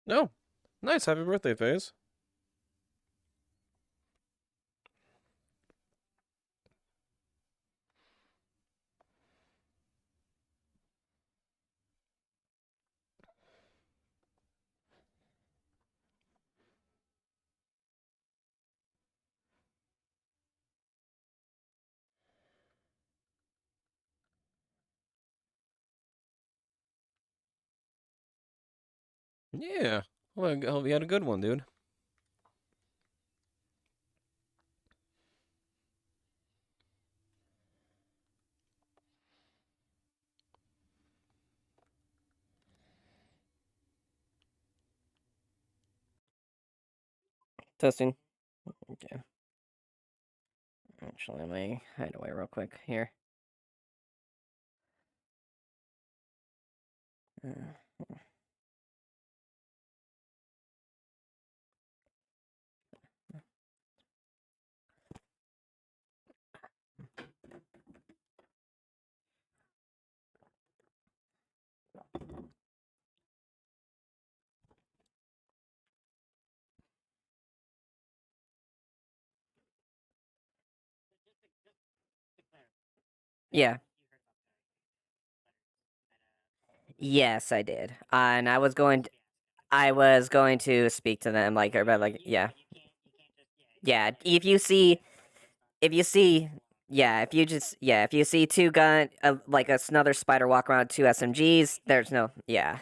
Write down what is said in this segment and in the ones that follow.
No. Nice. Happy birthday, FaZe. Yeah. Well, I hope you had a good one, dude. Testing. Okay. Actually, let me hide away real quick here. Yeah. Yes, I did. And I was going to speak to them like about like yeah. Yeah, if you see yeah, if you see two like another spider walk around two SMGs, there's no yeah.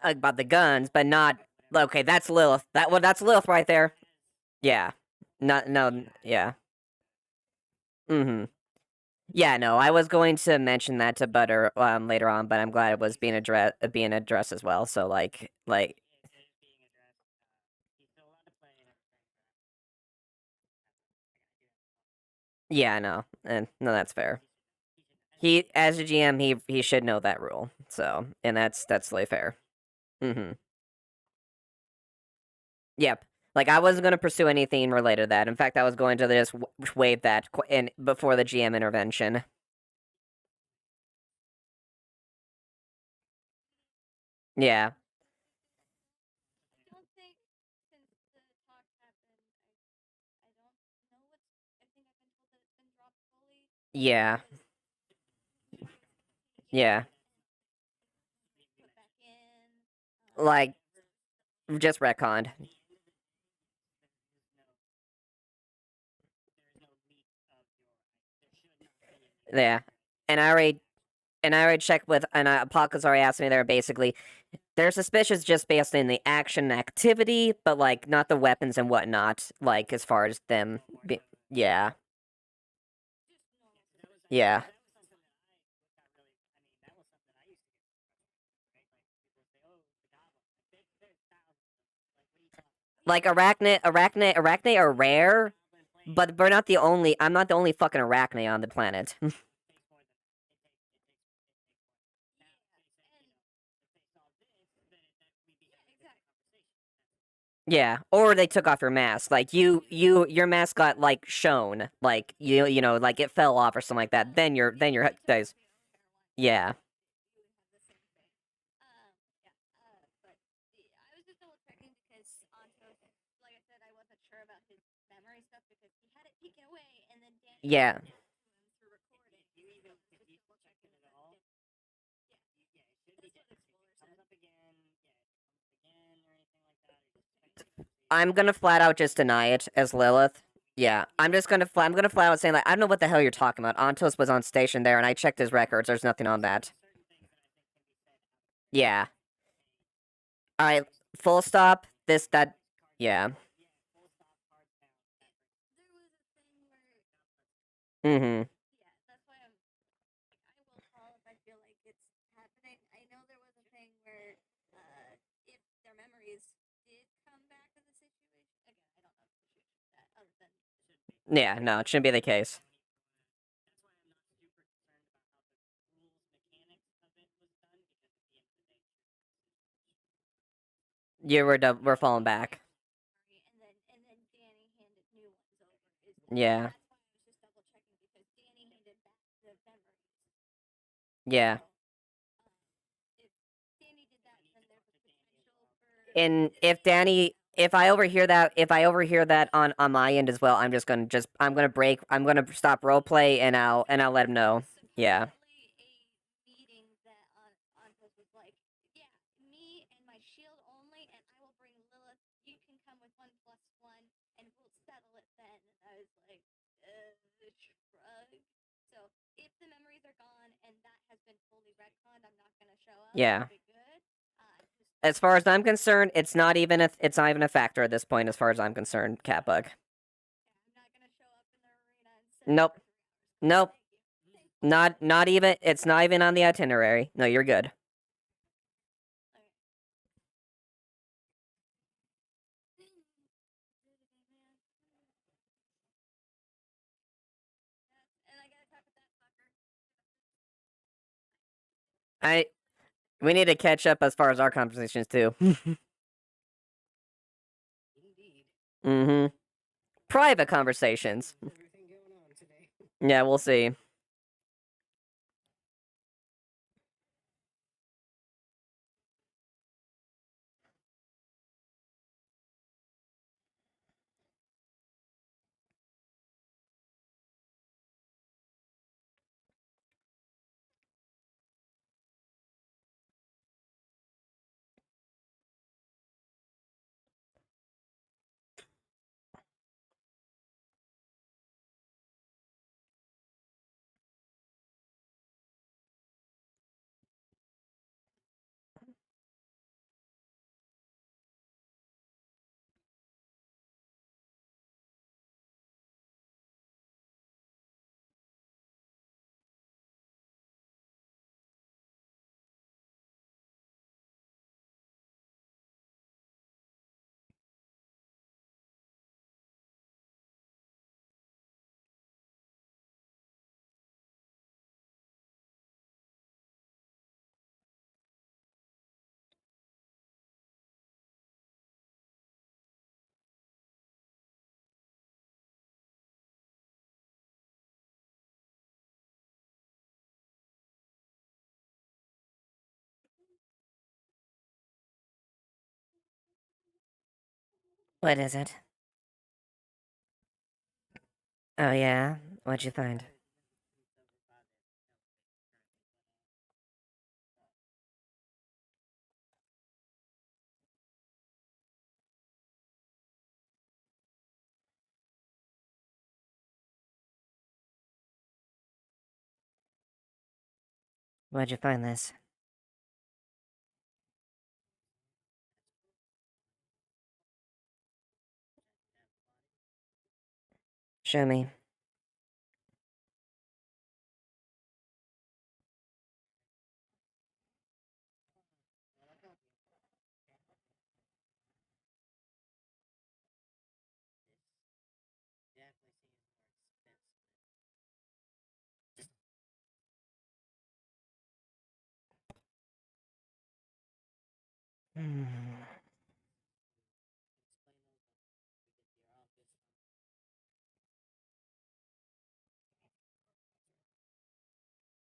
About the guns, but not okay, that's Lilith. That's Lilith right there. Yeah. Not no yeah. Mhm. Yeah, no, I was going to mention that to Butter later on, but I'm glad it was being addressed as well. So like yeah, no. And no, that's fair. He as a GM, he should know that rule. So, and that's totally fair. Mhm. Yep. Like I wasn't going to pursue anything related to that. In fact, I was going to just waive that in before the GM intervention. Yeah. Yeah. Yeah. Like just retconned. Yeah. And I already checked with and Apocalypse already asked me there basically they're suspicious just based on the action activity, but like not the weapons and whatnot, like as far as them yeah. Yeah. Like arachne are rare, but we're not the only. I'm not the only fucking arachne on the planet. Yeah, or they took off your mask. Like your mask got like shown, like you know, like it fell off or something like that. Then your guys. Yeah. Yeah. I'm gonna flat out just deny it as Lilith. Yeah, I'm gonna flat out say like I don't know what the hell you're talking about. Antos was on station there, and I checked his records. There's nothing on that. Yeah. All right. Full stop. This that. Yeah. Mm-hmm. Yeah. No, it shouldn't be the case. We're falling back. Yeah. Yeah. And if I overhear that on my end as well, I'm gonna break. I'm gonna stop roleplay, and I'll let him know. Yeah. Yeah. As far as I'm concerned, it's not even a factor at this point. As far as I'm concerned, Catbug. Nope. Nope. Not even. It's not even on the itinerary. No, you're good. I We need to catch up as far as our conversations too. Mm-hmm. Private conversations. Yeah, we'll see. What is it? Oh yeah. What'd you find? Where'd you find this? Show me. Hmm.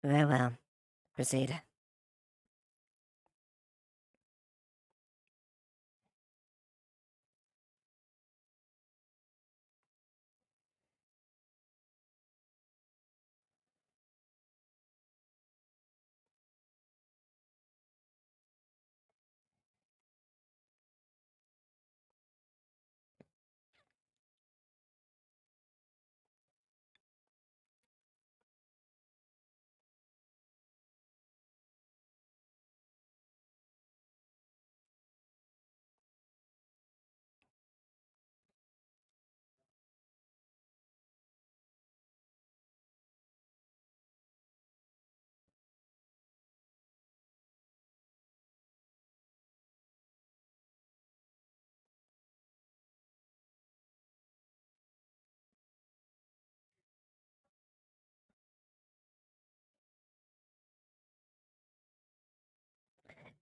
Very well. Proceed.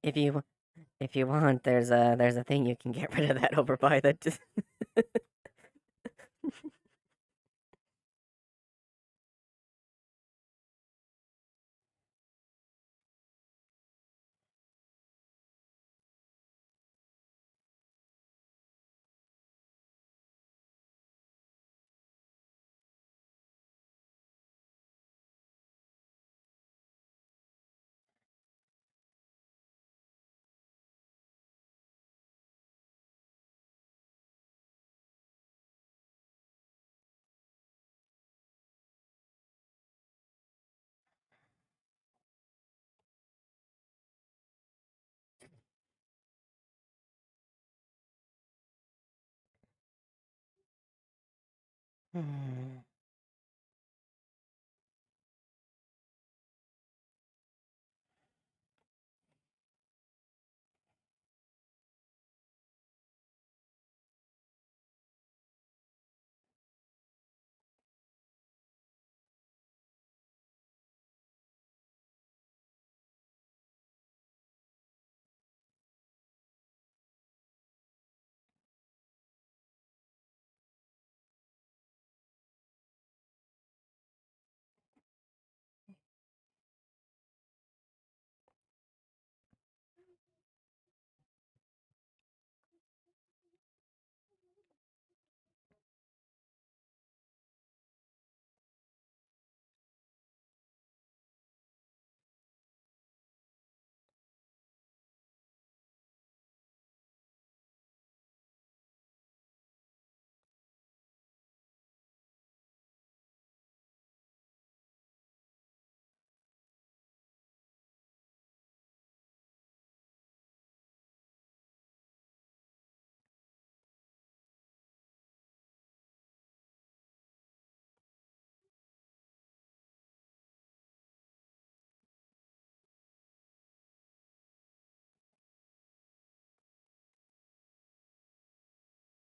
If you want, there's a thing you can get rid of that over by that. Hmm.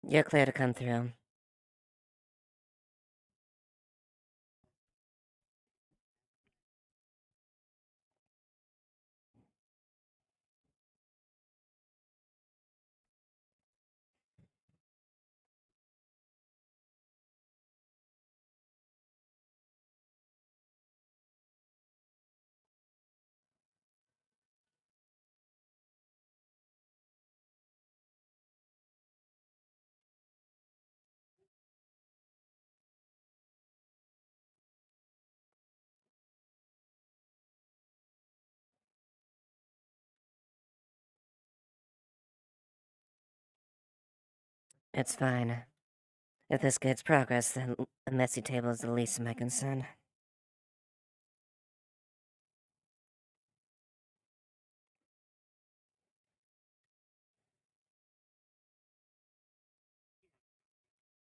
You're clear to come through. It's fine. If this gets progress, then a messy table is the least of my concern.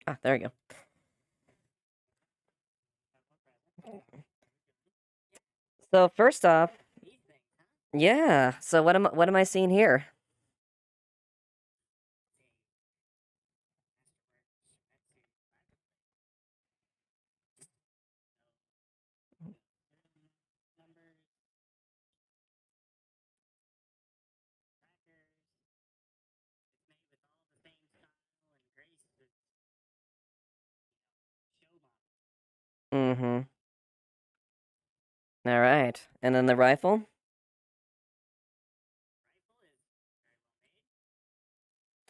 Ah, there we go. So first off, yeah. So what am I seeing here? Mm-hmm. All right. And then the rifle?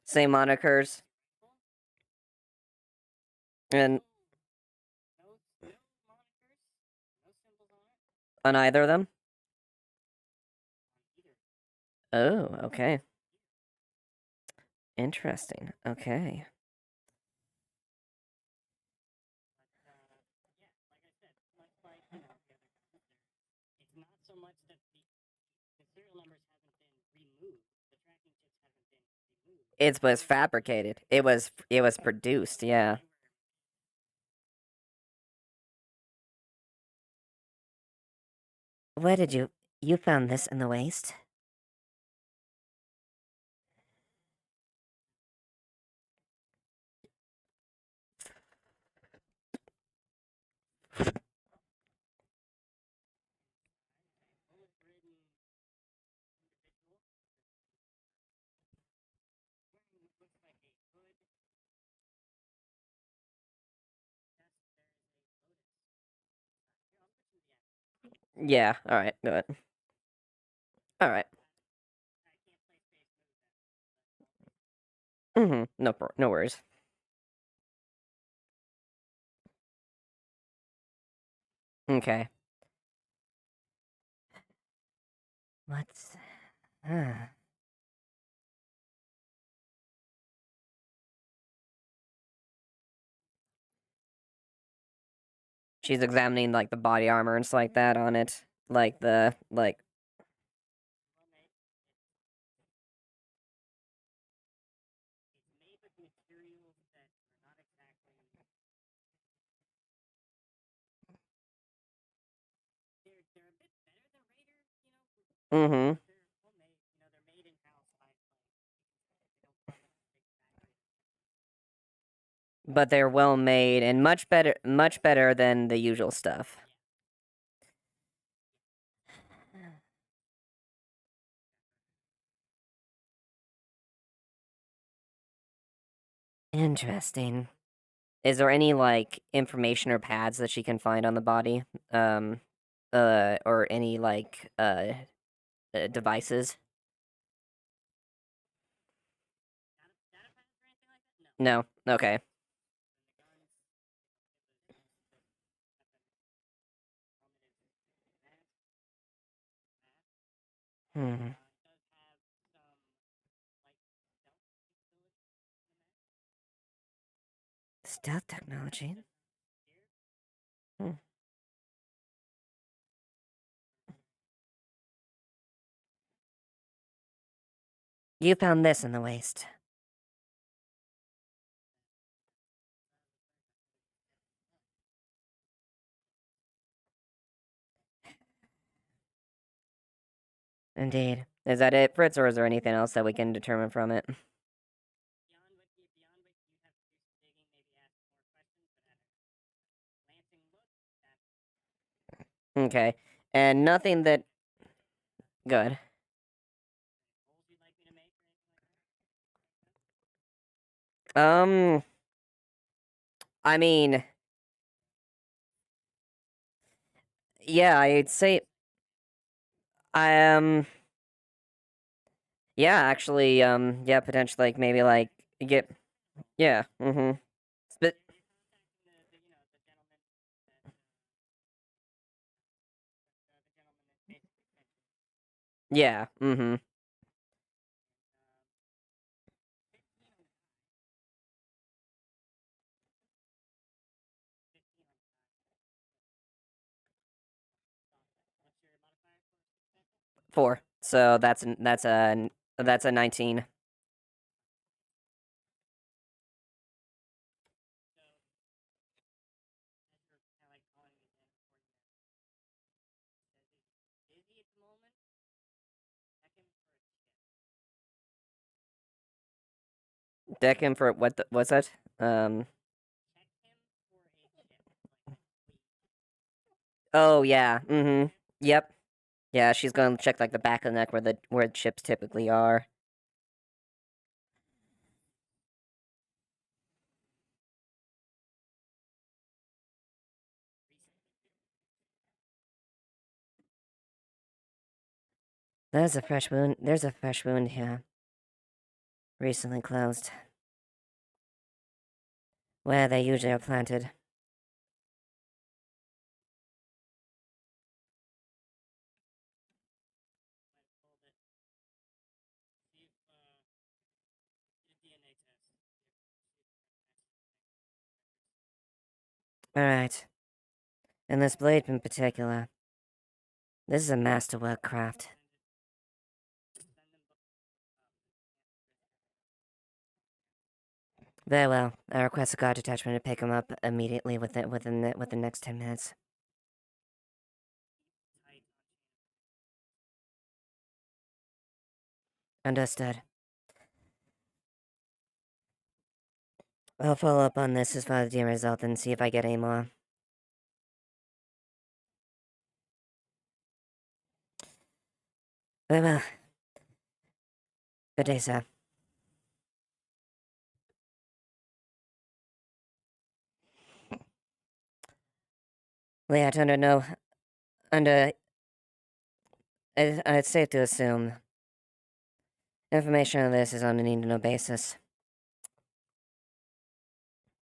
Same monikers. And on either of them? Oh, okay. Interesting. Okay. It was fabricated. It was produced, yeah. Where did you found this in the waste? Yeah, alright, do it. Alright. No worries. Okay. What's... She's examining, like, the body armor and stuff like that on it. Like, like... Mm-hmm. But they're well made and much better than the usual stuff. Interesting. Is there any, like, information or pads that she can find on the body? Or any, like, devices? No? Okay. Hmm. Stealth technology? Hmm. You found this in the waste. Indeed. Is that it, Fritz, or is there anything else that we can determine from it? Okay. And nothing that... Good. I mean... Yeah, I'd say... I, Yeah, actually, yeah, potentially, like, maybe, like, get... Yeah, mm-hmm. But... Yeah, mm-hmm. 4. So that's a 19. Deck him for what's that? Oh yeah, mm-hmm. Yep. Yeah, she's gonna check like the back of the neck where the chips typically are. There's a fresh wound here. Recently closed. Where they usually are planted. Alright. And this blade in particular. This is a masterwork craft. Very well. I request a guard detachment to pick him up immediately within the next 10 minutes. Understood. I'll follow up on this as far as the result and see if I get any more. Very well. Good day, sir. Liat, under It's safe to assume information on this is on a need-to-know basis.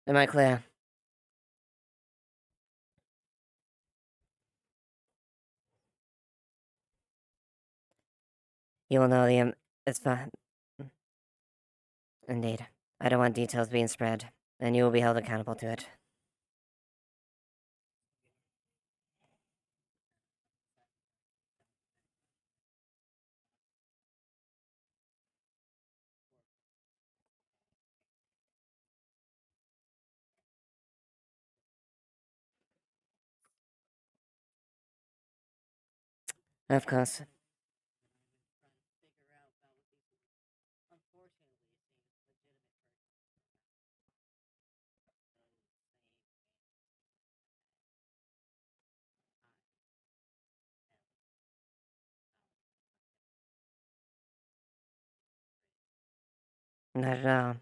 Am I clear? You will know it's fine. Indeed. I don't want details being spread, and you will be held accountable to it. Of course. Not at all.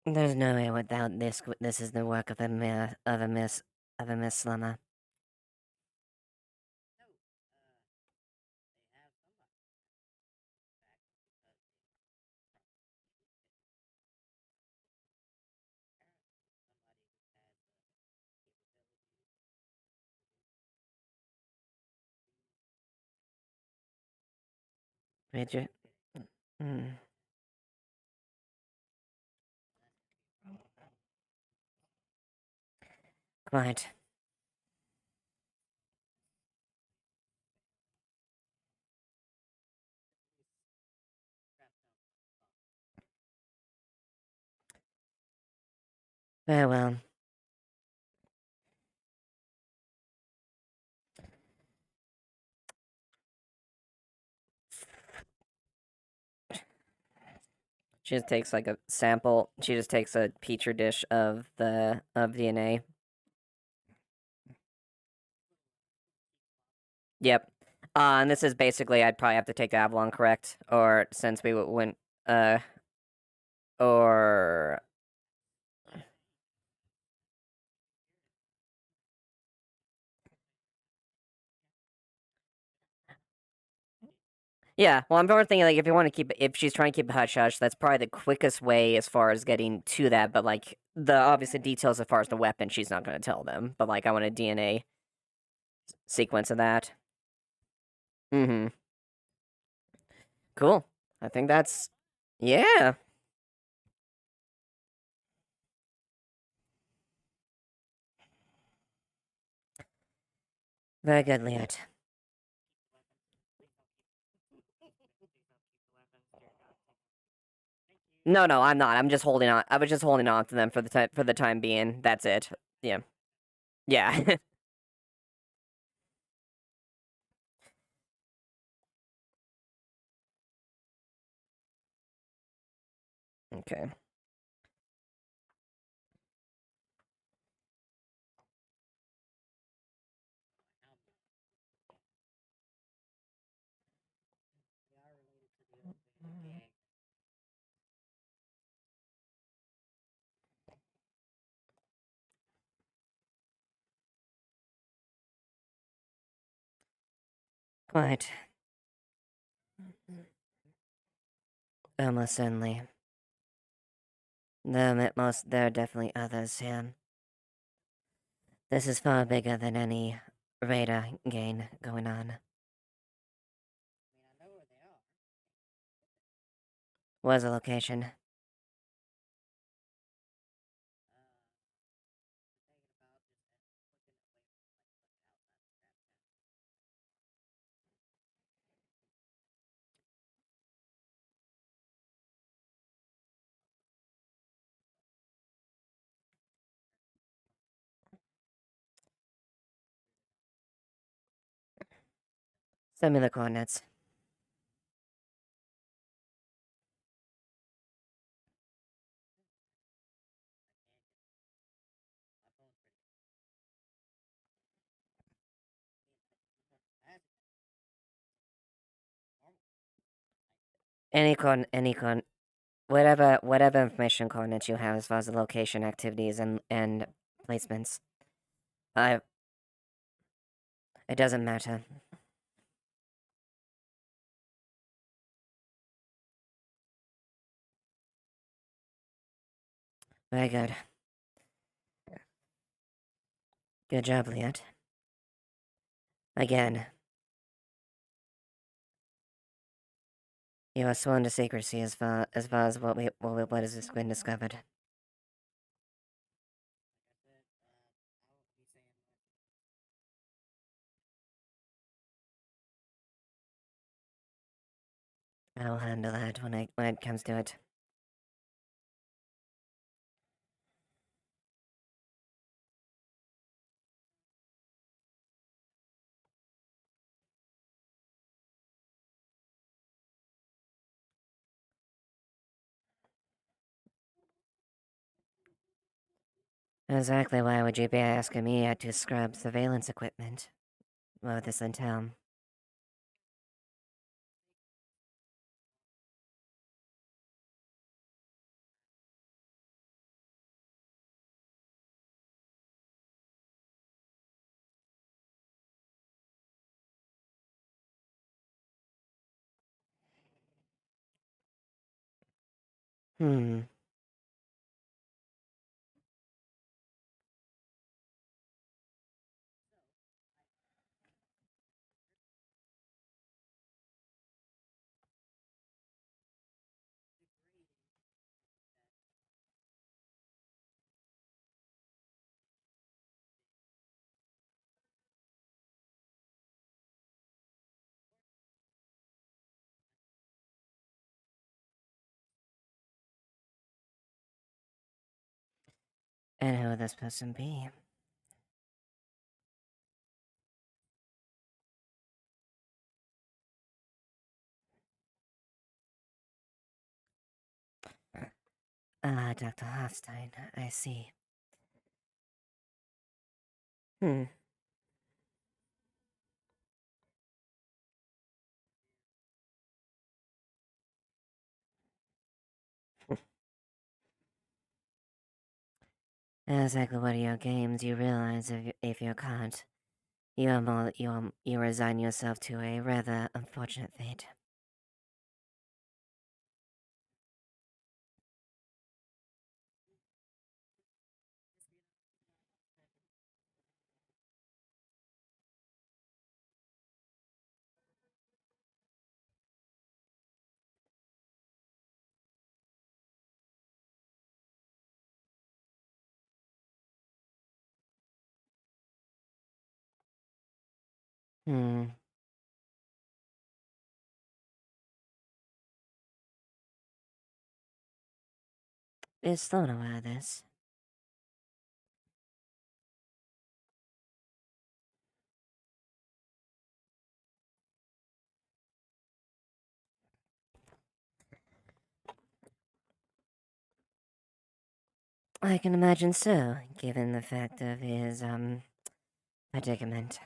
There's no way without this. This is the work of a Miss Slummer. Bridget. Hmm. Quite. Very well. She just takes like a sample. She just takes a petri dish of DNA. Yep. And this is basically I'd probably have to take Avalon, correct? Or since we went or yeah, well, I'm more thinking like if you want to keep if she's trying to keep it hush hush, that's probably the quickest way as far as getting to that. But like the obviously details as far as the weapon, she's not going to tell them. But like I want a DNA sequence of that. Mm-hmm. Cool. I think that's yeah. Very good, Liat. No, no, I'm not. I'm just holding on. I was just holding on to them for the time being. That's it. Yeah. Yeah. Okay. Quite. Almost certainly. There are definitely others here. This is far bigger than any radar gain going on. Was a location. Send me the coordinates. Any con, whatever information coordinates you have as far as the location, activities, and placements. It doesn't matter. Very good. Good job, Lilith. Again, you are sworn to secrecy as far as what has been discovered. I'll handle that when it comes to it. Exactly why would you be asking me to scrub surveillance equipment? What would this entail? Hmm. And who would this person be? Ah, Dr. Hofstein, I see. Hmm. Exactly what are your games, you realize if you're caught, you resign yourself to a rather unfortunate fate. Hmm. Is Sloan aware of this? I can imagine so, given the fact of his, predicament.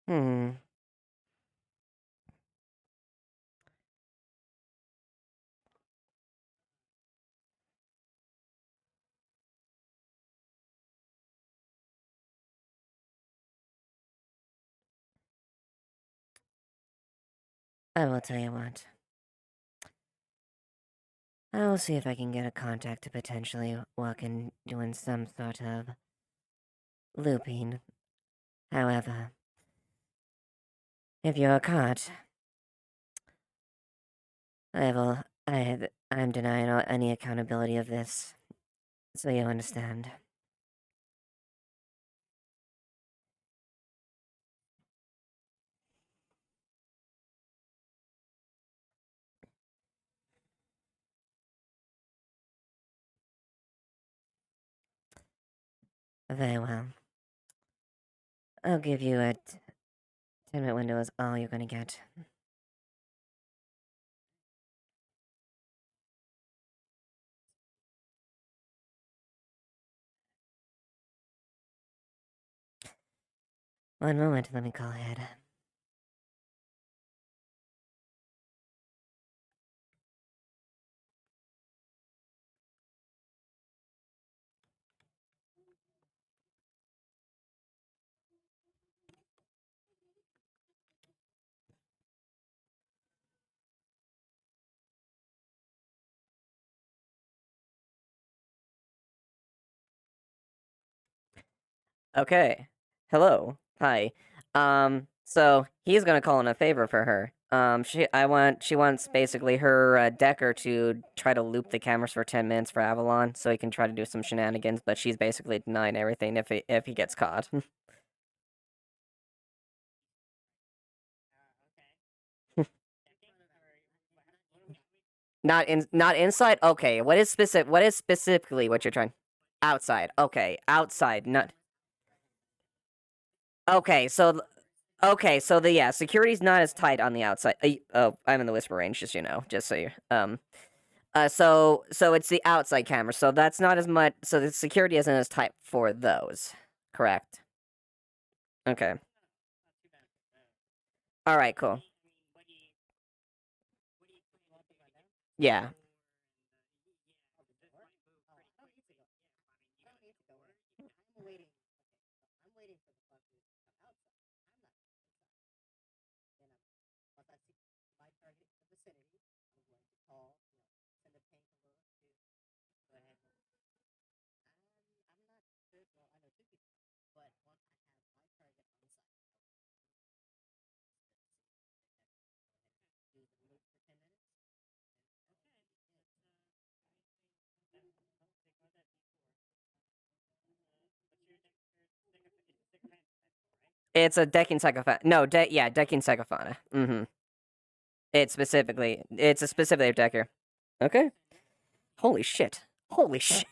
Hmm. I will tell you what. I will see if I can get a contact to potentially walk in doing some sort of looping. However, if you're caught, I'm denying any accountability of this, so you understand. Very well. I'll give you a 10-minute window is all you're gonna get. One moment, let me call ahead. Okay. Hello. Hi. So he's gonna call in a favor for her. She wants basically her Decker to try to loop the cameras for 10 minutes for Avalon, so he can try to do some shenanigans. But she's basically denying everything if he gets caught. Not inside. Okay. What is specifically what you're trying? Outside. Okay. Outside. Not. Okay. Okay, so the security's not as tight on the outside. Oh, I'm in the whisper range, just just so you. So it's the outside camera. So that's not as much. So the security isn't as tight for those. Correct. Okay. All right. Cool. Yeah. It's a decking psychophana. No, decking psychophana. Mm-hmm. It's a specifically decker. Okay. Holy shit. Holy shit.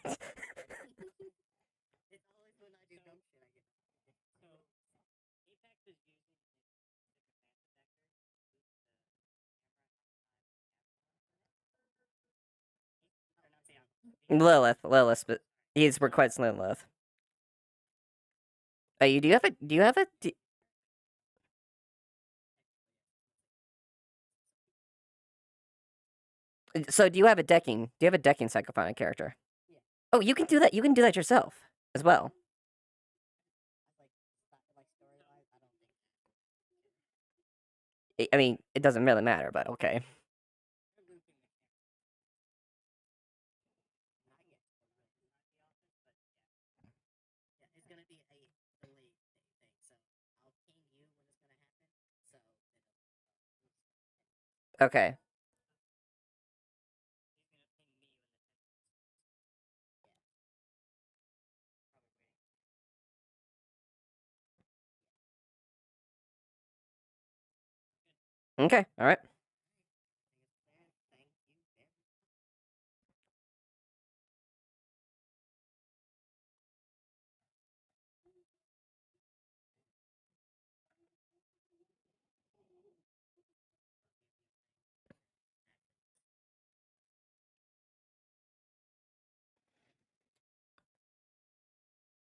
Lilith, but he's requests Lilith. You do you have a do you have a do, so do you have a decking? Do you have a decking psychophonic character? Oh, you can do that. You can do that yourself as well. I mean, it doesn't really matter, but okay. Okay. Okay. All right.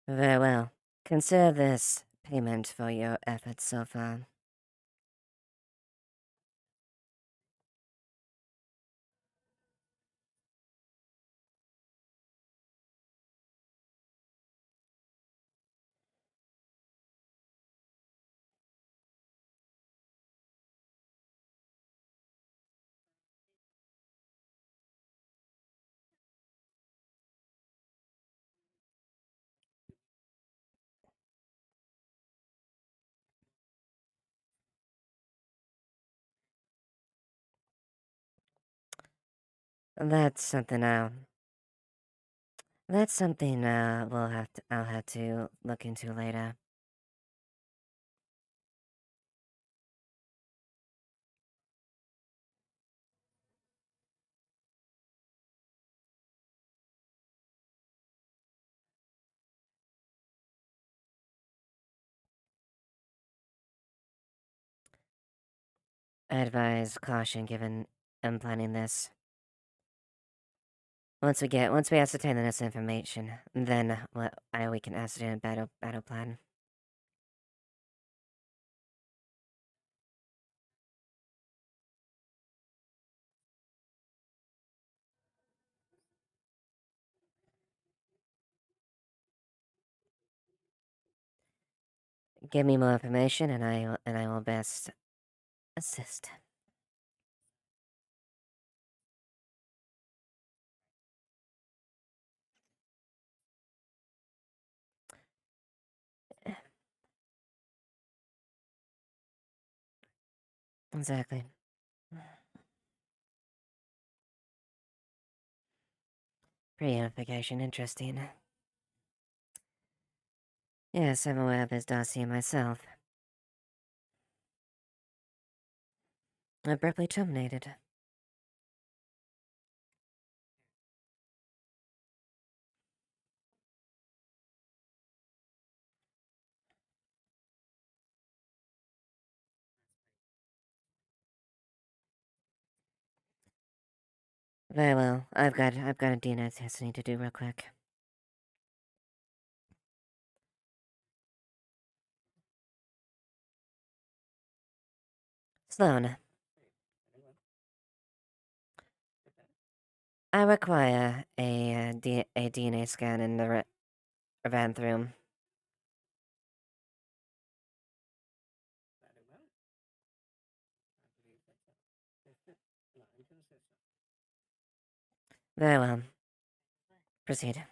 Very well. Consider this payment for your efforts so far. That's something I'll have to look into later. I advise caution given I'm planning this. Once we ascertain the necessary information, then we can ascertain a battle plan. Give me more information, and I will best assist. Exactly. Pre-unification, interesting. Yes, I'm aware of his dossier myself. Abruptly terminated. Very well. I've got a DNA test I need to do real quick. Sloan, I require a DNA scan in the event room. Very well. Proceed.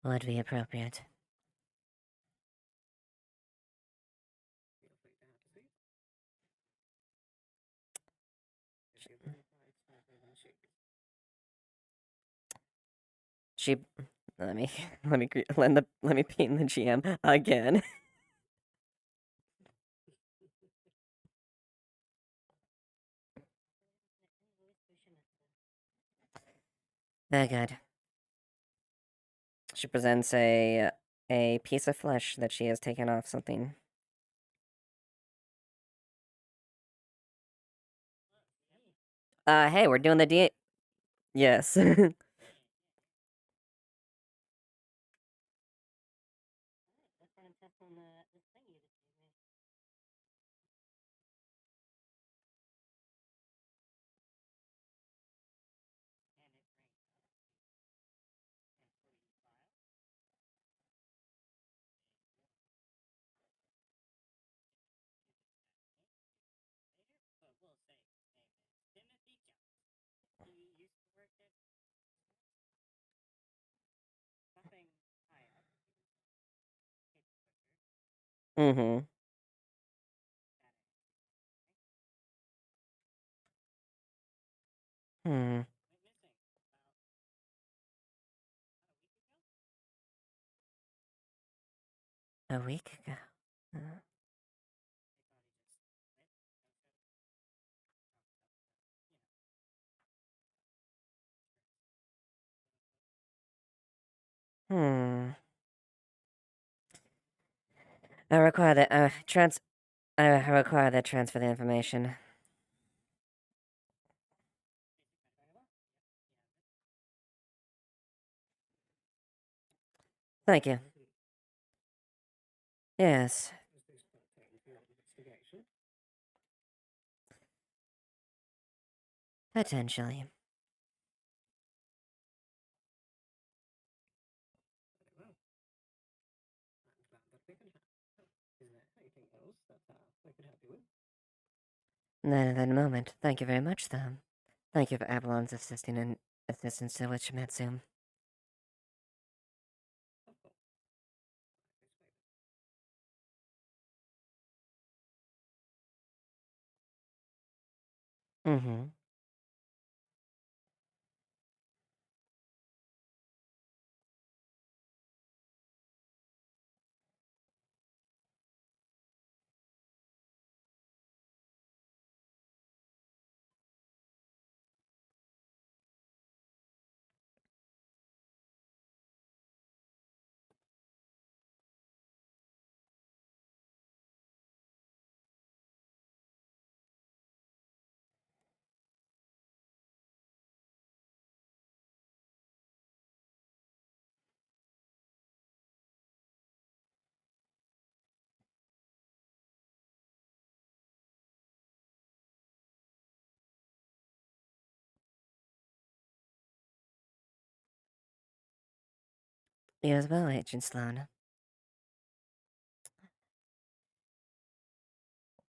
Would be appropriate. She. Let me let me ping the GM again. Very good. She presents a piece of flesh that she has taken off something. Hey, we're doing the D. Yes. Mm-hmm. Hmm. A week ago. Hmm. I require that I require that transfer the information. Thank you. Yes. Potentially. Not at that moment. Thank you very much, though. Thank you for Avalon's assistance to Witchmetsu. Mm-hmm. You as well, Agent Sloan.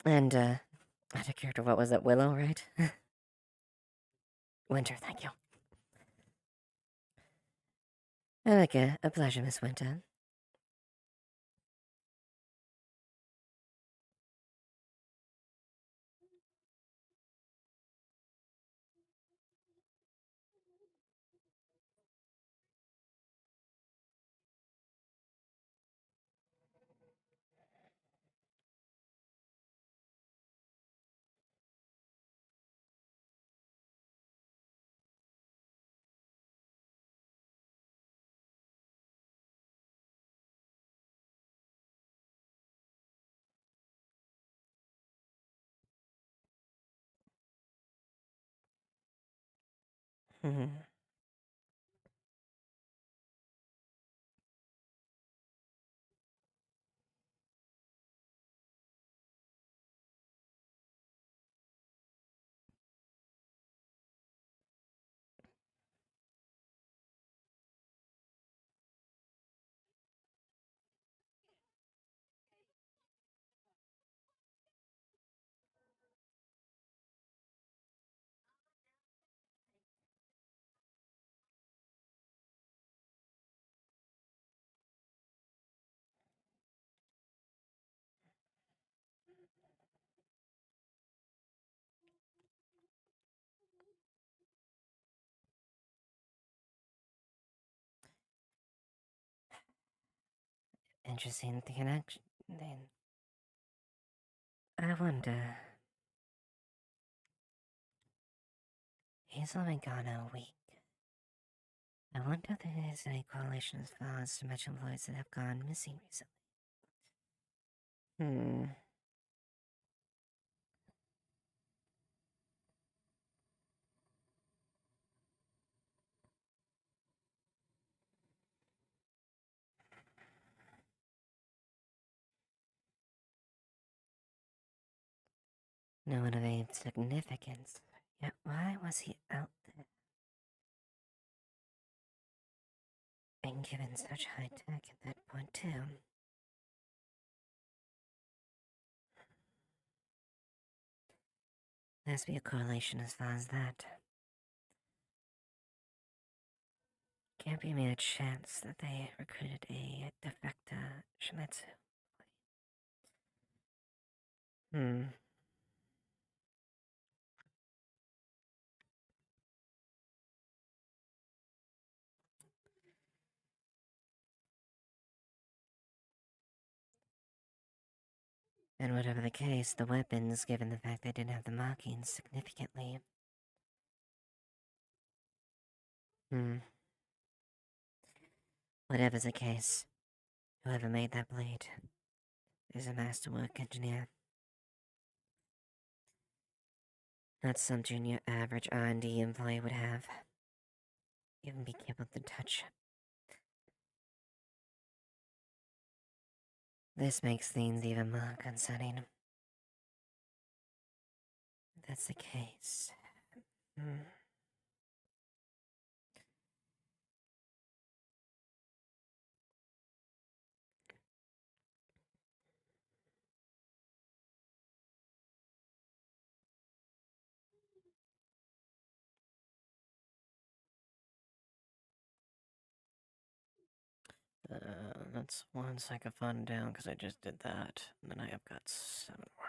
And, out of character, what was it? Willow, right? Winter, thank you. Okay, a pleasure, Miss Winter. Mm-hmm. Interesting the connection. Then I wonder. He's only gone a week. I wonder if there is any correlation as far as to match employees that have gone missing recently. Hmm. No one of any significance. Yet why was he out there? And given such high tech at that point, too. There must be a correlation as far as that. Can't be mere chance that they recruited a defector Shimetsu. Hmm. And whatever the case, the weapons, given the fact they didn't have the markings, significantly. Hmm. Whatever's the case, whoever made that blade is a masterwork engineer. Not some junior average R&D employee would have. Even be capable to touch. This makes things even more concerning. If that's the case. Hmm. That's one second fun down because I just did that. And then I have got 7 more.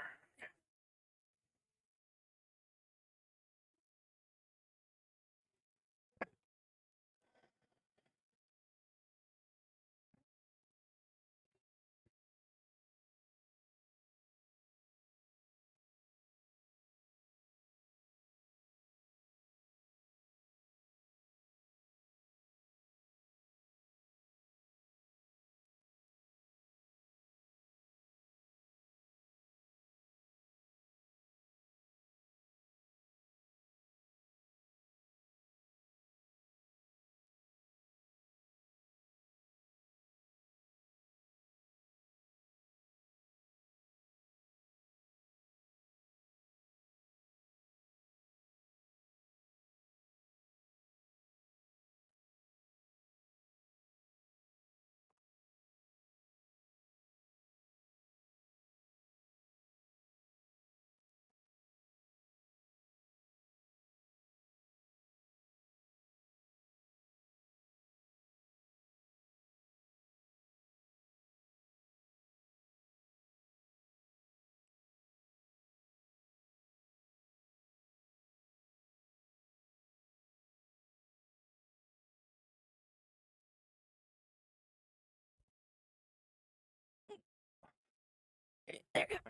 There we go.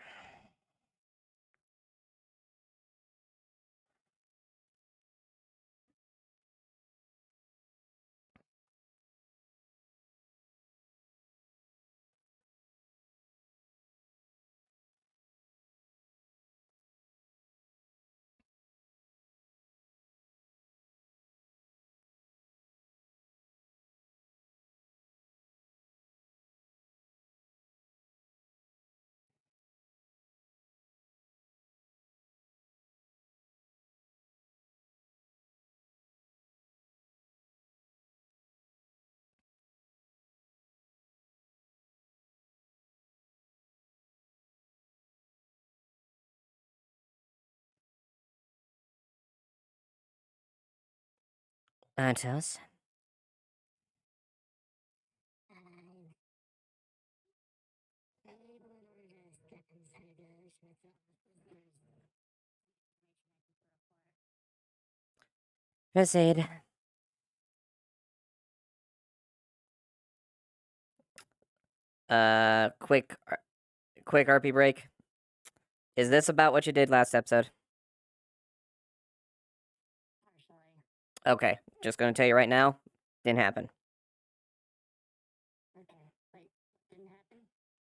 Atos. Proceed. Quick RP break. Is this about what you did last episode? Okay, just gonna tell you right now, didn't happen.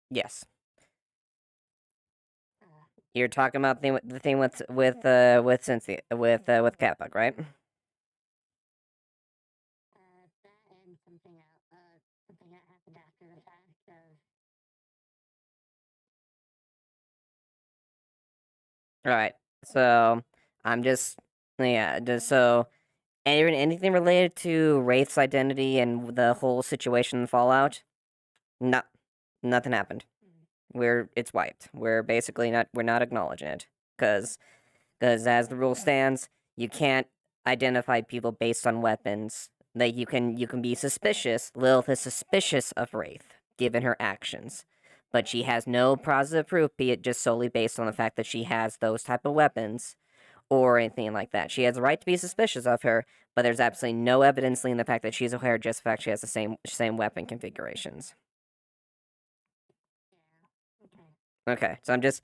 Yes. You're talking about the thing with Cynthia with Catbug, right? All right. So I'm just so anything related to Wraith's identity and the whole situation in Fallout? No, nothing happened. It's wiped. We're not acknowledging it because as the rule stands, you can't identify people based on weapons. Like you can be suspicious. Lilith is suspicious of Wraith given her actions, but she has no positive proof, be it just solely based on the fact that she has those type of weapons or anything like that. She has the right to be suspicious of her, but there's absolutely no evidence linking the fact that she's aware, just the fact she has the same weapon configurations. Okay, so I'm just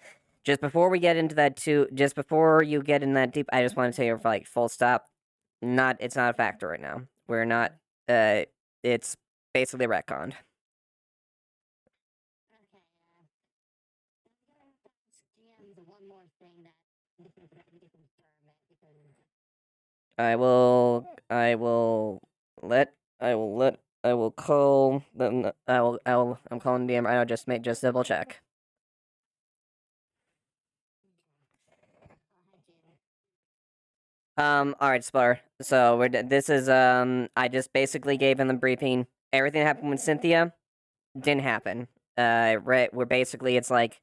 before we get into that too, just before you get in that deep, I just want to tell you, like, full stop. It's not a factor right now. We're not. It's basically retconned. I will. I will let. I will let. I will call them. I'm calling DM. I will just double check. All right, Spar. So this is I just basically gave him the briefing. Everything that happened with Cynthia didn't happen. We're basically, it's like,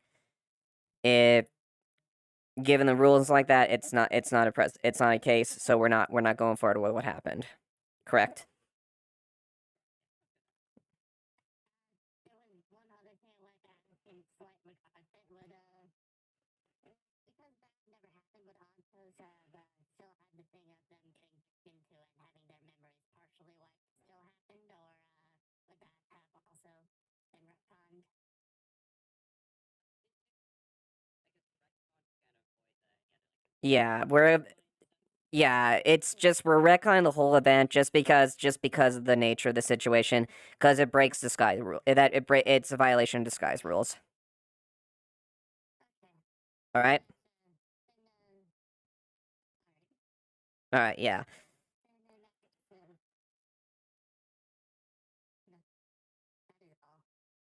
if given the rules like that, it's not a case. So we're not going forward with what happened. Correct. Yeah, yeah, it's just we're retconning the whole event just because of the nature of the situation, because it breaks disguise rule. It's a violation of disguise rules. All right, all right, yeah,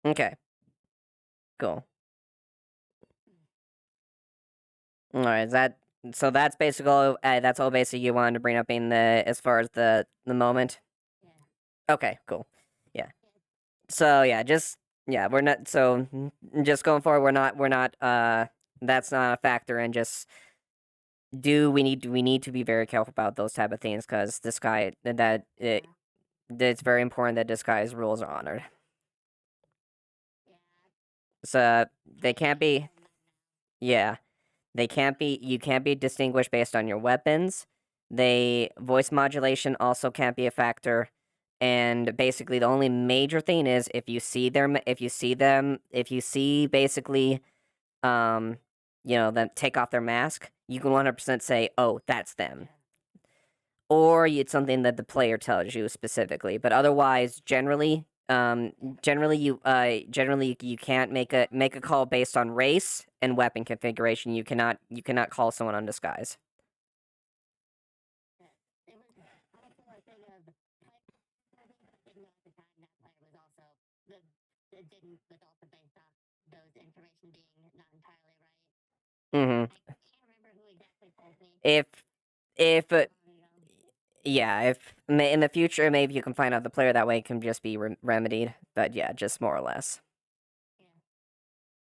okay, cool. All right, so that's all basically you wanted to bring up in the as far as the moment. Okay, cool. Yeah. So yeah, we're not just going forward. We're not. That's not a factor, and just we need to be very careful about those type of things because this guy that it's very important that disguise rules are honored. So they can't be. Yeah, they can't be. You can't be distinguished based on your weapons. They voice modulation also can't be a factor. And basically, the only major thing is if you see basically, um, them take off their mask, you can 100% say, "Oh, that's them," or it's something that the player tells you specifically. But otherwise, generally you can't make a call based on race and weapon configuration. You cannot call someone on disguise. Hmm. If if Yeah, if in the future maybe you can find out the player that way it can just be remedied. But yeah, just more or less.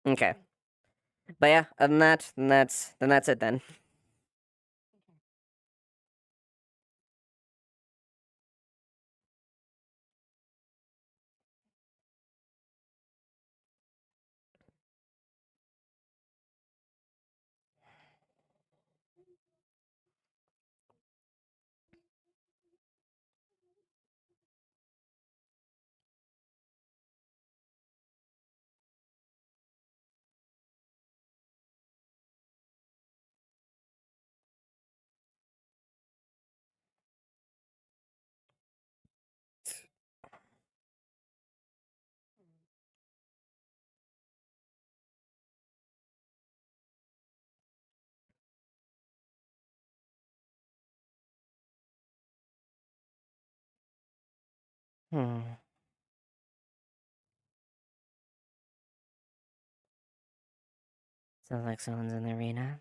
Okay. But yeah, other than that, then that's it then. Hmm. Sounds like someone's in the arena.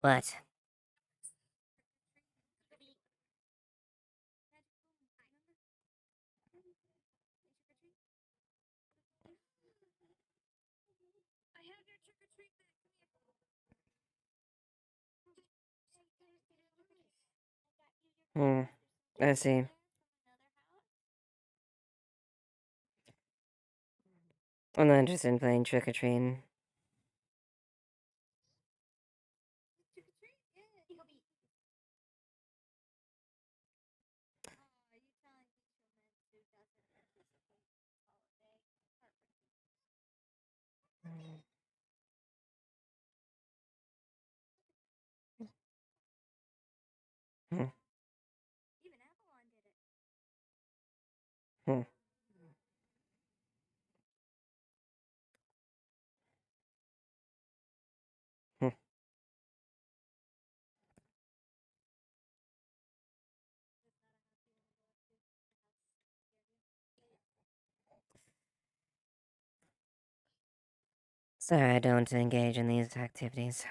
What? Hmm. I see. I'm not interested in playing trick or treating. Hmm. Hmm. Hmm. Sorry, I don't engage in these activities.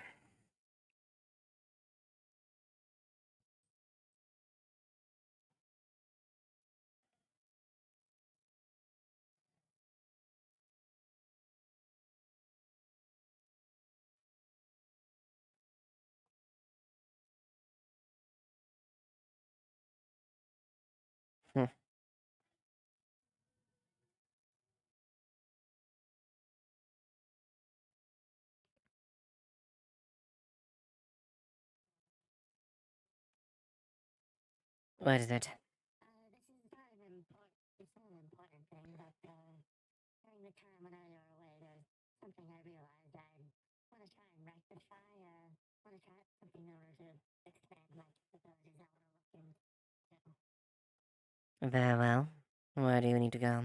Hmm. What is it? During the time when I were away, there's something I realized I want to try and rectify. Want to try something in order to expand my capabilities. I want to look into. Very well. Where do you need to go?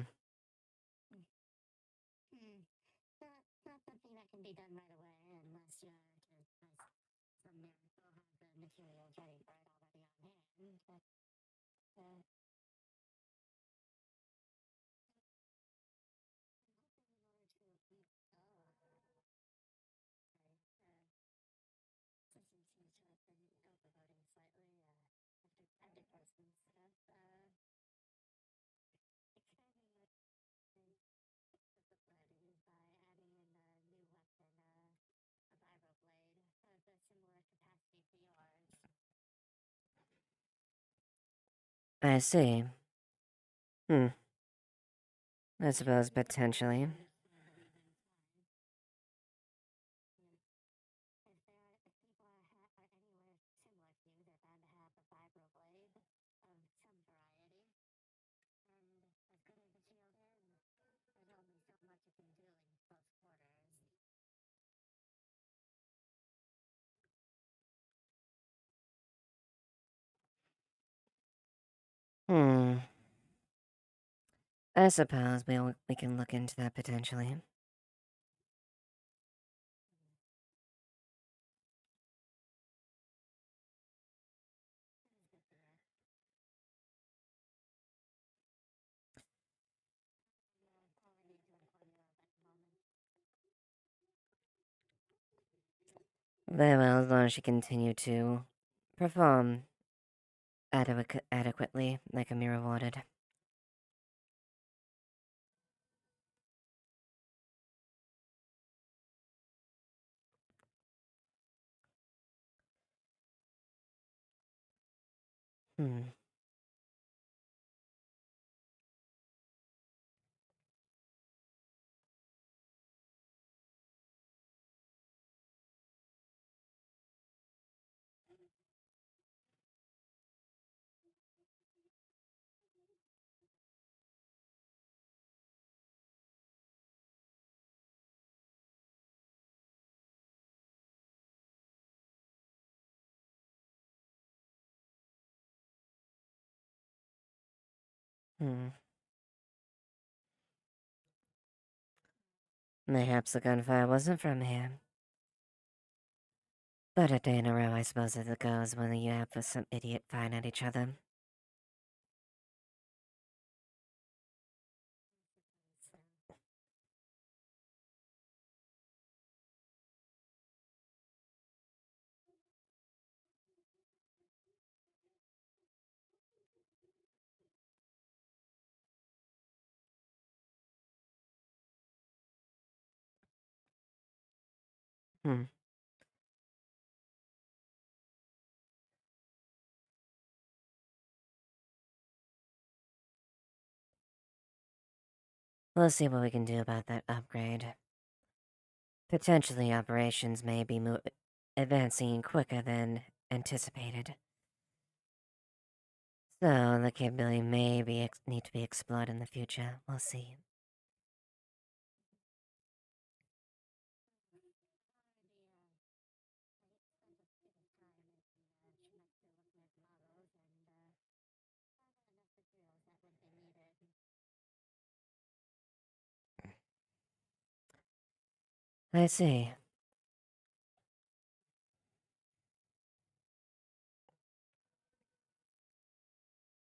Not something that can be done right away unless you're some miracle have the materials ready for it already on hand. But after posting stuff, expanding by adding in a new weapon, a vibroblade of a similar capacity to yours. I see. I suppose potentially. If people are anywhere similar to you, they're bound to have a vibroblade of some variety. And as good as the shield is, there's only so much it can do in close quarters. I suppose we can look into that potentially. Very well, as long as she continue to perform adequately, they can be rewarded. Hmm. Hmm. Mayhaps the gunfire wasn't from here. But a day in a row, I suppose, as it goes when you have some idiot firing at each other. Hmm. We'll see what we can do about that upgrade. Potentially, operations may be advancing quicker than anticipated. So, the capability may need to be explored in the future. We'll see. I see.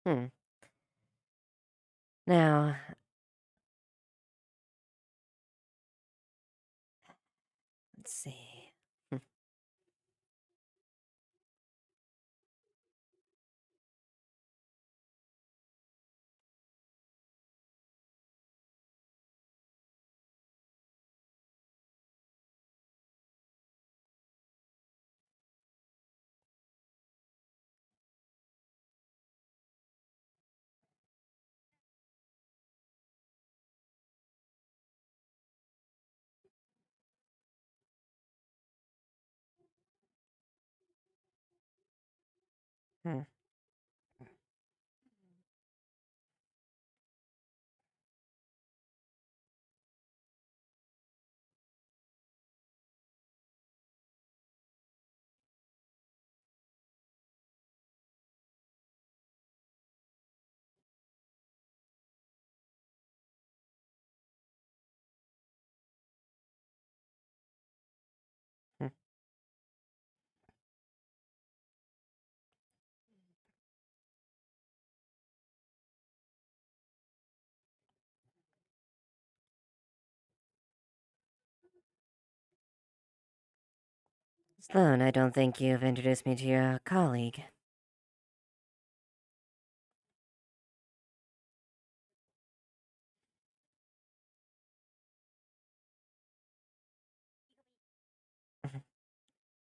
Hmm. Now, let's see. Hmm. Hmm. Sloan, I don't think you've introduced me to your colleague.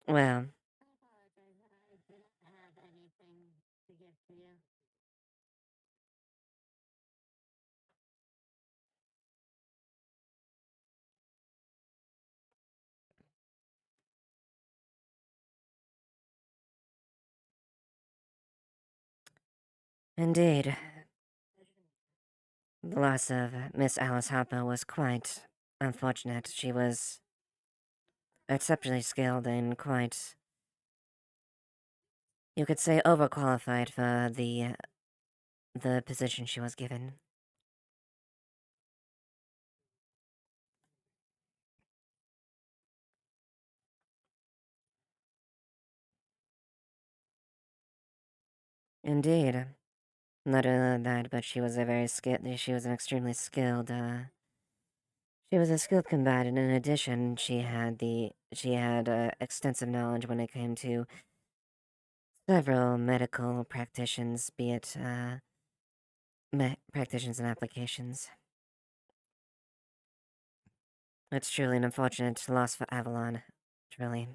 Well, I apologize. I do not have anything to give to you. indeed. The loss of Miss Alice Harper was quite unfortunate. She was exceptionally skilled and quite, you could say, overqualified for the position she was given. Indeed. Not only that, but she was a very skilled. She was an extremely skilled. She was a skilled combatant. In addition, she had extensive knowledge when it came to several medical practitioners, be it practitioners and applications. It's truly an unfortunate loss for Avalon. Truly. I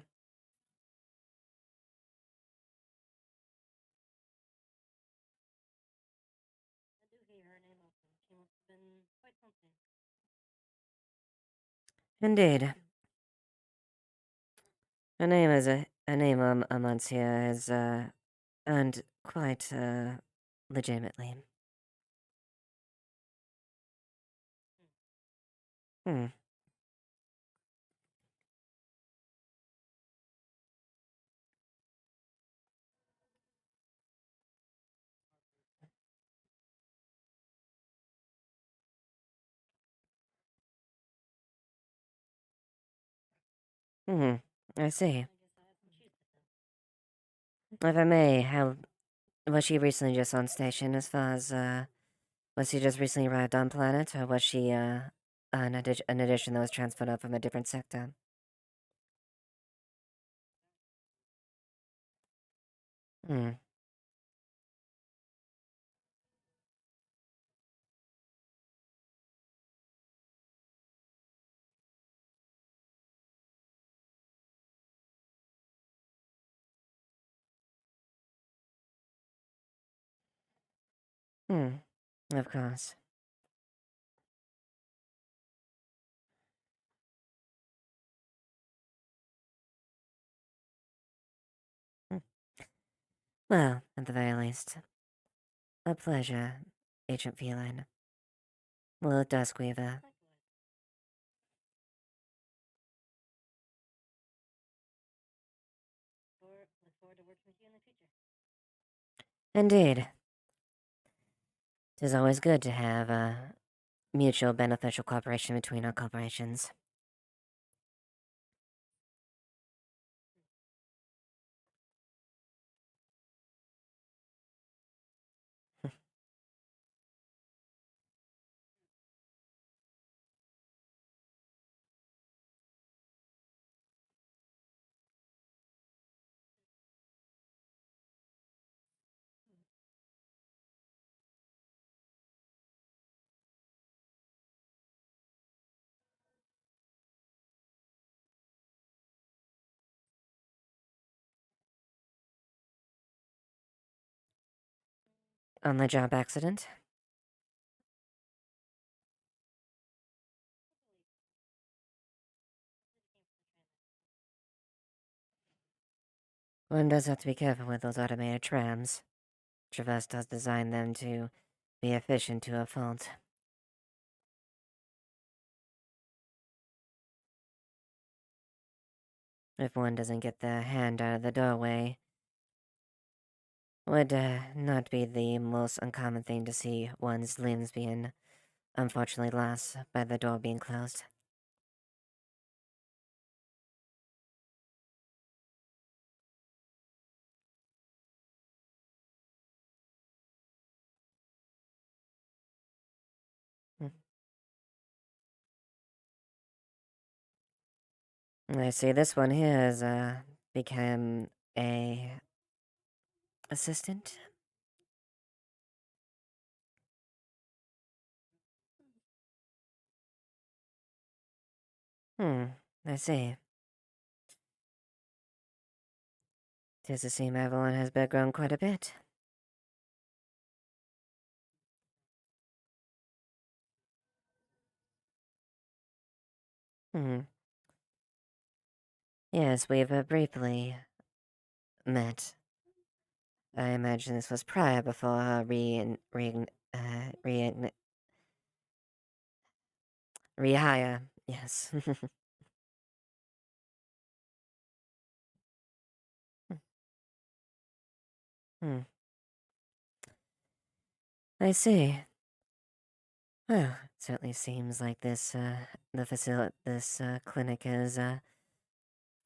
do hear her name often. She must have been quite something. Indeed. Her name is a name amongst here is earned quite legitimately. Hmm. Hmm. I see. I guess I have some shoes to fill. If I may, how was she recently just on station? As far as was she just recently arrived on planet, or was she an addition that was transferred up from a different sector? Hmm. Hmm. Of course. Hmm. Well, at the very least, a pleasure, Agent Feline. Lilith Duskweaver. Likewise. Look forward to working with you in the future. Indeed. 'Tis always good to have a mutual beneficial cooperation between our corporations. On the job accident? One does have to be careful with those automated trams. Traverse does design them to be efficient to a fault. If one doesn't get their hand out of the doorway, would not be the most uncommon thing to see one's limbs being unfortunately lost by the door being closed. Hmm. I see this one here has become a assistant. I see. Tis to seem Evelyn has grown quite a bit. Hmm. Yes, we've briefly met. I imagine this was prior before her rehire. Yes. Hmm. I see. Well, it certainly seems like this clinic is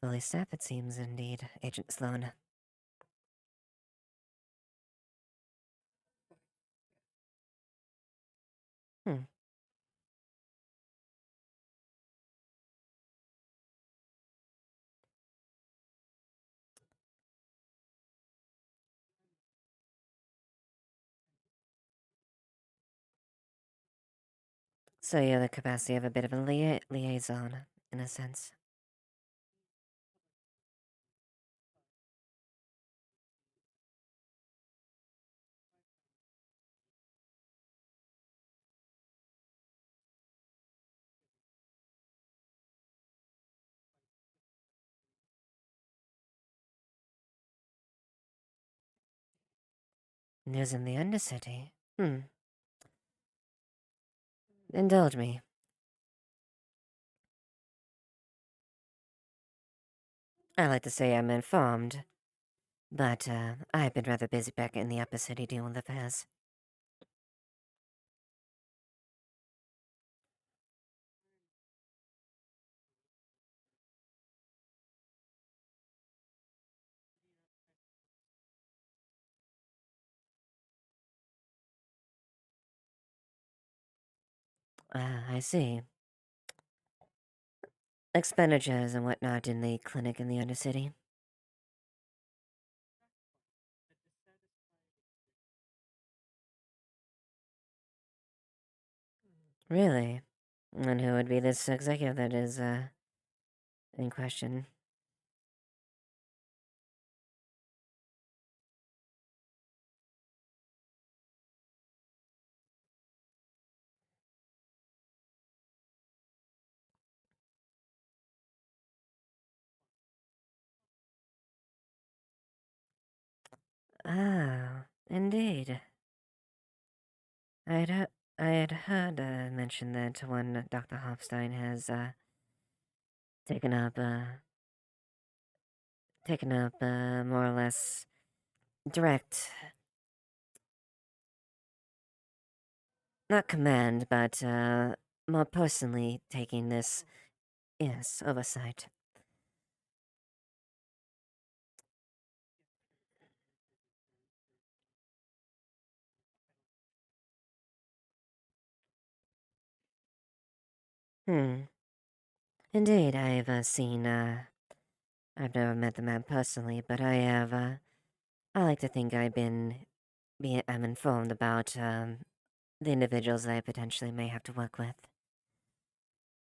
fully staffed. It seems indeed, Agent Sloan. Hmm. So you have the capacity of a bit of a liaison, in a sense. News in the Undercity. Indulge me. I like to say I'm informed, but I've been rather busy back in the upper city dealing with affairs. I see. Expenditures and whatnot in the clinic in the Undercity. Really? And who would be this executive that is, in question? Ah, indeed. I had heard mention that one Dr. Hofstein has taken up more or less direct, not command, but more personally taking this, yes, oversight. Indeed, I've I've never met the man personally, but I like to think I'm informed about, the individuals that I potentially may have to work with.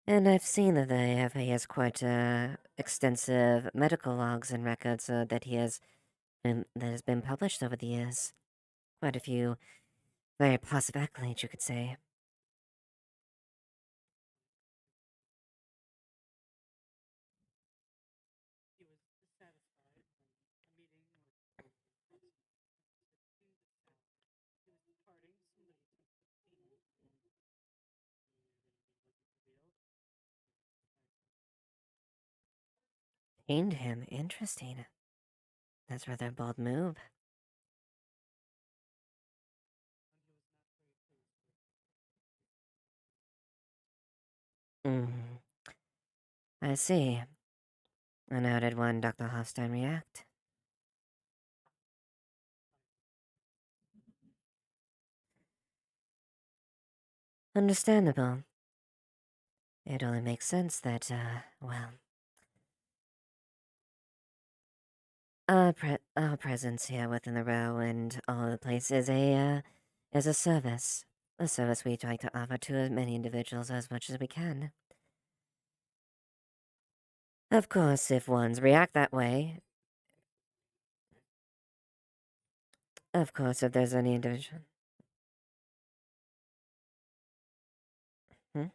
And I've seen that he has quite, extensive medical logs and records, that has been published over the years. Quite a few very positive accolades, you could say. Aimed him. Interesting. That's rather a bold move. Hmm. I see. And how did one Dr. Hofstein react? Understandable. It only makes sense that, well, our presence here within the row and all the place is a service. A service we try to offer to as many individuals as much as we can. Of course, if ones react that way, of course, if there's any individual. Hmm?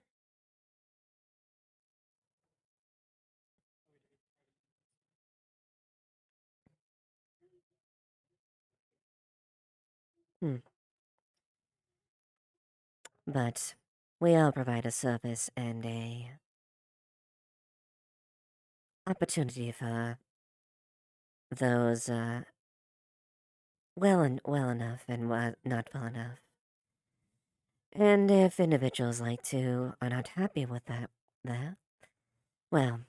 Hmm. But we all provide a service and a opportunity for those, well enough and not well enough. And if individuals are not happy with that, well,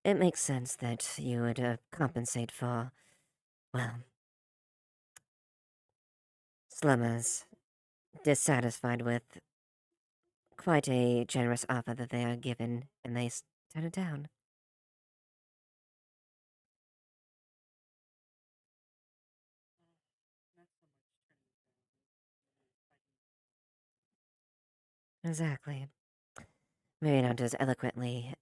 it makes sense that you would compensate for, well, slummers dissatisfied with quite a generous offer that they are given and they turn it down. Exactly. Maybe not as eloquently.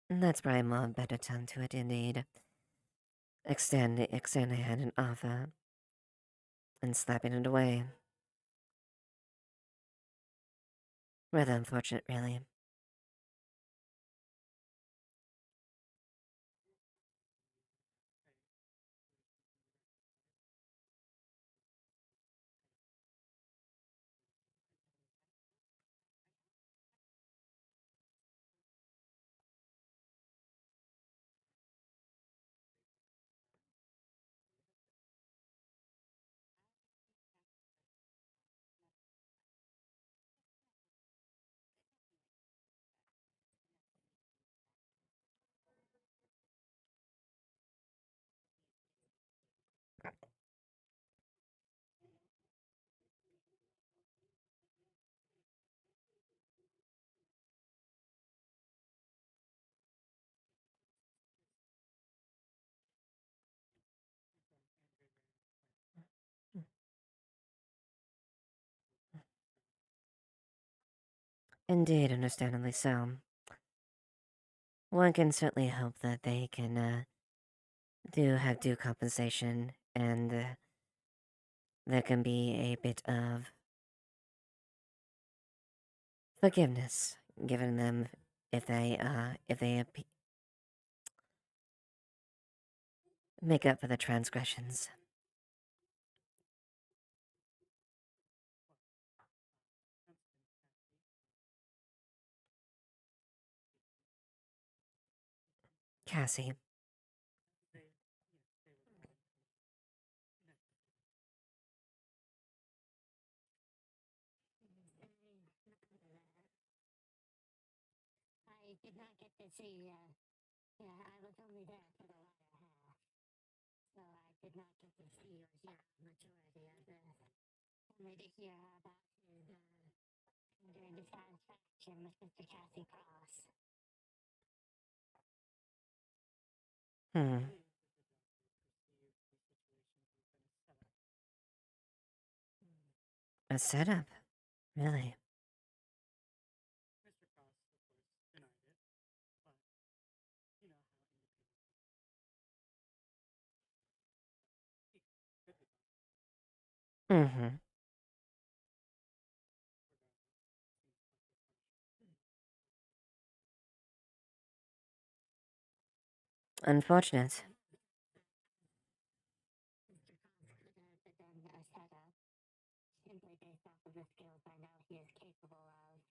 That's probably more better tone to it, indeed. Extend a hand and offer, and slapping it away. Rather unfortunate, really. Indeed, understandably so. One can certainly hope that they can, do have due compensation, and there can be a bit of forgiveness given them if they make up for the transgressions. Cassie. I did not get to see, yeah, I was only there for the latter half, so I did not get to see or hear a majority of this. Only to hear about his, anger and dissatisfaction with Mr. Cassie Cross. Hmm. A setup, really. Mm-hmm. Unfortunate. Mr. Cross could have been a setup, simply based off of the skills I know he is capable of.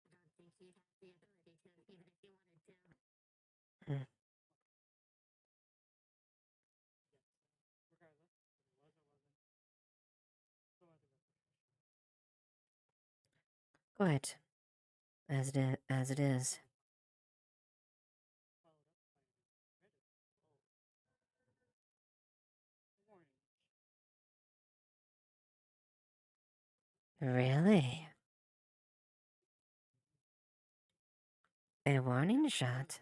I don't think he Mm. Quite. As it is. Really? A warning shot?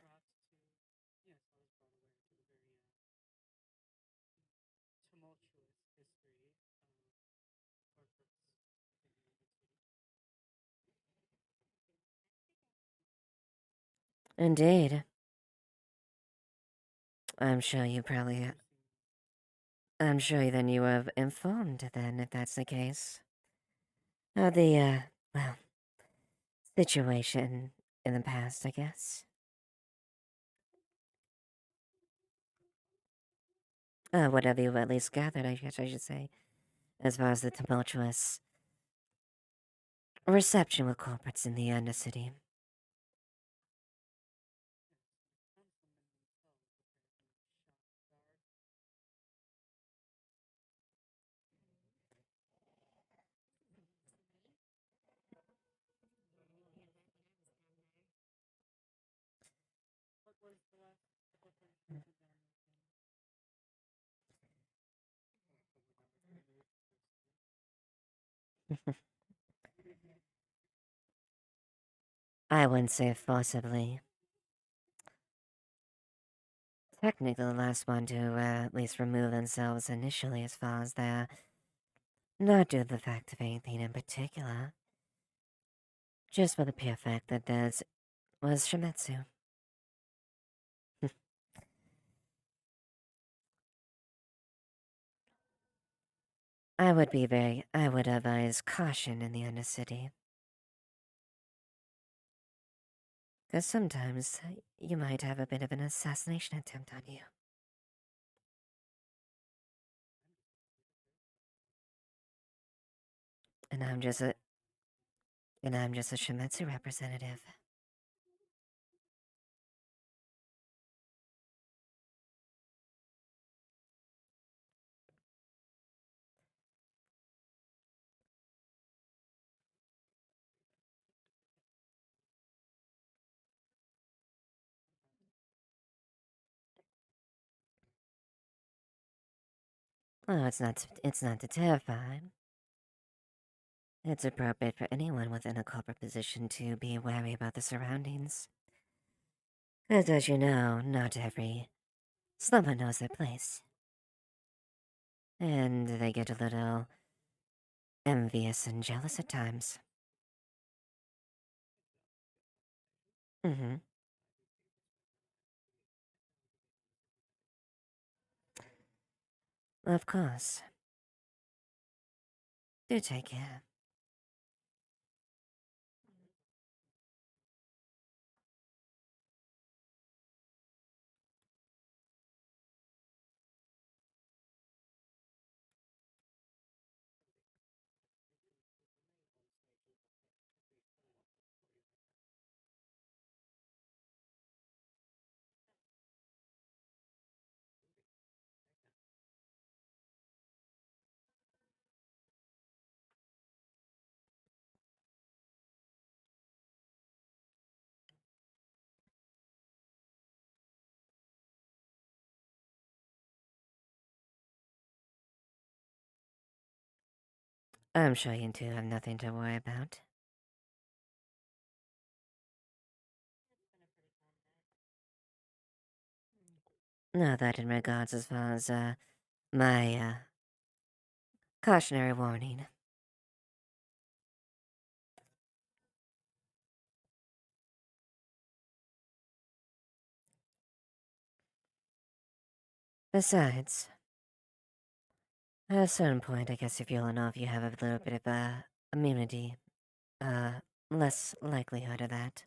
Indeed. I'm sure you probably. I'm sure then you were informed then, if that's the case. Of the, well, situation in the past, I guess. Whatever you've at least gathered, I guess I should say, as far as the tumultuous reception with corporates in the Undercity. I wouldn't say forcibly. Technically, the last one to at least remove themselves initially, as far as their. Not due to the fact of anything in particular. Just for the pure fact that theirs was Shimetsu. I would advise caution in the Undercity. Because sometimes you might have a bit of an assassination attempt on you. And I'm just a Shimetsu representative. Oh, it's not to terrify. It's appropriate for anyone within a corporate position to be wary about the surroundings. Because as you know, not every slumber knows their place. And they get a little envious and jealous at times. Mm-hmm. Of course. Do take care. I'm sure you two have nothing to worry about. No, that in regards as far as, my, cautionary warning. Besides, at a certain point, I guess if you're enough, you have a little bit of, immunity. Uh, less likelihood of that.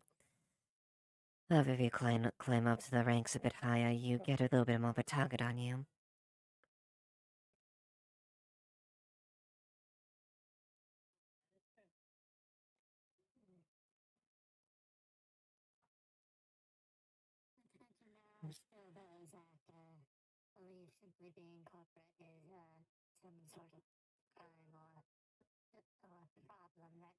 However, if you climb up to the ranks a bit higher, you get a little bit more of a target on you. simply being corporate is some sort of crime or problem that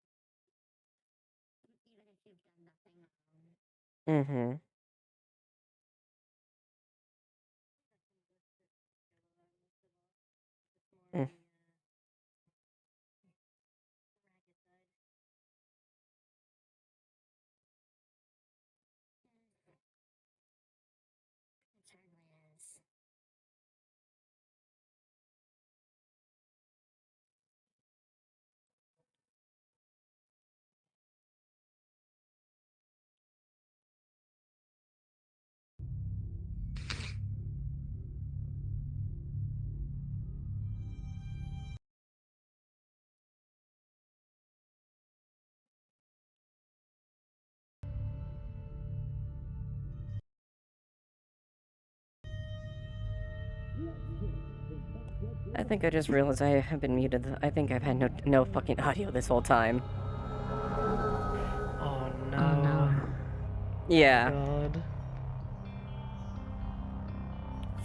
even if you've done nothing wrong. Mm-hmm. Mm. It certainly is. I think I just realized I have been muted. I think I've had no fucking audio this whole time. Oh no. Oh no. Yeah. God.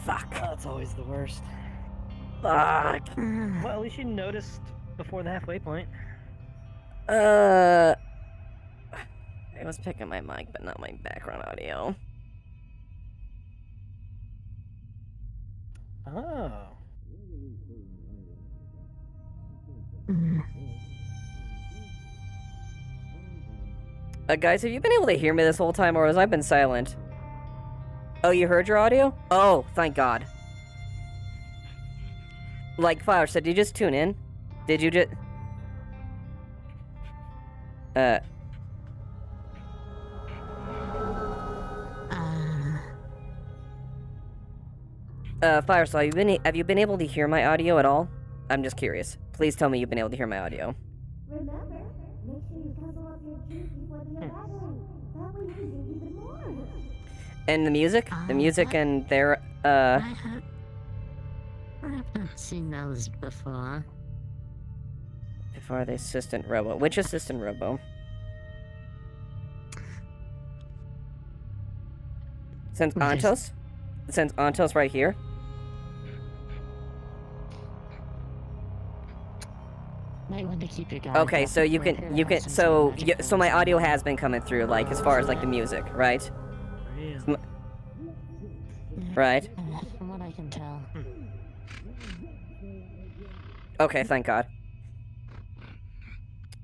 Fuck. That's always the worst. Fuck. Well, at least you noticed before the halfway point. I was picking my mic, but not my background audio. Oh. Guys, have you been able to hear me this whole time, or has I been silent? Oh, you heard your audio? Oh, thank God. Like Flower said, did you just tune in? Did you just... Firestar, have you been able to hear my audio at all? I'm just curious. Please tell me you've been able to hear my audio. Remember, make sure you guzzle up your juice before the evaporate. That way you can drink even more. And the music? The music and their, I have not seen those before. Before the assistant robo. Which assistant robo? Since Antos? Since Antos right here? Might want to keep your guard Okay, up so you before can, it has some magic so my powers. audio has been coming through, like, as far as, like, the music, right? Real. Right? From what I can tell. Okay, thank God.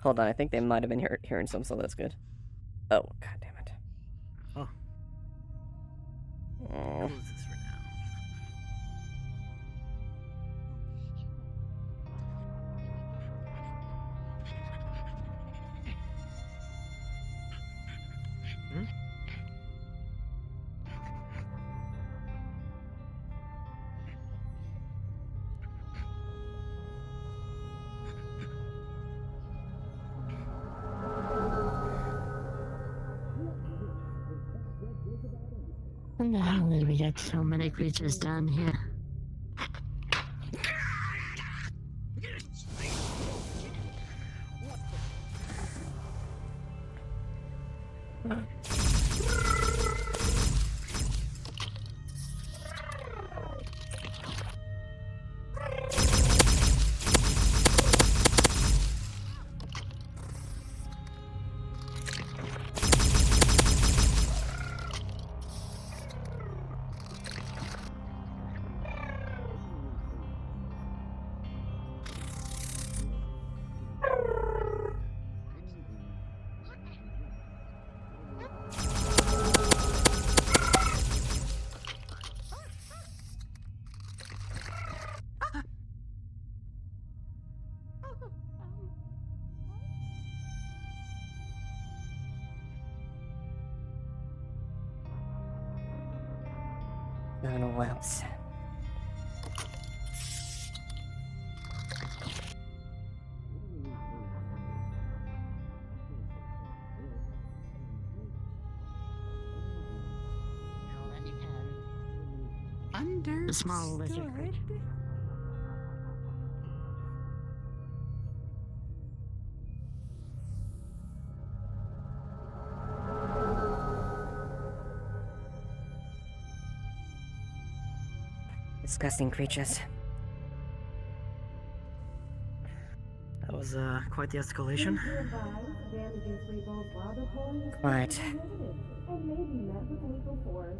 Hold on, I think they might have been hearing some, so that's good. Oh, God damn it. Oh. Oh. Close this for now. Hmm? When the hell did we get so many creatures down here? Nanolamps. All that you can. The small lizard creature. Disgusting creatures. That was quite the escalation. Please be advised, damages for both while deploying is Quite. strictly prohibited and may be met with lethal force.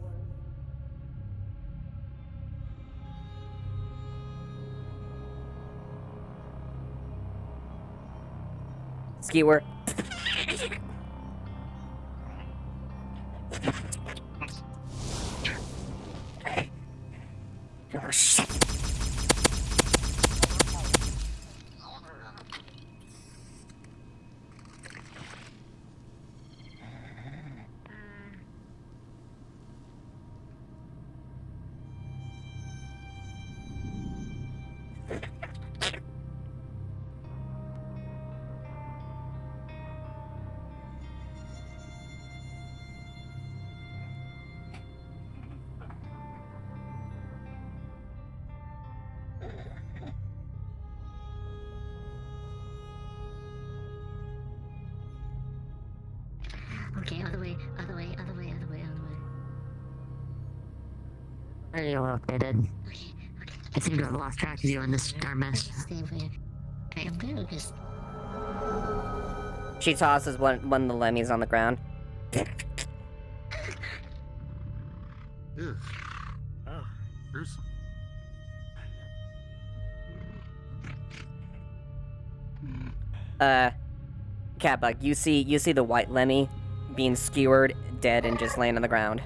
Skewer. Oh, shit. Okay, other way. Where are you located? Okay. I seem to have lost track of you in this darn mess. Stay over here. Okay, I'm gonna just. She tosses one of the lemmies on the ground. Ugh. Oh. Here's Catbug, you see the white lemmy being skewered, dead, and just laying on the ground.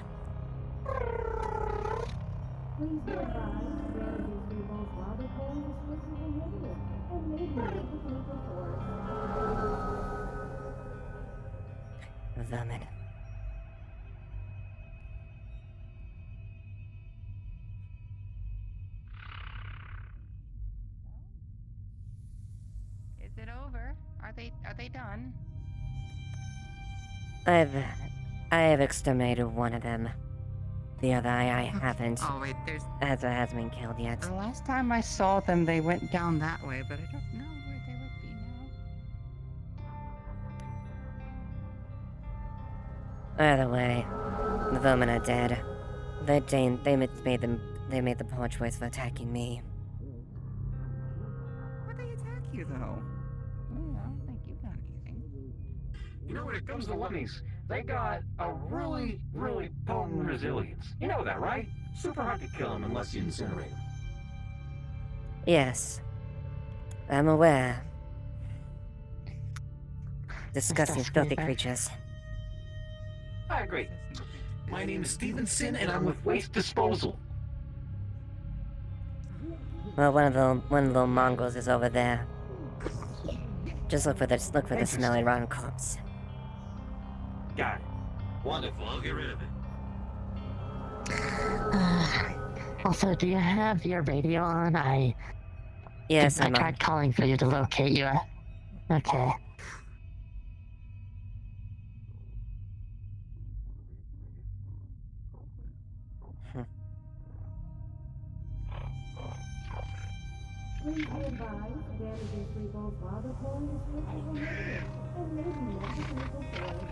Please be advised, damages for both while deploying is strictly prohibited and may be met with lethal force. Vermin. Is it over? Are they done? I have exterminated one of them. The other I haven't. Oh wait, there's. Has been killed yet. The last time I saw them, they went down that way, but I don't know where they would be now. Either way, the vermin are dead. They made the poor choice of attacking me. Why'd they attack you though? Well, I don't think you've done anything. You know, when it comes to lemmies, they got a really, really potent resilience. You know that, right? Super hard to kill them unless you incinerate them. Yes, I'm aware. Disgusting, filthy creatures. I agree. My name is Stevenson, and I'm with Waste Disposal. Well, one of the little mongrels is over there. Just look for the smelly rotten corpse. Got it. Wonderful, I'll get rid of it. Also, do you have your radio on? Yes, I I'm on. tried calling for you to locate you. Okay. Please be advised, damages for both while deploying is strictly prohibited and may be met with lethal force.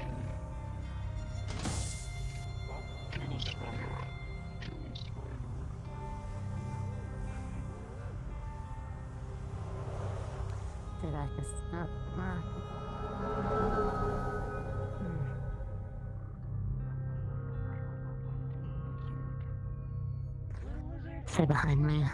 Did I just not? Stay behind me.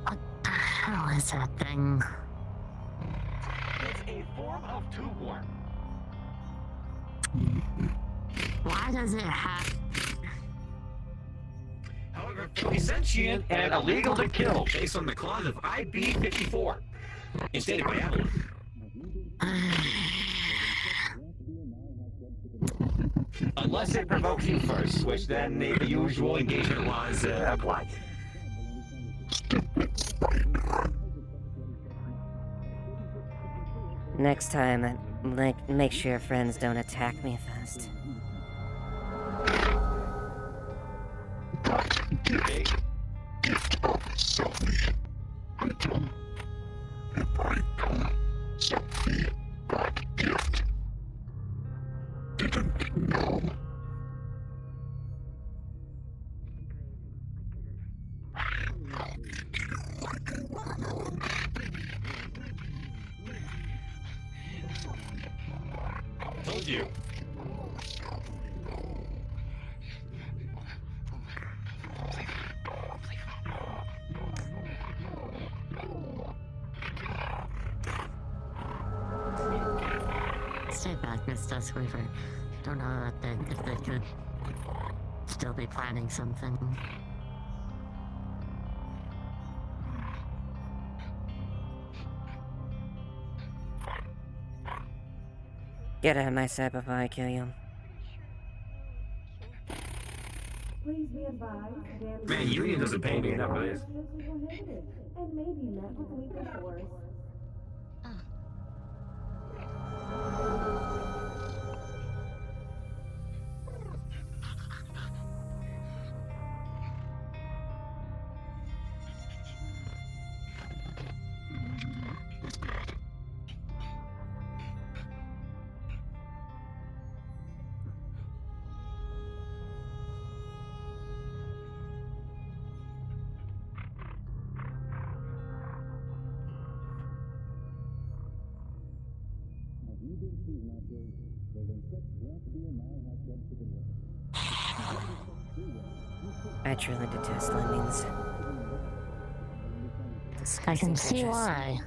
What the hell is that thing? It's a form of tube worm. Why does it have? However, fully sentient and illegal to kill based on the clause of IB 54. Instated by Avalon. Unless it provokes you first, which then the usual engagement laws apply. Next time, make sure your friends don't attack me first. Told you. Stay back, Miss Duskweaver. Don't know if they could still be planning something. Get out of my sight before I kill you. Please be advised, damage Man, Union doesn't pay me enough for this. is prohibited and may be met with legal force. I truly detest lemmings. I can Disgusting see creatures. why.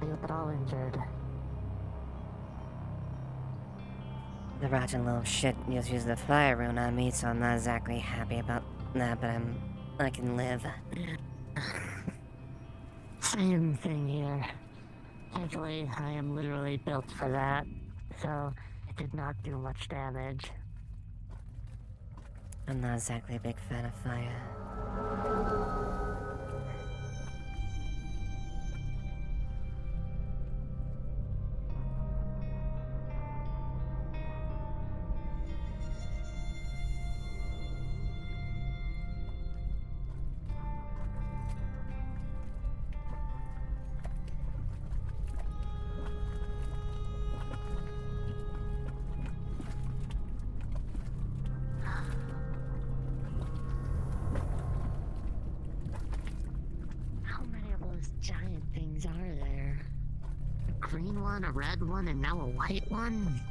We were all injured. The rotten little shit just used the fire rune on me, so I'm not exactly happy about that, but I can live. Same thing here. Thankfully, I am literally built for that, so it did not do much damage. I'm not exactly a big fan of fire. How many of those giant things are there? A green one, a red one, and now a white one?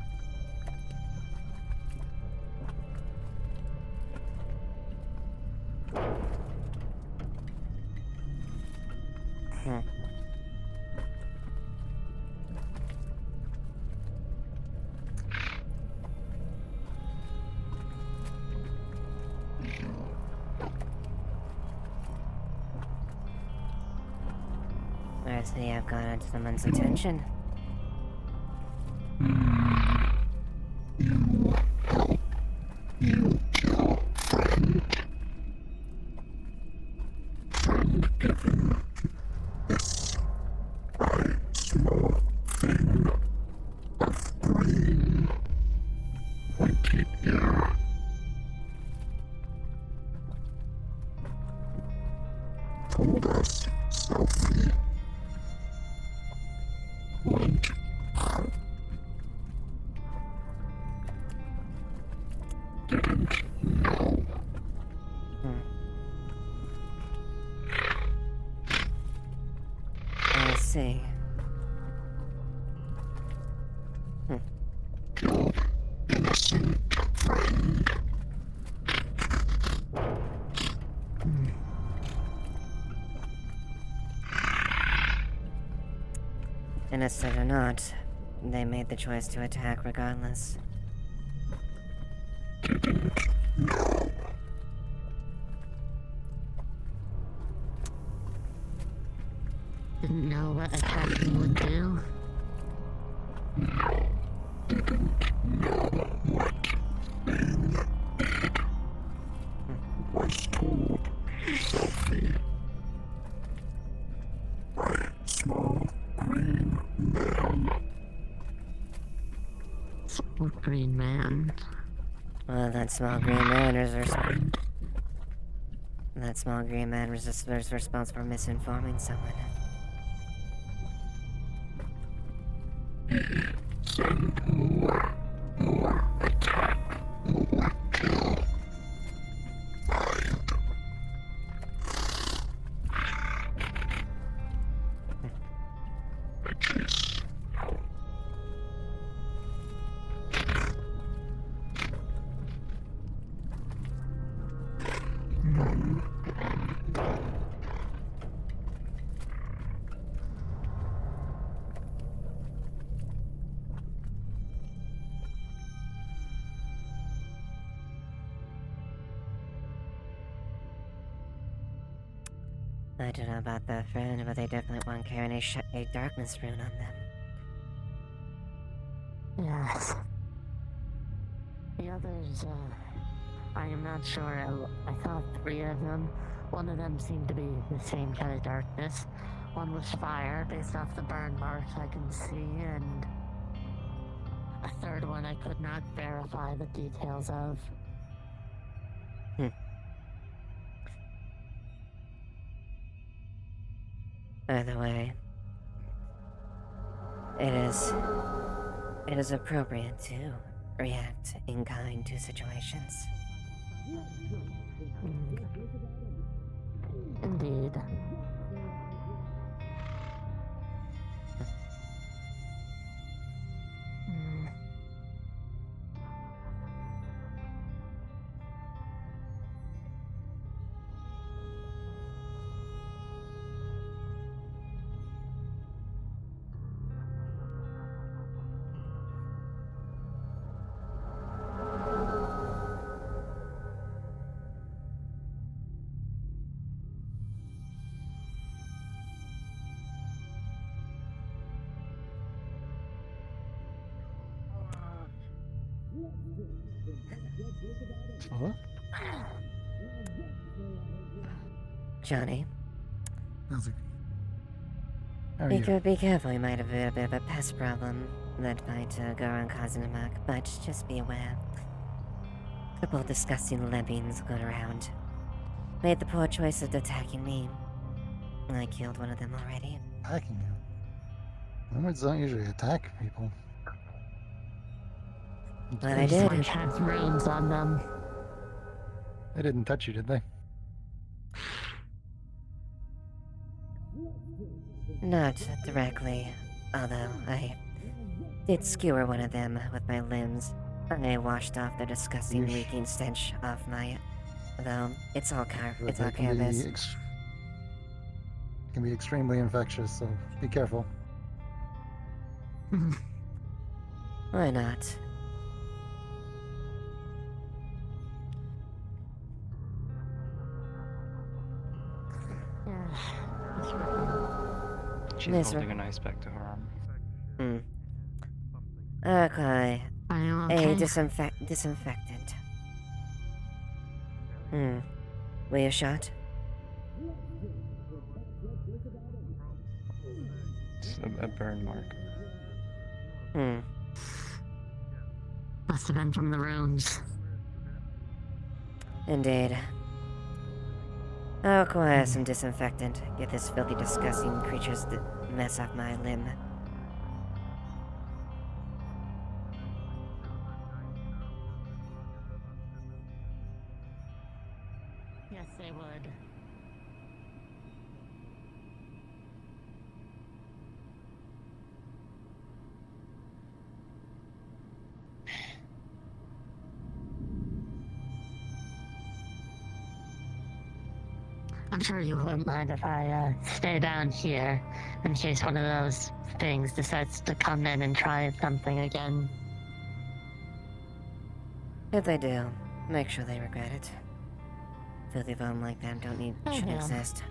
Hmm. I see I've gotten someone's attention. I see. Innocent or not, they made the choice to attack regardless. Didn't know what attacking would do. green man. Well, that small green man is that small green man was responsible for misinforming someone. I don't know about that friend, but they definitely won't carry a darkness rune on them. Yes. The others, I am not sure. I saw 3 of them. One of them seemed to be the same kind of darkness. One was fire, based off the burn marks I can see, and a third one I could not verify the details of. Either way, it is appropriate to react in kind to situations. Indeed. What? Johnny, How's it? How are you? be careful, you might have a bit of a pest problem that might go around causing a muck, but just be aware. A couple of disgusting lemmings going around. Made the poor choice of attacking me. I killed one of them already. Attacking you? Lemurs don't usually attack people. But I These did. ones have runes on them. They didn't touch you, did they? Not directly, although I did skewer one of them with my limbs. I washed off the disgusting Yeesh. reeking stench off my... Though, it's all But it's they all can canvas. can be extremely infectious, so be careful. Why not? She's Miss holding an ice pack to her arm. Okay. Are you A okay? disinfectant. Were you shot? It's a burn mark. Must have been from the runes. Indeed. I'll acquire some disinfectant. Get this filthy, disgusting creature's mess off my limb. Yes, they would. I'm sure you wouldn't mind if I stay down here in case one of those things decides to come in and try something again. If they do, make sure they regret it. Filthy vermin like them shouldn't yeah. exist.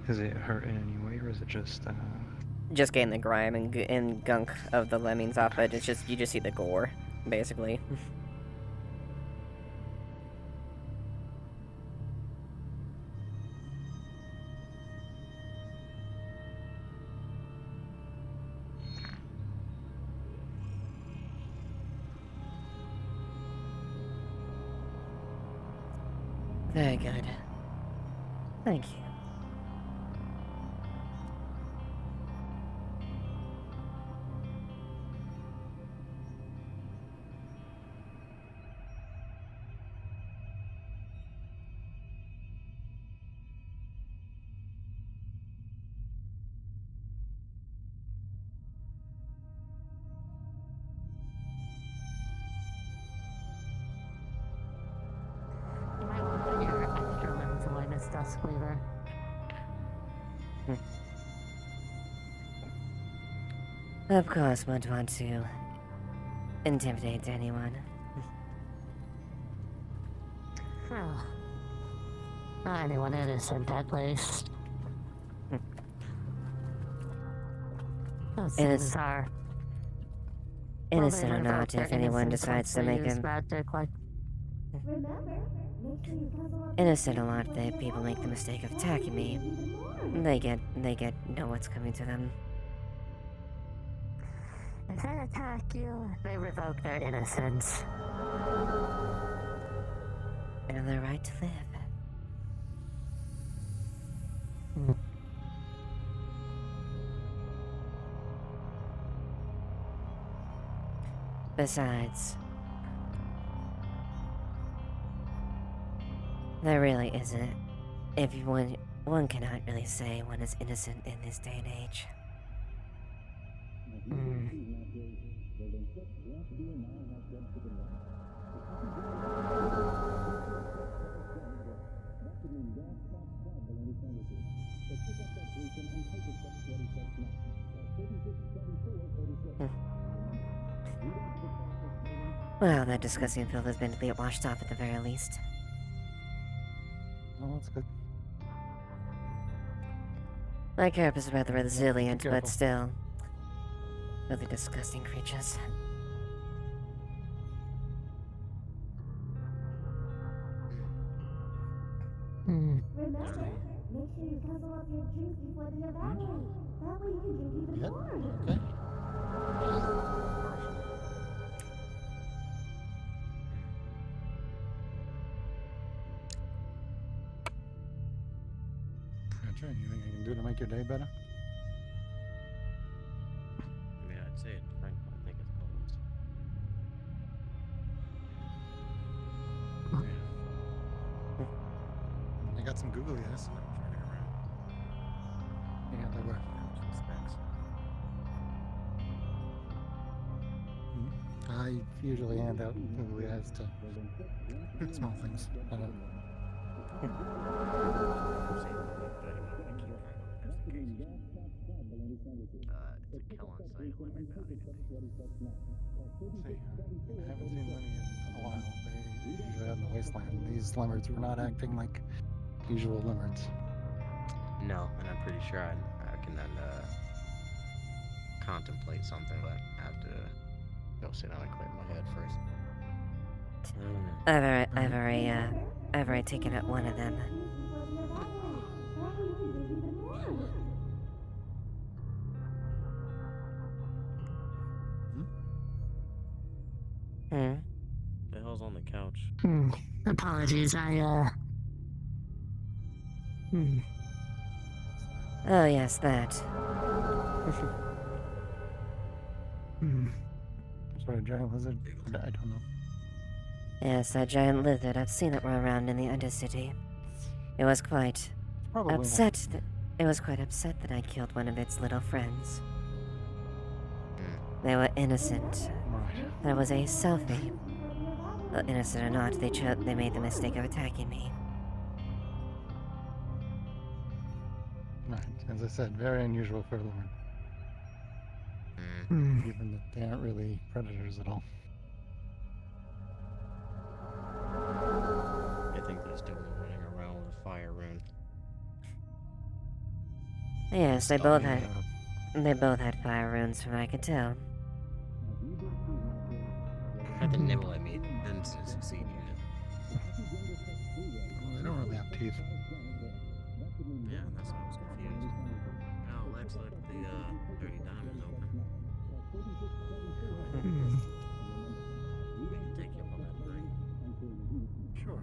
Is it hurt in any way, or is it just, Just getting the grime and gunk of the lemmings off it. It's just, you just see the gore, basically. Very good. Thank you. You might want to put your extra limbs away, Miss Duskweaver. Of course, won't want to intimidate anyone. Well, not anyone innocent, at least. Those things are... Innocent or well, they not, revoke their if anyone innocence decides to once they make use them magic, like... Remember, make sure you puzzle up innocent or not, if people make the mistake of attacking me, they know what's coming to them. If they attack you, they revoke their innocence. And their right to live. Besides, there really isn't. If one cannot really say one is innocent in this day and age. Well, that disgusting filth has been washed off at the very least. Oh, that's good. My carapace is rather resilient, careful. but still. Really disgusting creatures. Remember, make sure you puzzle up your drinks before they evaporate. That way you can drink even Yep. more. Okay. Gotcha. Anything I can do to make your day better? I mean, I'd say it, Frank, but I think it's closed. I got some googly eyes. Turning around. Yeah, they were. Specs. I usually hand out googly eyes to small things. I don't. I've seen it, but I don't want to keep trying to just in case. It's a kill on sight limit value. See, I haven't seen many in a while. They usually out in the wasteland. These lemurs were not acting like usual lemurs. No, and I'm pretty sure I can then contemplate something, but I have to go sit down and clear my head first. I've already taken out one of them. The hell's on the couch? Apologies, Oh yes, that. Sort of giant lizard? I don't know. Yes, that giant lizard. I've seen it run around in the Undercity. It was quite Probably upset. It was quite upset that I killed one of its little friends. They were innocent. Right. That was a selfie. Well, innocent or not, they made the mistake of attacking me. Right. As I said, very unusual for a lemur. Given that they aren't really predators at all. I think they're still running around with a fire rune. Yes, they both had fire runes from what I could tell. Had to nibble at me. Didn't succeed yet. Well, they don't really have teeth. Yeah, that's why I was confused. Oh, Lex left the dirty diamonds open. We can take you up on that thing. Sure.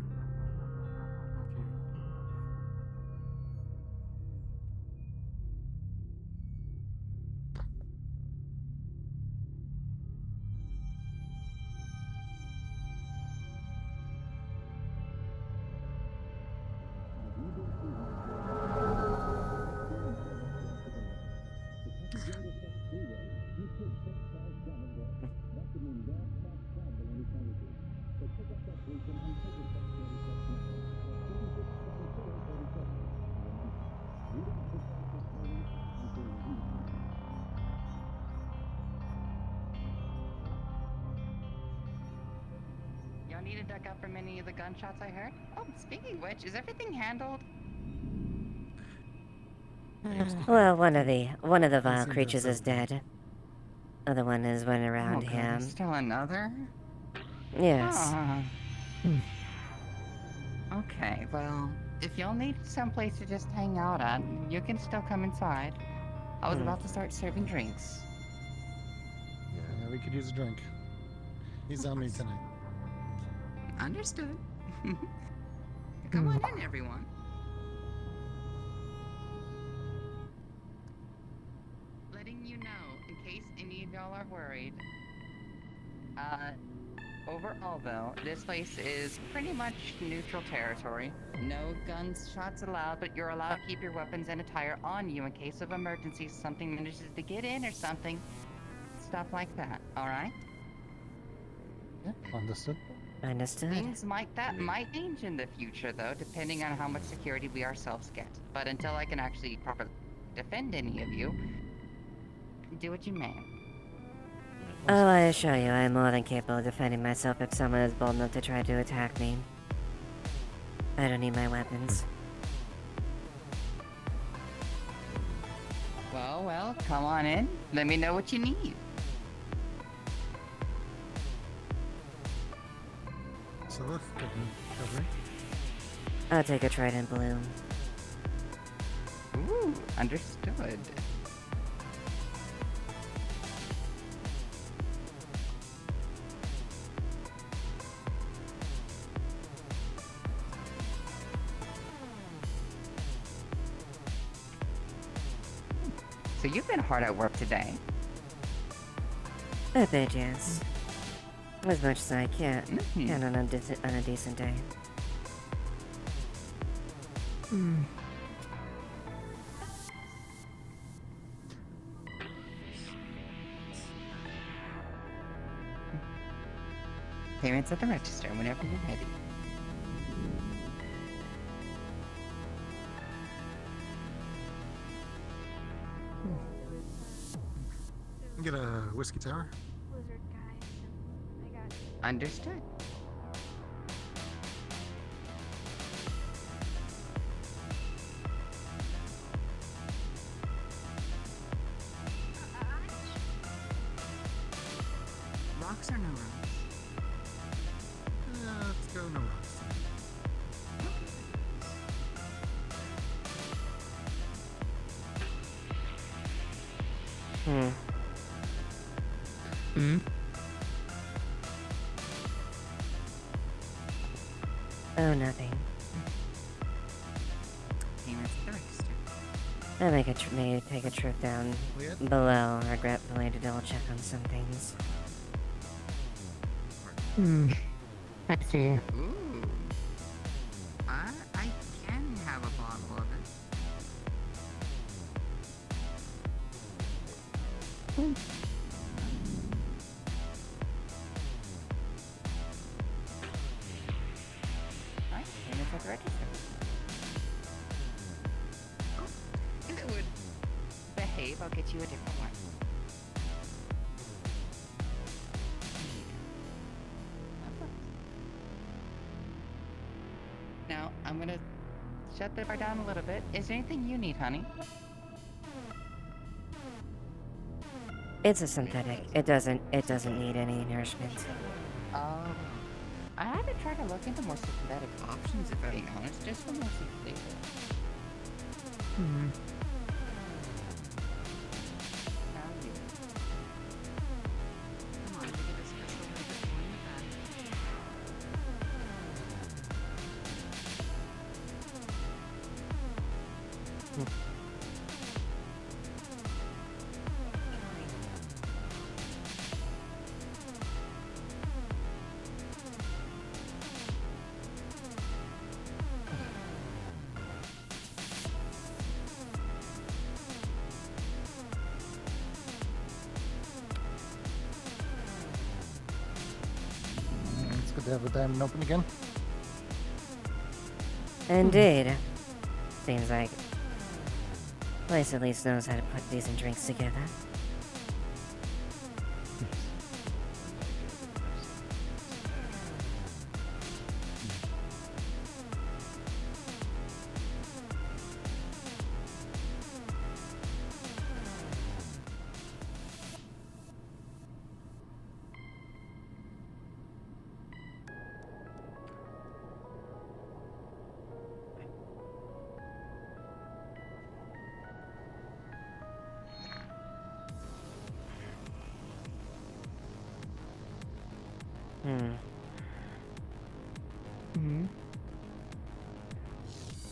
Y'all need to duck up from any of the gunshots I heard? Oh, speaking of which, is everything handled? Well, one of the vile seem to creatures have is settled dead. Other one is running Oh around god, here. there's still another? Yes. Ah. Okay, well, if y'all need someplace to just hang out at, you can still come inside. I was about to start serving drinks. Yeah, we could use a drink. He's on me tonight. Understood. Come on in, everyone. Letting you know, in case any of y'all are worried. Overall though, this place is pretty much neutral territory. No gunshots allowed, but you're allowed to keep your weapons and attire on you in case of emergency, something manages to get in or something. Stuff like that, alright? Yeah, understood. Understood. Things might change in the future though, depending on how much security we ourselves get. But until I can actually properly defend any of you, do what you may. Oh, I assure you, I am more than capable of defending myself if someone is bold enough to try to attack me. I don't need my weapons. Well, come on in. Let me know what you need. So let's cover. I'll take a Trident Bloom. Ooh, understood. So you've been hard at work today. A bit, yes. As much as I can on a decent day. Payments at the register whenever you're ready. Get a whiskey tower. Lizard guys, and I got Understood. Rocks or no rocks? Let's go no rocks. Oh, nothing. Payments at the register. I may take a trip down below, regretfully, to double check on some things. I see. Ooh. I can have a bottle of it. Right, payments at the register. Oh, if it would behave, I'll get you a different one. Now, I'm gonna shut the bar down a little bit. Is there anything you need, honey? It's a synthetic. It doesn't need any nourishment. Oh. I had to try to look into more synthetic options, if I'm being honest, just for more safety. Come on, we can discuss a little bit more in the back. to have a diamond open again. Indeed. Seems like place at least knows how to put decent drinks together.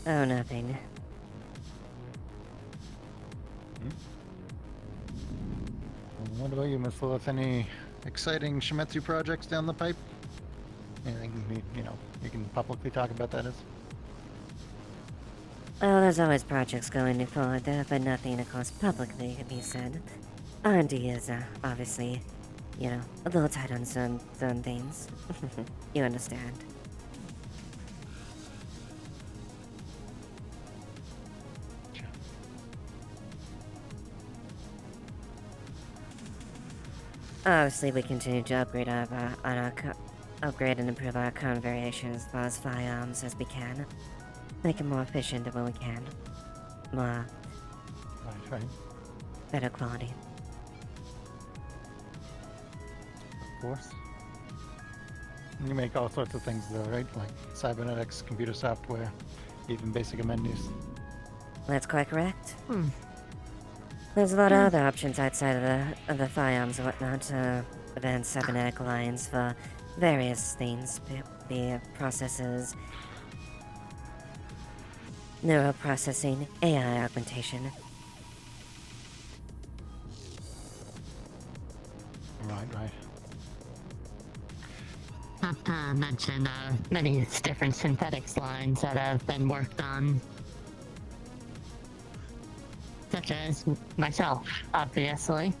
Oh, nothing. What about you, Miss Lilith? Any exciting Shimetsu projects down the pipe? Anything you can publicly talk about that is? Well, there's always projects going forward there, but nothing, of course, publicly can be said. R&D is, obviously, a little tight on some things. You understand. Obviously, we continue to upgrade upgrade and improve our current variation as far as firearms as we can. Make it more efficient when we can. More Right. better quality. Of course. You make all sorts of things though, right? Like cybernetics, computer software, even basic menus. That's quite correct. There's a lot of other options outside of the firearms and whatnot. Advanced cybernetic lines for various things. The processes, neural processing, AI augmentation. Right. Not to mention many different synthetics lines that have been worked on. Such as myself, obviously.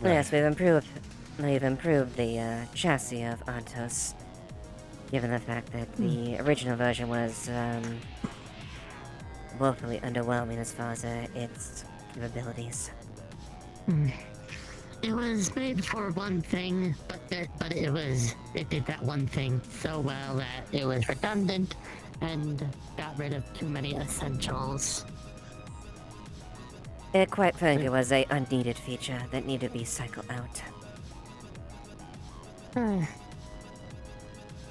Yes, we've improved the chassis of Antos, given the fact that the original version was woefully underwhelming as far as its capabilities. It was made for one thing, but it did that one thing so well that it was redundant and got rid of too many essentials. It quite frankly was a unneeded feature that needed to be cycled out.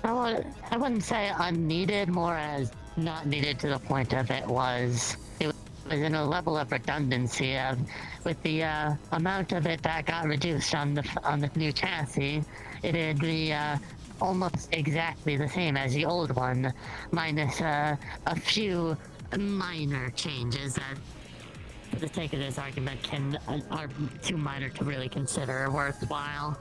I wouldn't say unneeded, more as not needed to the point of it was in a level of redundancy with the amount of it that got reduced on the new chassis. It'd be almost exactly the same as the old one, minus a few minor changes that, for the sake of this argument, are too minor to really consider worthwhile.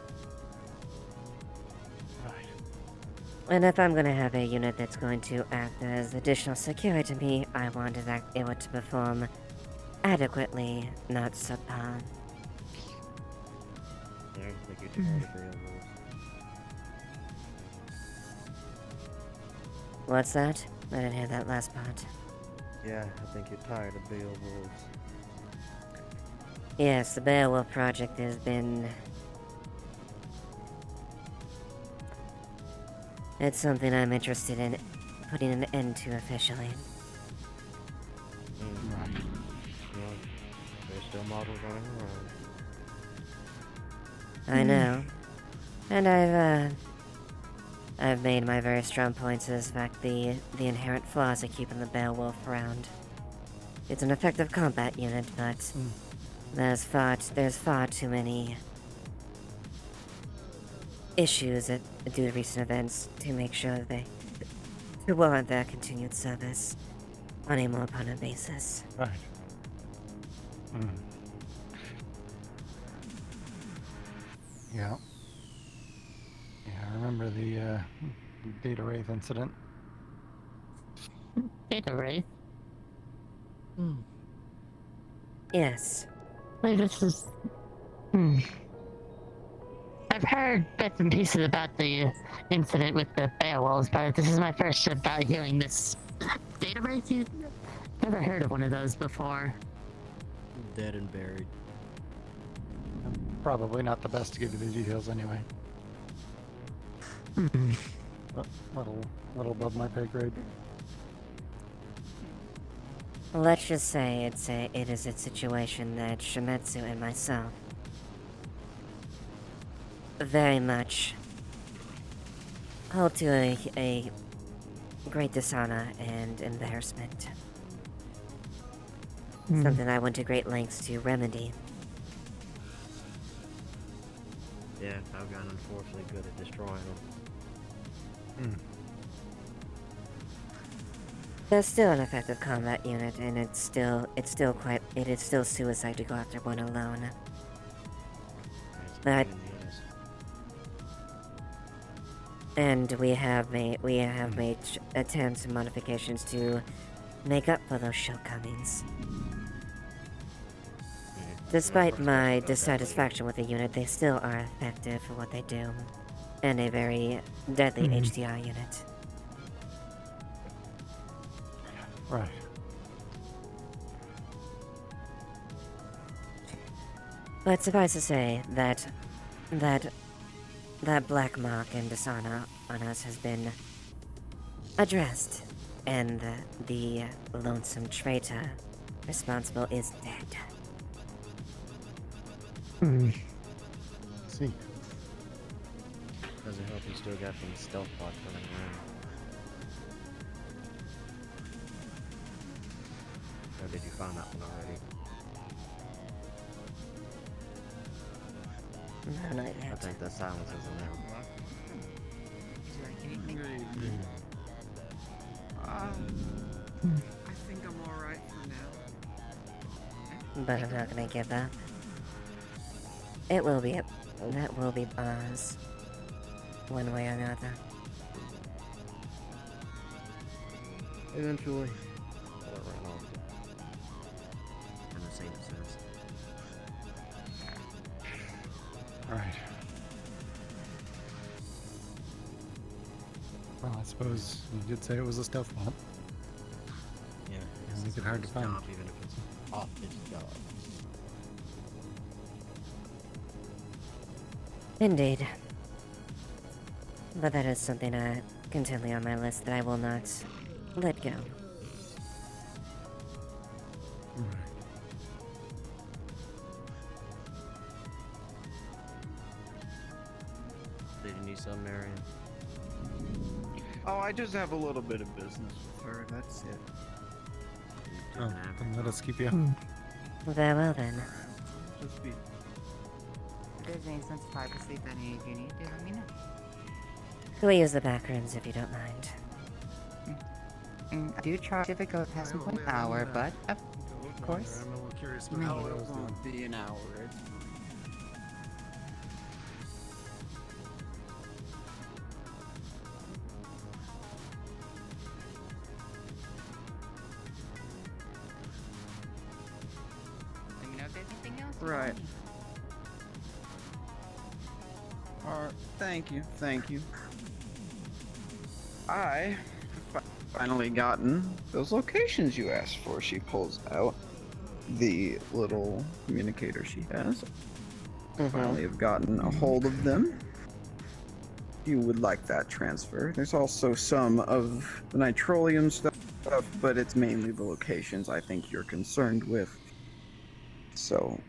And if I'm gonna have a unit that's going to act as additional security to me, I want it able to perform adequately, not subpar. Yeah, I think you're tired of variables. What's that? I didn't hear that last part. Yeah, I think you're tired of Beowulfs. Yes, the Beowulf project has been... It's something I'm interested in putting an end to officially. Well, there's still models running around. I know. And I've made my very strong points as the fact the inherent flaws of keeping the Beowulf around. It's an effective combat unit, but there's far too many issues due to recent events to make sure that to warrant their continued service on a more permanent basis. Right. Yeah. Yeah, I remember the data wraith incident. Data wraith? Yes. Wait, this is... I've heard bits and pieces about the incident with the Beowulfs, but this is my first trip out hearing this database. You've never heard of one of those before. Dead and buried. Probably not the best to give you the details anyway. Hmm. But little above my pay grade. Let's just say it is a situation that Shimetsu and myself very much hold to a great dishonor and embarrassment. Something I went to great lengths to remedy. Yeah, I've gotten unfortunately good at destroying them. They're still an effective combat unit, and it is still suicide to go after one alone. But and we have made attempts and modifications to make up for those shortcomings. Despite my dissatisfaction with the unit, they still are effective for what they do, and a very deadly HDR unit. Right. But suffice to say that black mark and dishonor on us has been addressed, and the lonesome traitor responsible is dead. See. Doesn't help you still got them stealth bots running around. Or did you find that one already? No, not I yet. think the silence is in there. I think I'm alright for now. But I'm not gonna give up. That will be ours, one way or another. Eventually. In the same sense. Right. Well, I suppose you did say it was a stealth bot. Yeah. It'll make it hard to find. Even if it's off its job. Indeed. But that is something continually on my list that I will not let go. Did you need some, Marion? Oh, I just have a little bit of business with her, that's it. Oh, then let us keep you. Very well then. Just be. If there's any sense of privacy that any of you need, do let me know. We'll use the back rooms if you don't mind. I do charge if it goes past an hour, but of course. I'm a little curious It about how that was doing. won't be an hour. Let me know if there's anything else. Right. Alright, thank you. I finally gotten those locations you asked for. She pulls out the little communicator she has. Finally have gotten a hold of them. If you would like that transfer. There's also some of the nitrolium stuff, but it's mainly the locations I think you're concerned with. So,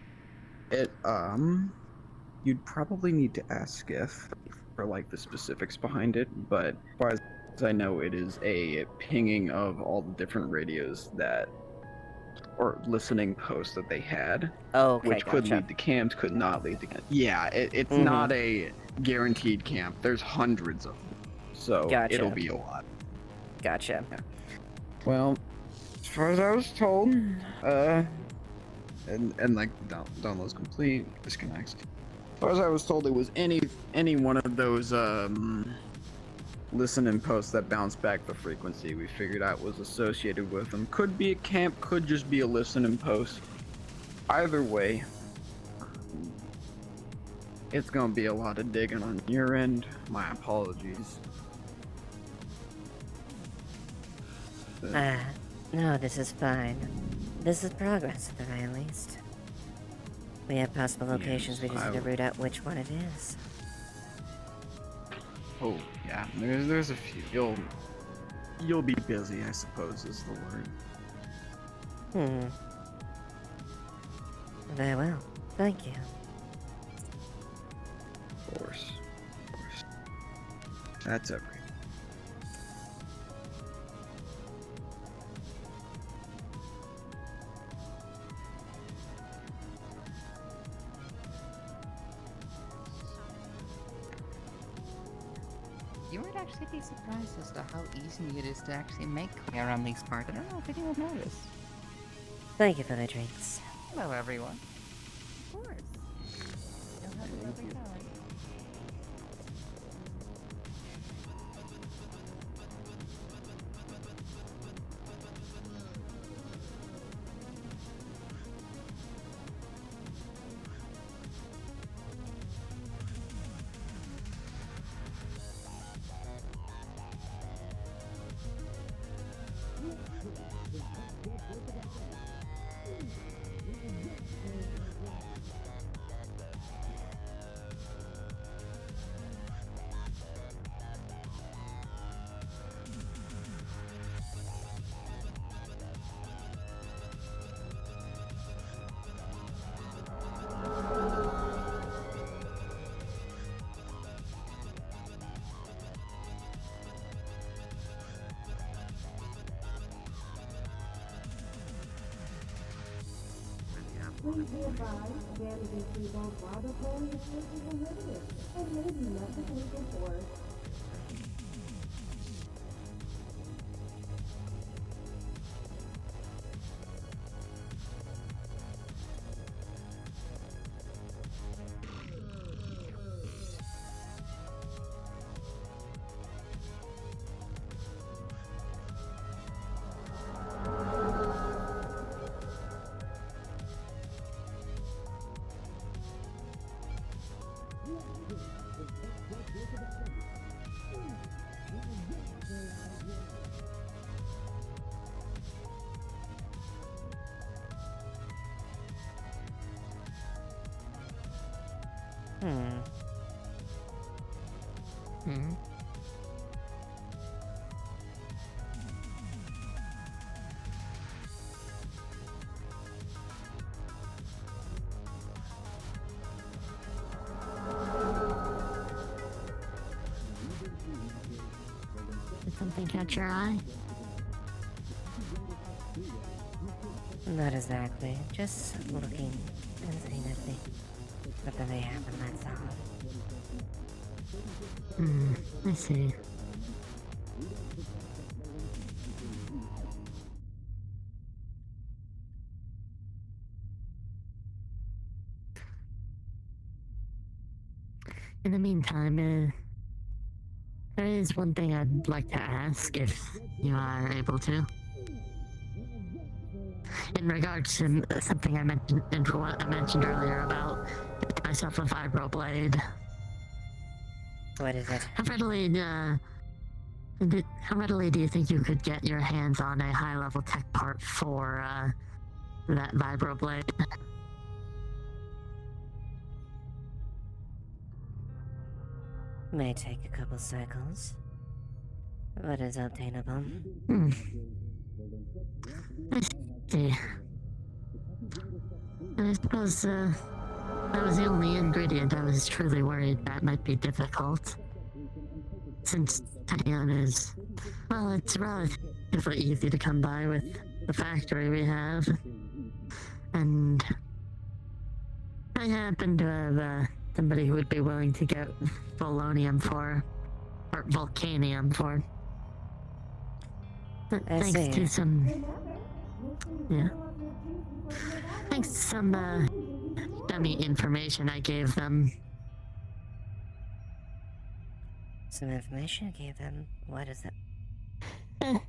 you'd probably need to ask Skiff for like the specifics behind it, but as far as I know, it is a pinging of all the different radios or listening posts that they had, Okay, which could gotcha. lead to camps, could not lead to camps. Yeah, it's not a guaranteed camp. There's hundreds of them, so Gotcha. it'll be a lot. Gotcha. Well, as far as I was told, and like downloads complete, disconnects. As far as I was told, it was any one of those listen and posts that bounce back the frequency we figured out was associated with them. Could be a camp, could just be a listen and post. Either way, It's gonna be a lot of digging on your end. My apologies. No, this is fine. This is progress, at the very least. We have possible locations, we just need to root out which one it is. Oh, yeah, there's a few. You'll be busy, I suppose, is the word. Very well. Thank you. Of course. That's everything. You would actually be surprised as to how easy it is to actually make around these parts. I don't know if anyone noticed. Thank you for the drinks. Hello, everyone. Of course. You'll have a lovely time. Please be advised, damage to both laboratory resources are limited and may be necessary for force. Did something catch your eye? Not exactly. Just looking and seeing if something may happen, that's all. I see. In the meantime, there is one thing I'd like to ask, if you are able to. In regards to something I mentioned earlier about myself a vibroblade. What is it? How readily do you think you could get your hands on a high-level tech part for that vibroblade? May take a couple cycles, but is obtainable. I see. I suppose that was the only ingredient I was truly worried that might be difficult. Since titanium is, well, it's relatively easy to come by with the factory we have. And I happen to have somebody who would be willing to get volcanium for thanks to some, thanks to some dummy information I gave them. Some information you gave them? What is it?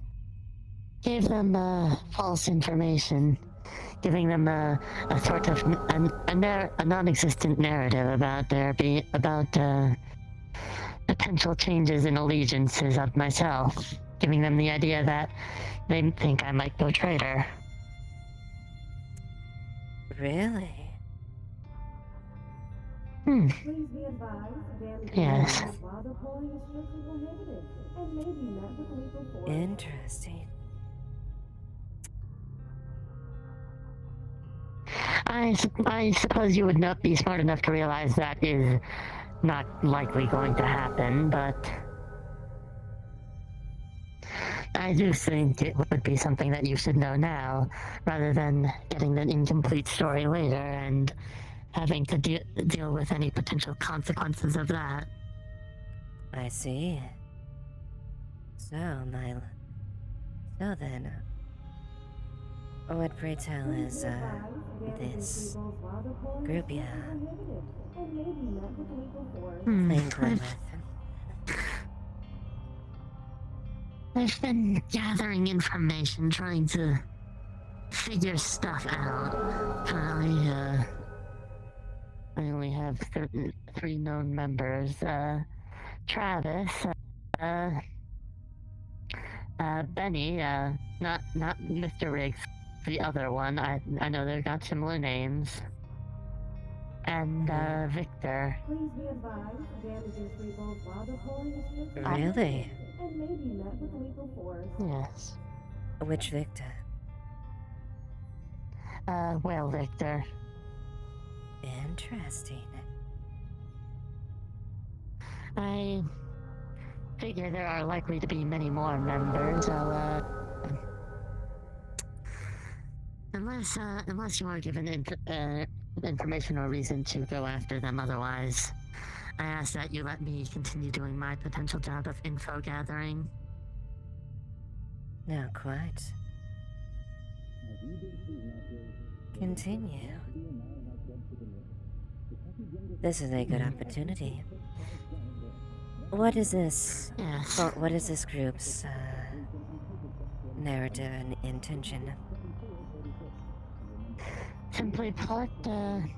Gave them false information giving them a sort of a non-existent narrative about potential changes in allegiances of myself, giving them the idea that they think I might go traitor. Really? Please be advised, damage Yes. while the polling is strictly prohibited and may be met with legal force. Interesting. I suppose you would not be smart enough to realize that is not likely going to happen, but I do think it would be something that you should know now, rather than getting the incomplete story later and having to deal with any potential consequences of that. I see. So then, what pray tell is, this group you think Lilith? I've been gathering information, trying to figure stuff out. Currently, I only have three known members. Travis, Benny, not Mr. Riggs, the other one. I know they've got similar names. And, Victor. Please be advised, damages revolt while the polling is strictly Really? and may be met with legal force. Yes. Which Victor? Well, Victor. Interesting. I figure there are likely to be many more members, so, unless you are given information or reason to go after them otherwise, I ask that you let me continue doing my potential job of info gathering. No, quite. Continue. This is a good opportunity. What is this? Yes. Well, what is this group's narrative and intention? Simply put, I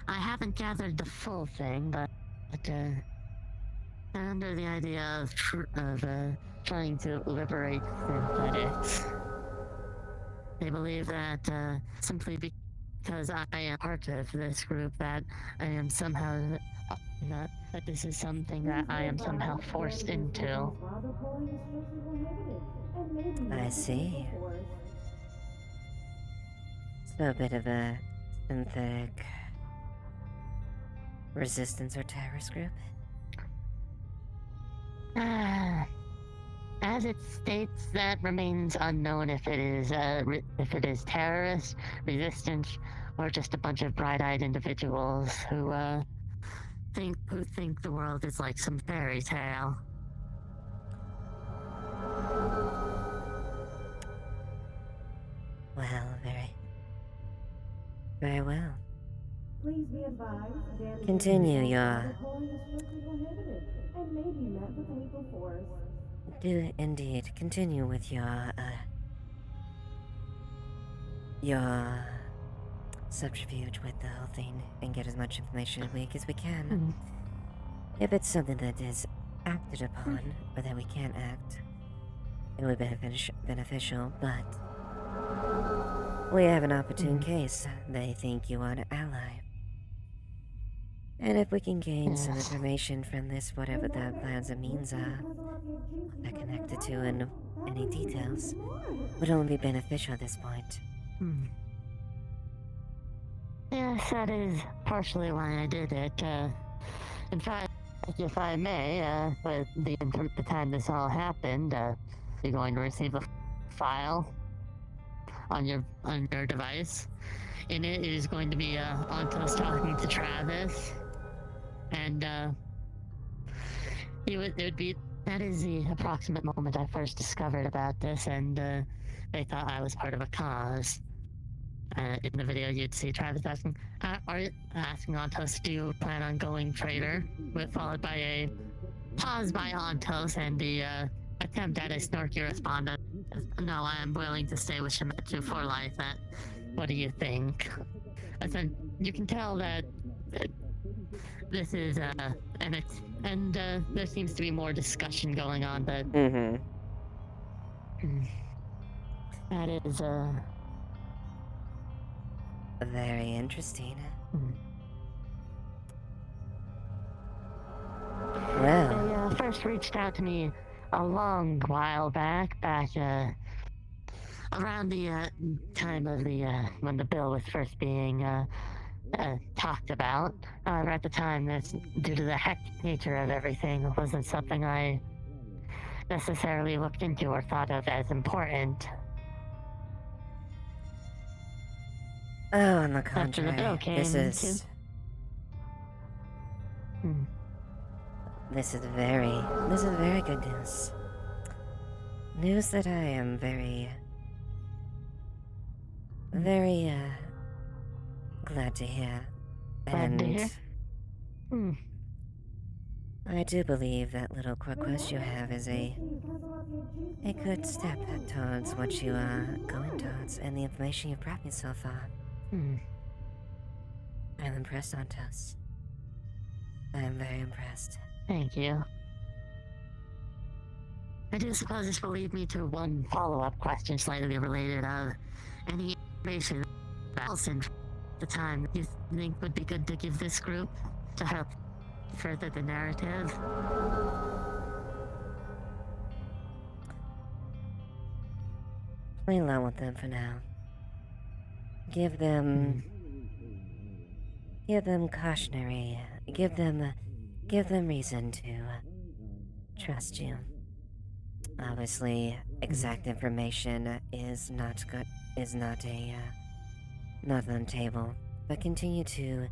haven't gathered the full thing, but they're under the idea of trying to liberate synthetics. They believe that simply because I am part of this group, that I am somehow that this is something that I am somehow forced into. I see. So a bit of a synthetic resistance or terrorist group? As it states, that remains unknown if it is terrorist, resistance, or just a bunch of bright-eyed individuals who think the world is like some fairy tale. Well, very well. Please be advised, damages Continue your... the polling is strictly prohibited and may be met with legal force. Do indeed continue with your subterfuge with the whole thing and get as much information as we can. If it's something that is acted upon or that we can't act, it would be beneficial, but we have an opportune case. They think you are an ally. And if we can gain some information from this, whatever the plans and means are, not connected to in any details, would only be beneficial at this point. Yes, that is partially why I did it. In fact, if I may, with the time this all happened, you're going to receive a file on your device. In it is going to be Antos talking to Travis, and that is the approximate moment I first discovered about this, and they thought I was part of a cause. In the video, you'd see Travis asking Antos, "Do you plan on going traitor?" Followed by a pause by Antos and the attempt at a snarky response. No, I am willing to stay with Shimetsu for life. What do you think? You can tell that this is and there seems to be more discussion going on, but Mm-hmm. that is Very interesting. Well, they first reached out to me a long while back around the time of the when the bill was first being talked about. However, at the time, this, due to the hectic nature of everything, wasn't something I necessarily looked into or thought of as important. oh, on the After the bill contrary, came this is very good news. News that I am very glad to hear. Glad to hear. I do believe that little quest you have is a good step towards what you are going towards and the information you've brought me so far. I'm impressed, Santos. I am very impressed. Thank you. I do suppose this will lead me to one follow-up question slightly related of any information about the time you think would be good to give this group to help further the narrative. Play along with them for now. Give them cautionary. Give them reason to trust you. Obviously, exact information is not good. Is not on the table. But continue to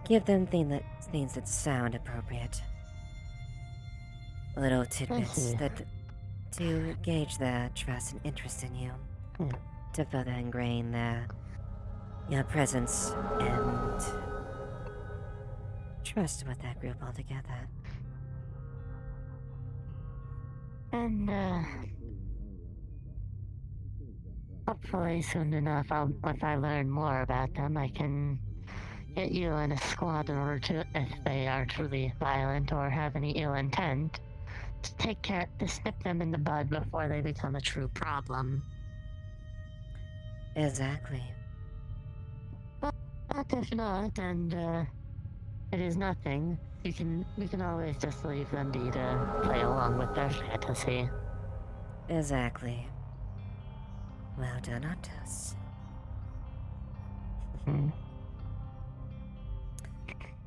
give them things that sound appropriate. Little tidbits that to gauge their trust and interest in you. To further ingrain your presence and trust with that group altogether. And hopefully soon enough, if I learn more about them, I can get you in a squad in order to, if they are truly violent or have any ill intent, to snip them in the bud before they become a true problem. Exactly. But if not, and it is nothing, we can always just leave them be to play along with their fantasy. Exactly. Well done, Otos.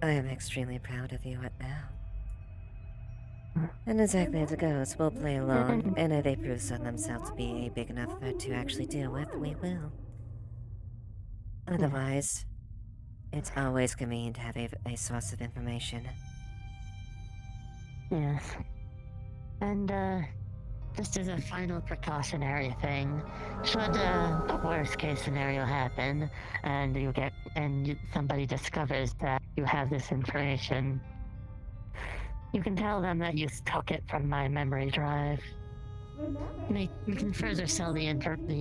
I am extremely proud of you right now. And exactly as it goes, we'll play along, and if they prove so themselves to be a big enough threat to actually deal with, we will. Otherwise, it's always convenient to have a source of information. Yes. And, just as a final precautionary thing, should a worst case scenario happen, and somebody discovers that you have this information, you can tell them that you took it from my memory drive. You can further sell the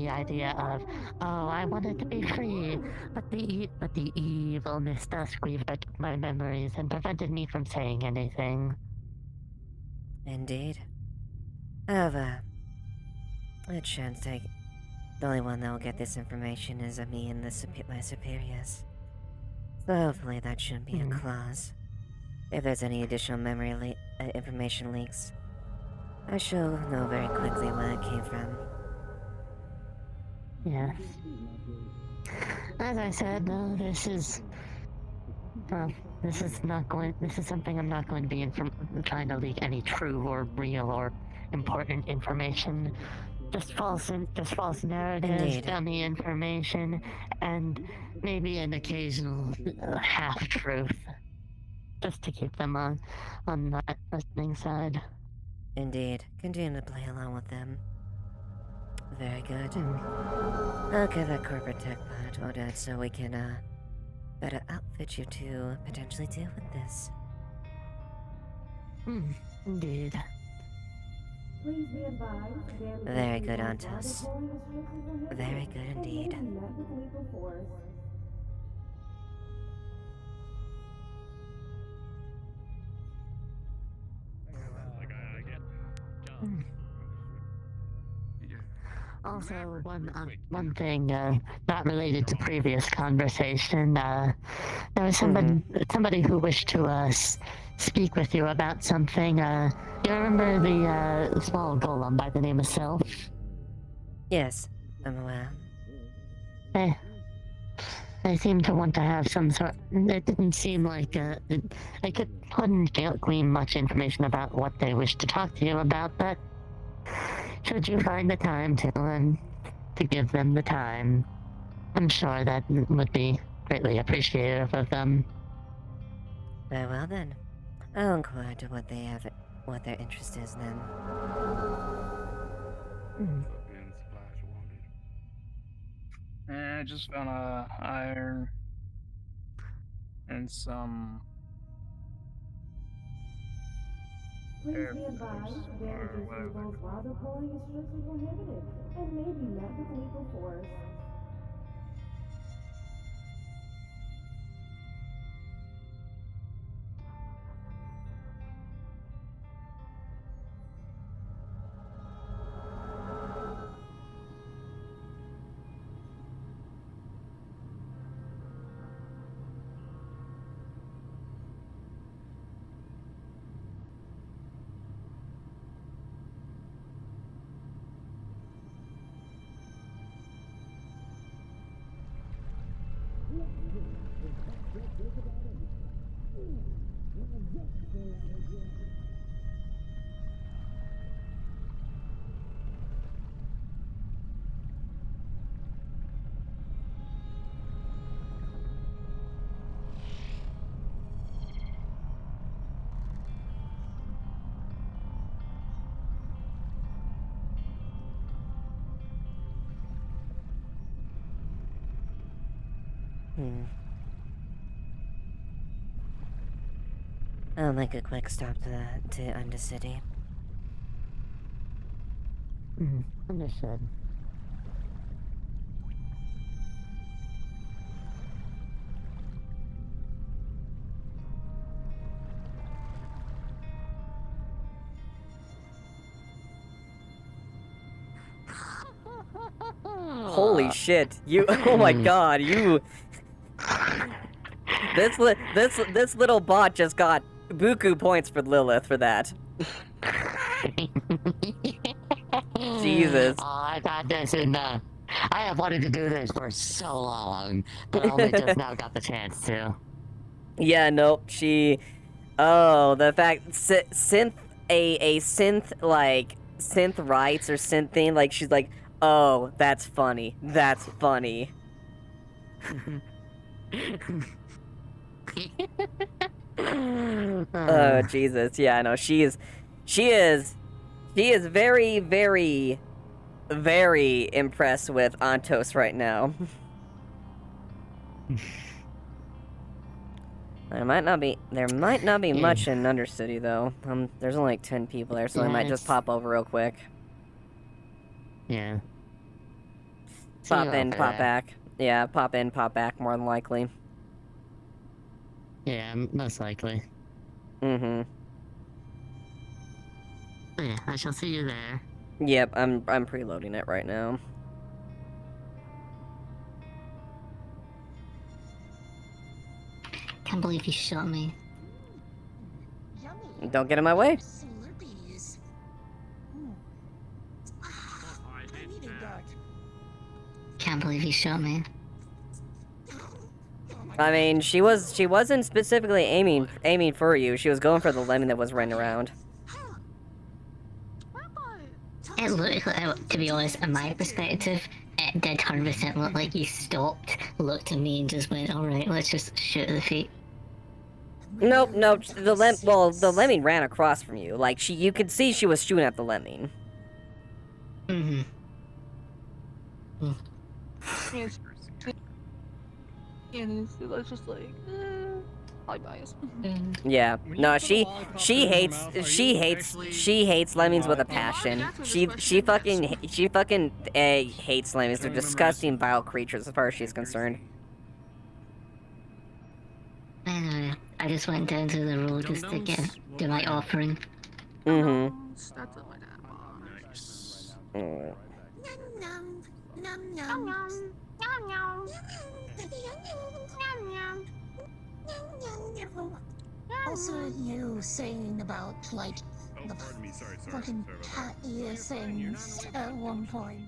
idea of, oh, I wanted to be free, but the evil Miss Duskweaver took my memories and prevented me from saying anything. Indeed. However, it shouldn't take. The only one that will get this information is me and my superiors. So hopefully that shouldn't be a clause. If there's any additional memory information leaks, I shall know very quickly where it came from. Yes. As I said, this is something I'm not going to be trying to leak any true or real or important information. Just false narratives, Indeed. dummy information, and maybe an occasional half-truth. Just to keep them on that listening side. Indeed. Continue to play along with them. Very good. I'll get that corporate tech part ordered so we can, better outfit you to potentially deal with this. Indeed. Please be advised, damage Very is good, legal. Antos. Water pouring is strictly prohibited Very good and may indeed. be met with lethal force. Also, one thing, not related to previous conversation, there was somebody who wished to speak with you about something. You remember the small golem by the name of Sylph? Yes, I'm aware. They seem to want to have some sort. It didn't seem like I couldn't glean much information about what they wished to talk to you about, but should you find the time to give them the time, I'm sure that would be greatly appreciative of them. Very well then. I'll inquire to what they have, what their interest is then. I just found a iron and some. Please be advised, damages through both lava pouring is strictly prohibited and may be met with lethal force. I'll make a quick stop to Undercity. Understood. Holy shit! You. Oh my god! You. This little bot just got buku points for Lilith for that. Jesus. Oh, I got this in I have wanted to do this for so long, but only just now got the chance to. Yeah, nope. She. Oh, the fact synth like synth rights or synth thing. Like she's like, oh, that's funny. That's funny. Oh Jesus, yeah, no, she is very, very, very impressed with Antos right now. There might not be much in Undercity though. There's only like 10 people there, so I might just pop over real quick. Yeah. Pop in, pop back. Yeah, pop in, pop back, more than likely. Yeah, most likely. Mm-hmm. Yeah, I shall see you there. Yep, I'm preloading it right now. Can't believe you shot me. Don't get in my way. Can't believe you shot me. I mean, she wasn't specifically aiming for you. She was going for the lemon that was running around. It looked like, to be honest, in my perspective, it did 100% look like you stopped, looked at me, and just went, "Alright, let's just shoot at the feet." Nope. The lemming ran across from you. Like you could see she was shooting at the lemming. Mm-hmm. And I was just like, Probably biased. Yeah. When you No, put a lollipop in your mouth, are you she hates lemmings with a Okay. passion. She fucking hates lemmings. They're disgusting, vile creatures as far as she's concerned. Anyway, I just went down to the road just to get my offering. Mm-hmm. That's in my dad box. Nice. Mm. Also, you saying about like the fucking cat ear things at one point.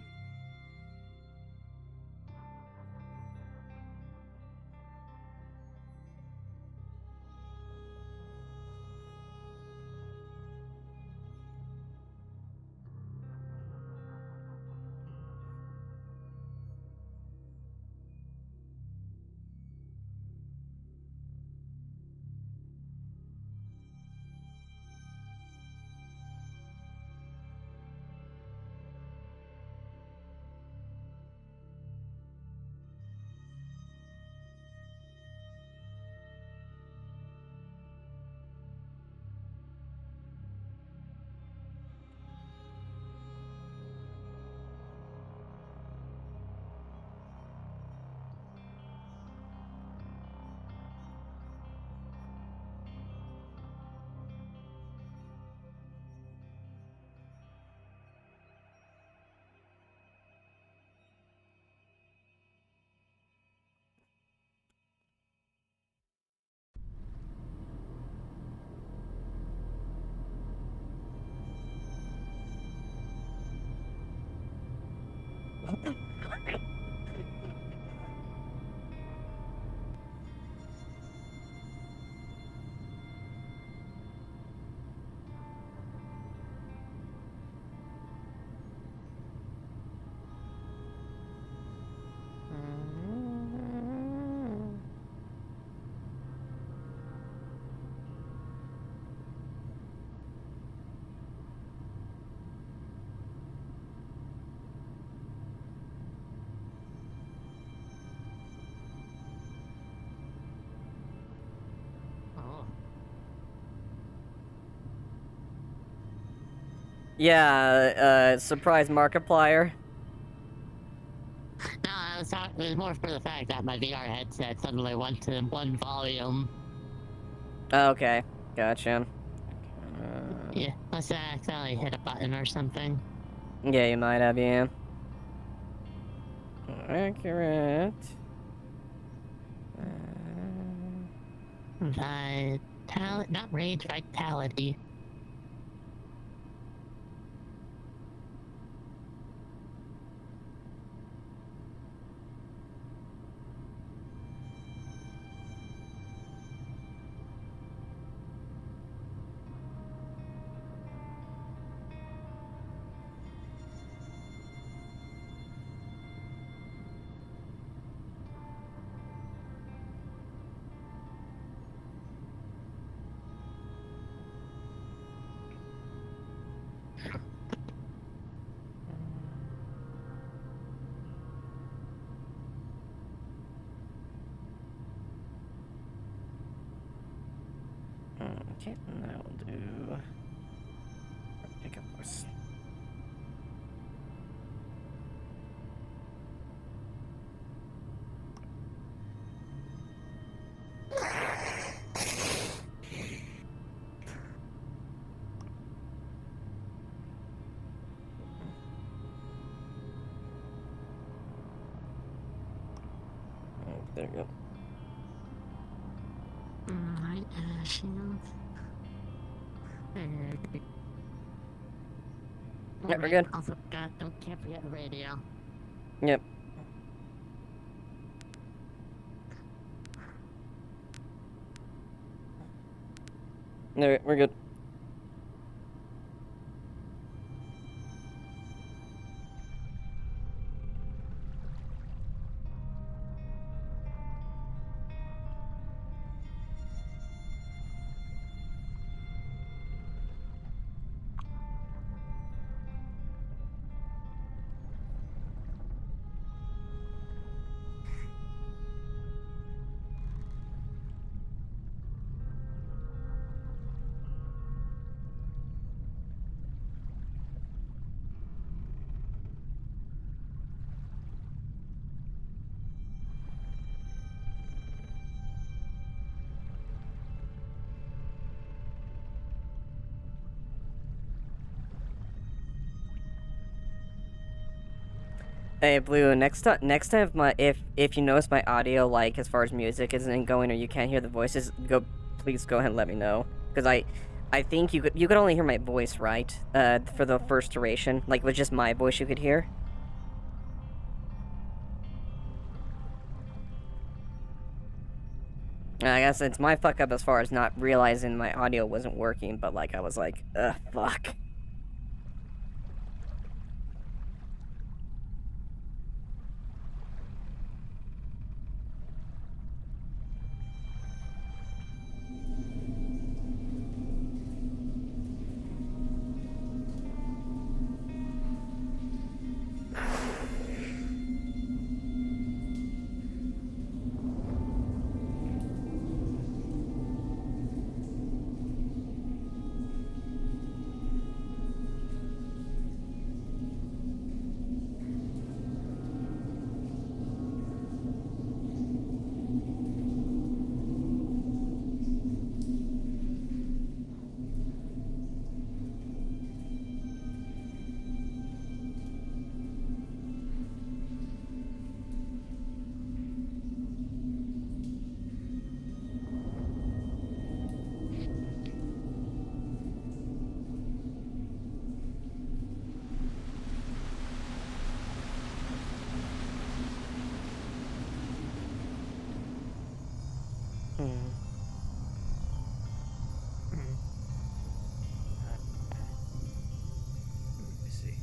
Yeah, surprise Markiplier. No, it was more for the fact that my VR headset suddenly went to one volume. Okay, gotcha. Yeah, must have accidentally hit a button or something. Yeah, you might have, yeah. Accurate. Not rage, vitality. Okay, that'll do. Pick up this. Oh, there you go. Right, shield. Yep, we're good. Also, can't forget the radio. Yep. Alright, we're good. Hey, Blue. Next time, if you notice my audio, like as far as music isn't going, or you can't hear the voices, please go ahead and let me know, because I think you could only hear my voice, right? For the first duration, like with just my voice, you could hear. I guess it's my fuck up as far as not realizing my audio wasn't working, but like I was like, ugh, fuck. Let me see.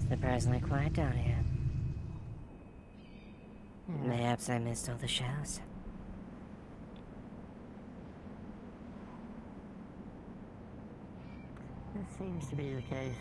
Surprisingly quiet down here. Perhaps I missed all the shows. This seems to be the case.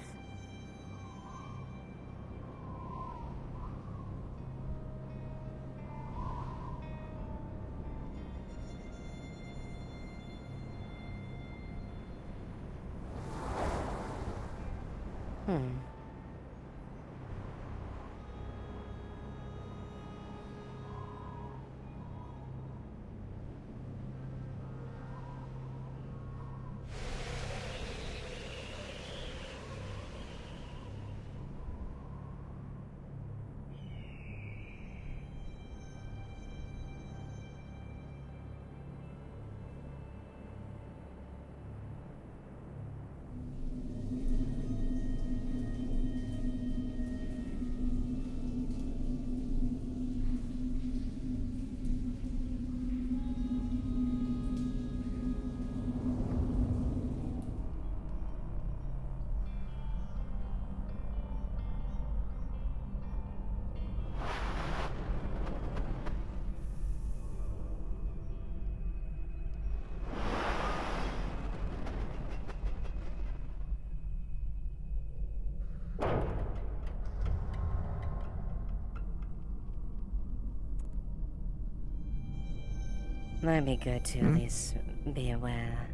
Might be good to at least be aware.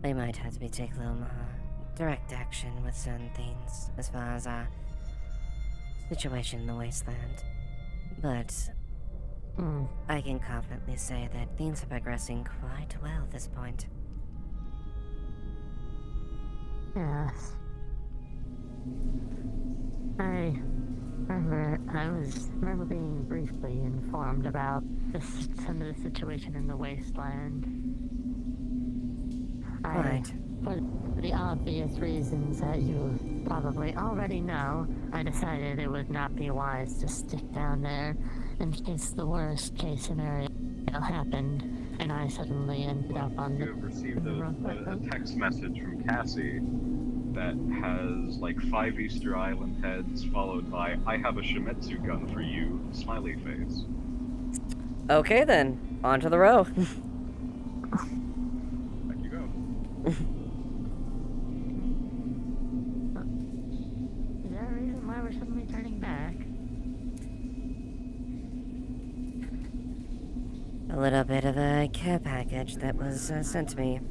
We might have to take a little more direct action with certain things as far as our situation in the wasteland. But I can confidently say that things are progressing quite well at this point. Yes. I remember being briefly informed about some of the situation in the wasteland. Right. For the obvious reasons that you probably already know, I decided it would not be wise to stick down there in case the worst case scenario happened and I suddenly ended up on You the have received a road. text message from Cassie that has like 5 Easter Island heads followed by "I have a Shimizu gun for you" smiley face. Okay then, on to the row. Back you go. Is there a reason why we're suddenly turning back? A little bit of a care package that was sent to me.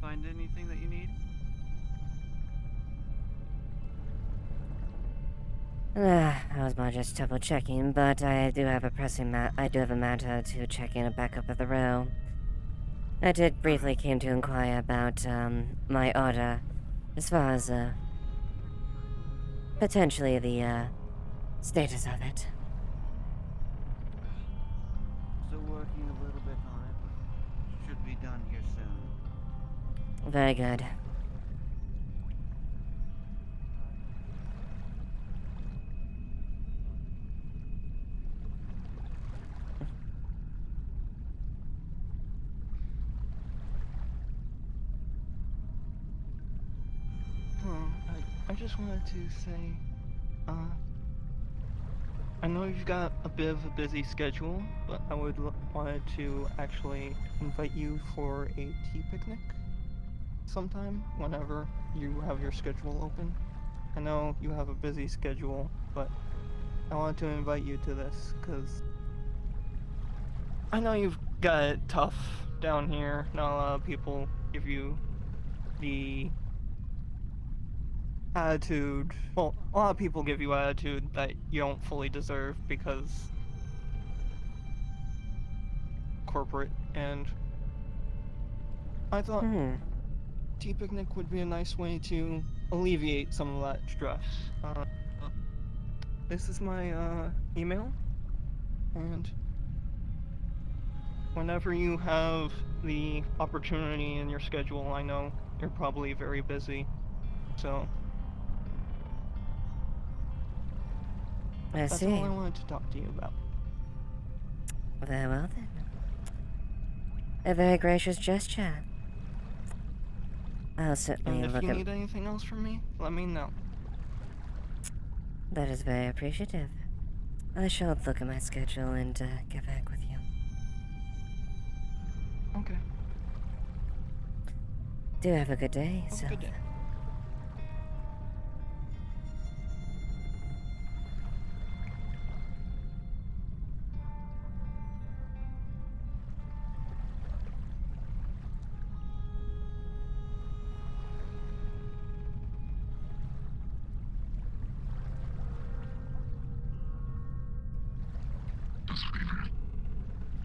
Find anything that you need? I was more just double checking, but I do have a matter to check in a backup of the row. I did briefly came to inquire about my order, as far as potentially the status of it. Still working a little bit on it, but should be done here soon. Very good. I just wanted to say, I know you've got a bit of a busy schedule, but I wanted to actually invite you for a tea picnic sometime whenever you have your schedule open. I know you have a busy schedule, but I wanted to invite you to this because I know you've got it tough down here. Not a lot of people give you the attitude. Well, a lot of people give you attitude that you don't fully deserve because corporate, and I thought tea picnic would be a nice way to alleviate some of that stress. This is my email, and whenever you have the opportunity in your schedule, I know you're probably very busy, so That's all I wanted to talk to you about. Very well then. A very gracious gesture. I'll certainly And look if you at... need anything else from me, let me know. That is very appreciative. I shall look at my schedule and get back with you. Okay. Do have a good day. Have a good day.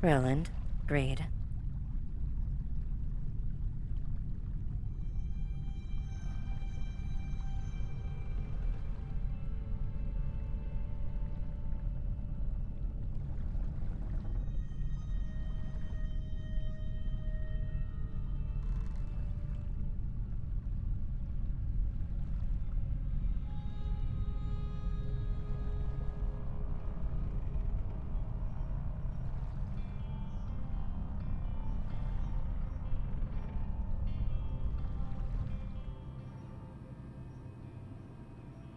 Roland, Greed.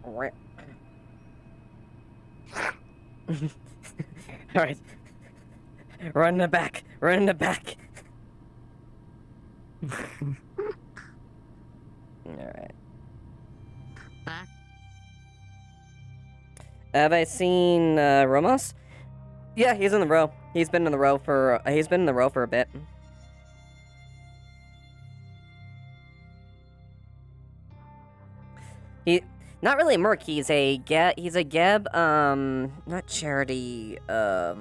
Alright. Run in the back. Run in the back. Alright. Back. Have I seen Romos? Yeah, he's in the row. He's been in the row for a bit. Not really a merc, he's a Geb, not charity, Geb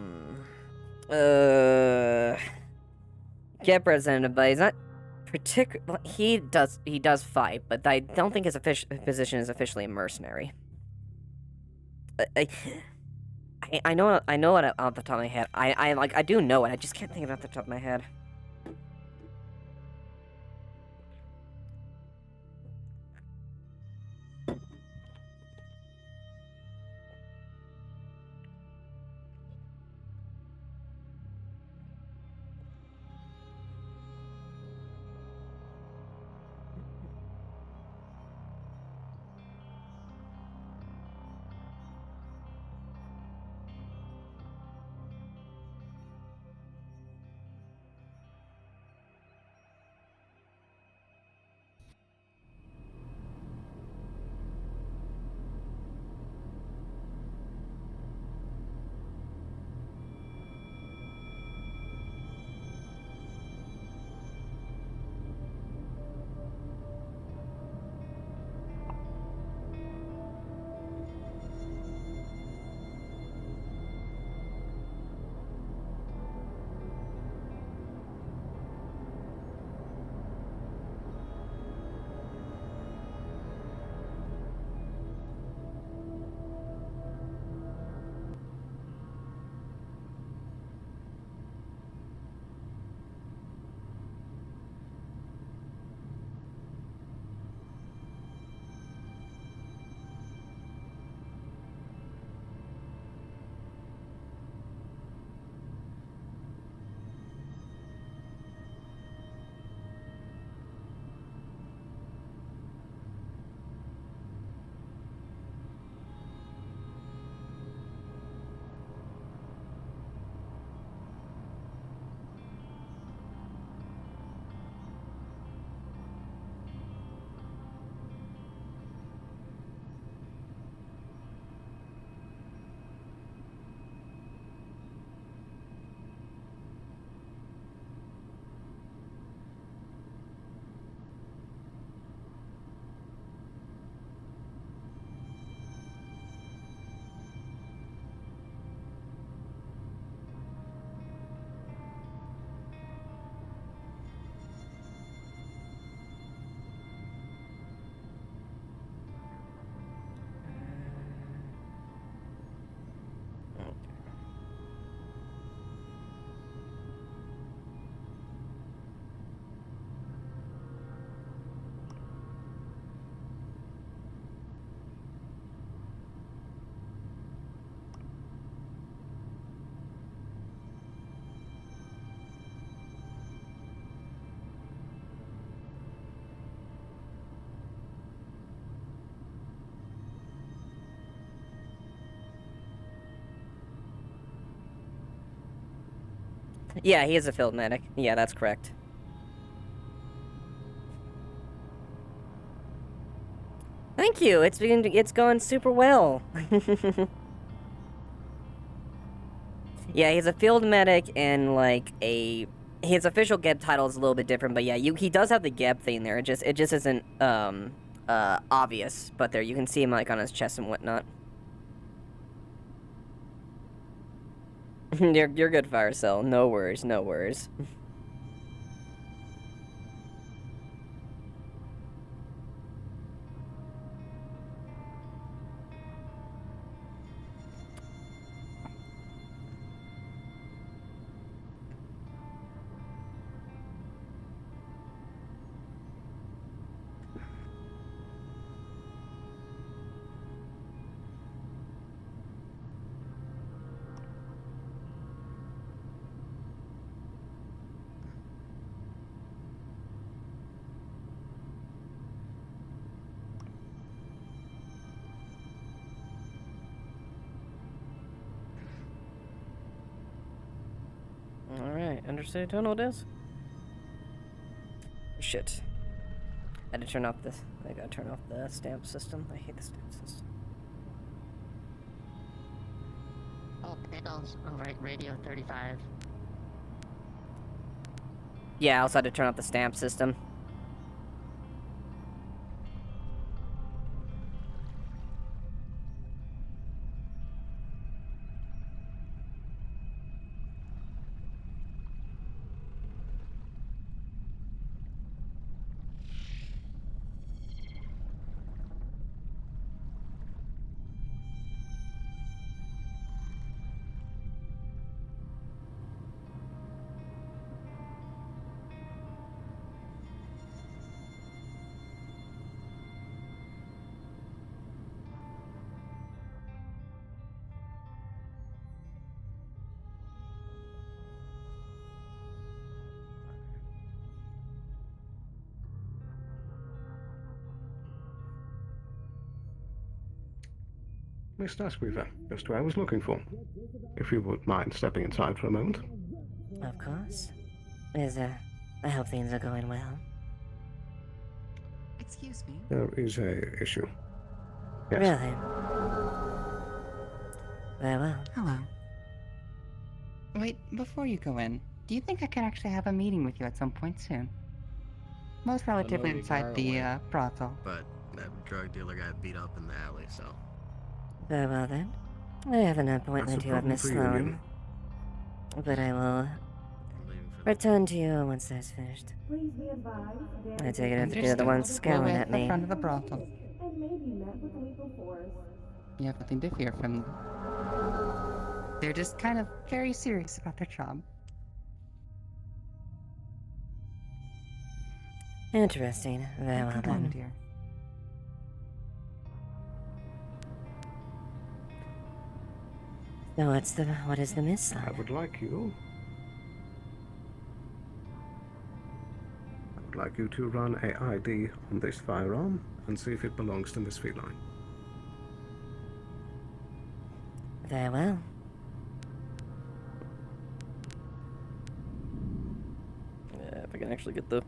representative, but he's not he does fight, but I don't think his position is officially a mercenary. I know it off the top of my head. I do know it, I just can't think of it off the top of my head. Yeah, he is a field medic. Yeah, that's correct. Thank you. It's going super well. Yeah, he's a field medic and like his official Geb title is a little bit different, but yeah, he does have the Geb thing there. It just isn't obvious, but there you can see him like on his chest and whatnot. You're good, Fire Cell. No worries, no worries. undersea tunnel it is? Shit. I had to turn off this. I gotta turn off the stamp system. I hate the stamp system. Oh, Pickles, over at Radio 35. Yeah, I also had to turn off the stamp system. Miss Duskweaver, just who I was looking for. If you would mind stepping inside for a moment. Of course. I hope things are going well. Excuse me. There is a issue. Yes. Really? Very well. Hello. Wait, before you go in, do you think I could actually have a meeting with you at some point soon? Most relatively inside the brothel. But that drug dealer got beat up in the alley, so. Very well then. I have an appointment here with Miss Sloan. But I will return to you once that's finished. Please be advised. I take it after you're the one scowling at me. In front of the brothel. And may be met with lethal force. You have nothing to fear from them. They're just kind of very serious about their job. Interesting. Very well Come on, then. dear. So what is the miss I would like you to run a ID on this firearm and see if it belongs to Miss Feline. Very well. Yeah, if I can actually get the.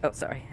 Oh, sorry.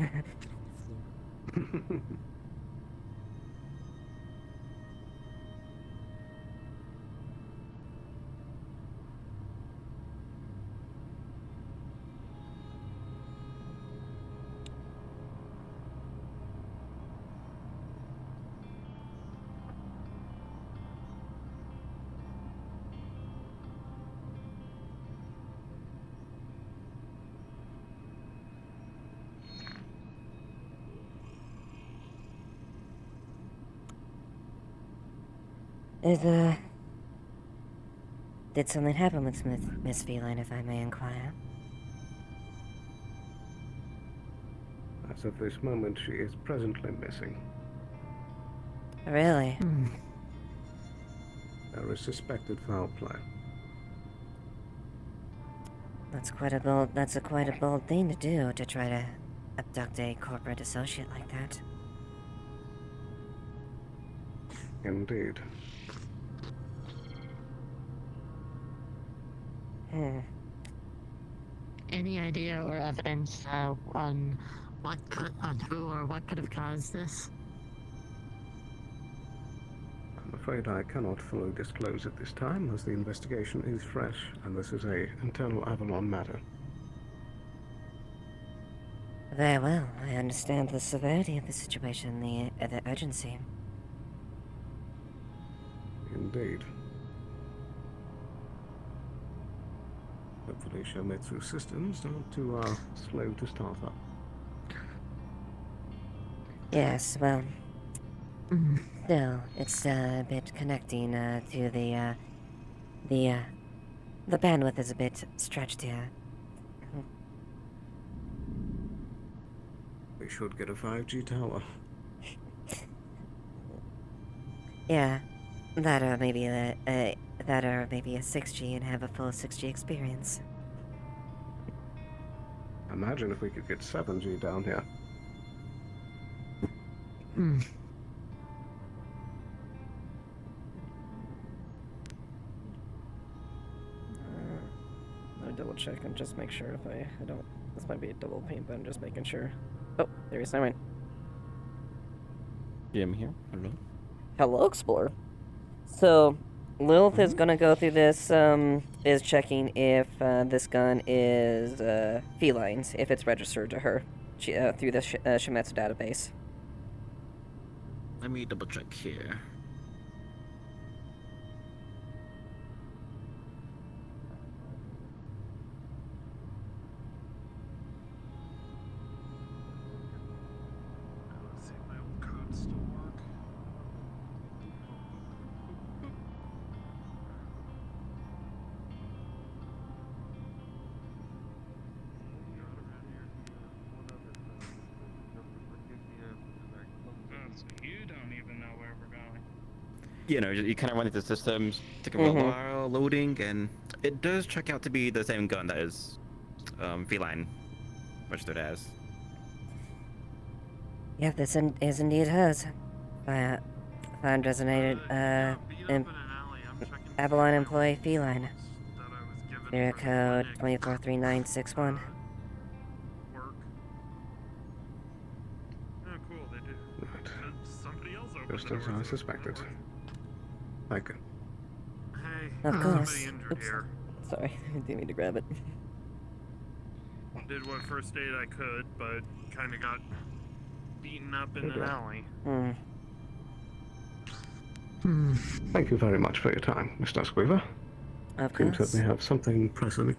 Did something happen with Miss Feline, if I may inquire? As of this moment, she is presently missing. Really? There is suspected foul play. That's quite a bold thing to do, to try to abduct a corporate associate like that. Indeed. Any idea or evidence on who or what could have caused this? I'm afraid I cannot fully disclose at this time, as the investigation is fresh, and this is an internal Avalon matter. Very well. I understand the severity of the situation, the urgency. Indeed. Hopefully Shometsu systems aren't too slow to start up. Yes, well, still, it's a bit connecting to the bandwidth is a bit stretched here. We should get a 5G tower. Yeah, that or maybe a 6G and have a full 6G experience. Imagine if we could get 7G down here. Hmm. Let me double check and just make sure if I don't. This might be a double paint, but I'm just making sure. Oh, there he is. Never mind. Jim here. Hello. Hello, Explorer. So, Lilith is gonna go through this, is checking if this gun is felines, if it's registered to her through the Shimetsu database. Let me double check here. Let's see if my old codes still work. So you don't even know where we're going. You know, you kind of run into systems, take a little while loading, and it does check out to be the same gun that is feline registered as. Yeah, this is indeed hers. Found designated, Avalon employee feline. Area code 243961. Oh, cool, they did. And somebody else opened Just the as door. I suspected. Like it. Hey, Of course. somebody injured Oops. here. Sorry, I didn't mean to grab it. Did what first aid I could, but kind of got beaten up in an alley. Thank you very much for your time, Mr. Squeaver. Of Seems that course. we have something pressing.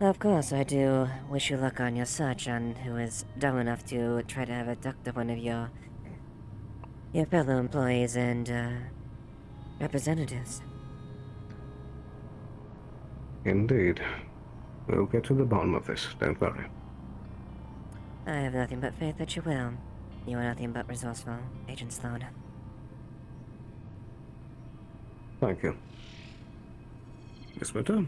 Of course, I do wish you luck on your search on who is dumb enough to try to have abducted one of your fellow employees and representatives. Indeed. We'll get to the bottom of this, don't worry. I have nothing but faith that you will. You are nothing but resourceful, Agent Sloan. Thank you. Miss Winter?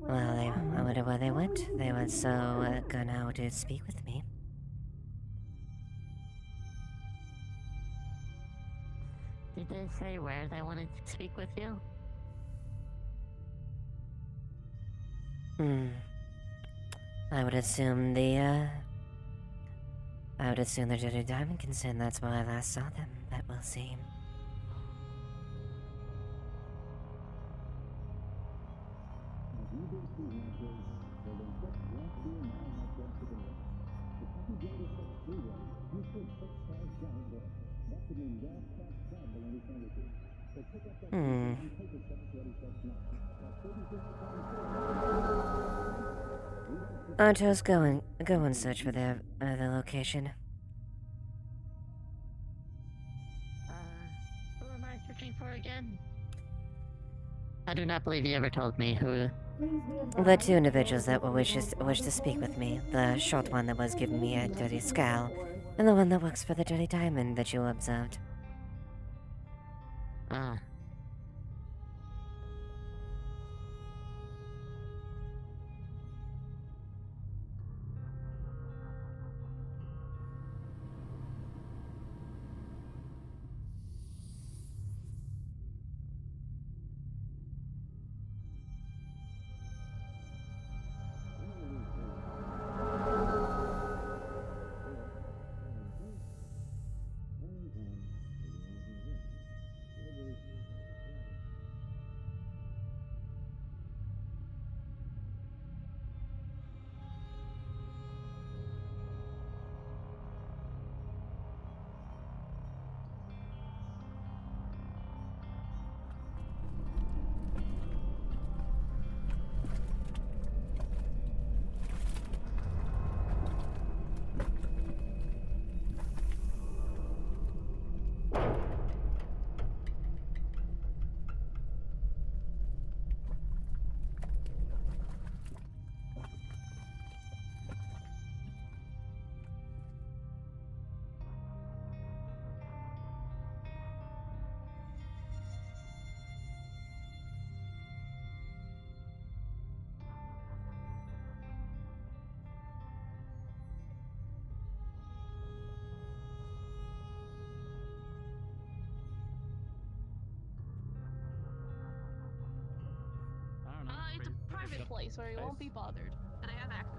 Well, I wonder where they went. They were so gonna to speak with me. Did they say where they wanted to speak with you? I would assume I would assume the Dirty Diamond concern. That's where I last saw them, but we'll see. Artos, go and search for their location. Who am I searching for again? I do not believe you ever told me who. The two individuals that wish to speak with me. The short one that was giving me a dirty scowl, and the one that works for the Dirty Diamond that you observed. Ah. place where you won't be bothered, and I have access to.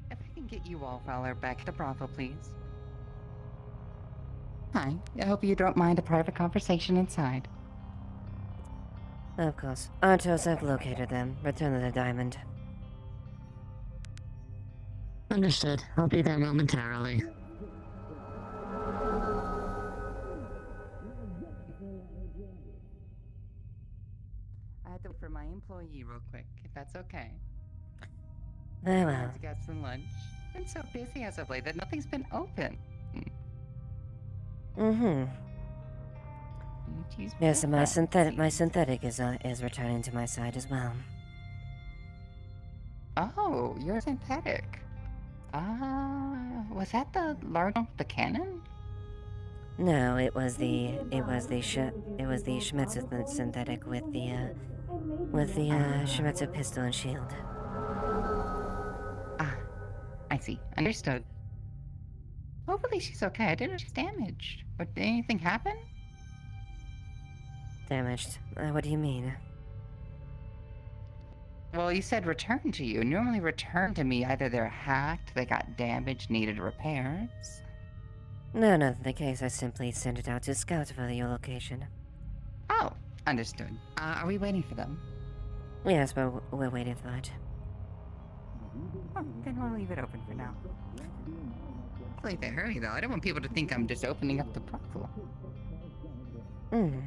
If I can get you Wallflower back at the brothel, please. Hi, I hope you don't mind a private conversation inside. Of course. Artos, I've located them. Return to the diamond. Understood. I'll be there momentarily. I had to wait for my employee real quick, if that's okay. Very well. To get some lunch. Been so busy as of late that nothing's been open. Mm-hmm. Jeez, Yes, and my what? synthetic is returning to my side as well. Oh, you're synthetic. Was that the cannon? No, it was the Shmetsu synthetic with the Shmetsu pistol and shield. I see. Understood. Hopefully she's okay. I didn't know she's damaged. But did anything happen? Damaged. What do you mean? Well, you said return to you. Normally return to me either they're hacked, they got damaged, needed repairs. No, not the case. I simply sent it out to scout for your location. Oh, understood. Are we waiting for them? Yes, but we're waiting for it. Oh, then we'll leave it open for now. Hopefully they hurry though. I don't want people to think I'm just opening up the brothel. Hmm.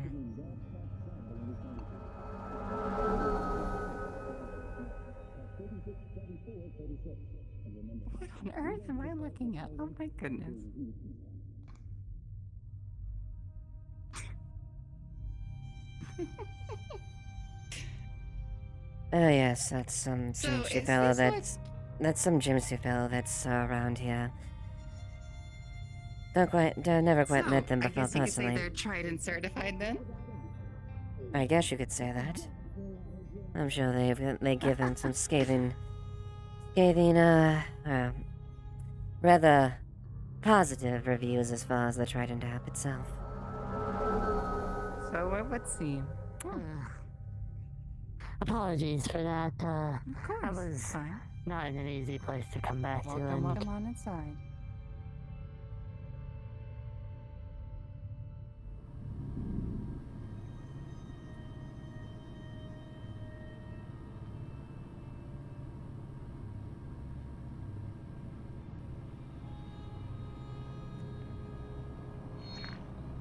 What on earth am I looking at? Oh my goodness. Oh yes, that's some So, gypsy is fellow this that's some gypsy fellow that's around here. Never quite met them I before guess you could say personally. they're tried and certified then? I guess you could say that. I'm sure they give him some scathing, rather positive reviews as far as the Trident app itself. So it would seem. Apologies for that. I course, was fine. not in an easy place to come back to. Welcome, welcome on inside.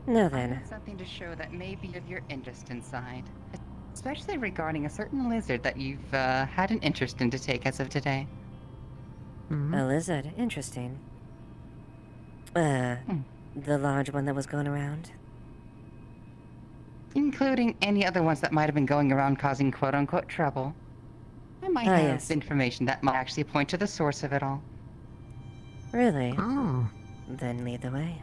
Now I then. have something to show that may be of your interest inside. Especially regarding a certain lizard that you've had an interest in to take as of today. A lizard. Interesting. The large one that was going around? Including any other ones that might have been going around causing quote-unquote trouble. I might have yes. information that might actually point to the source of it all. Really? Oh. Then lead the way.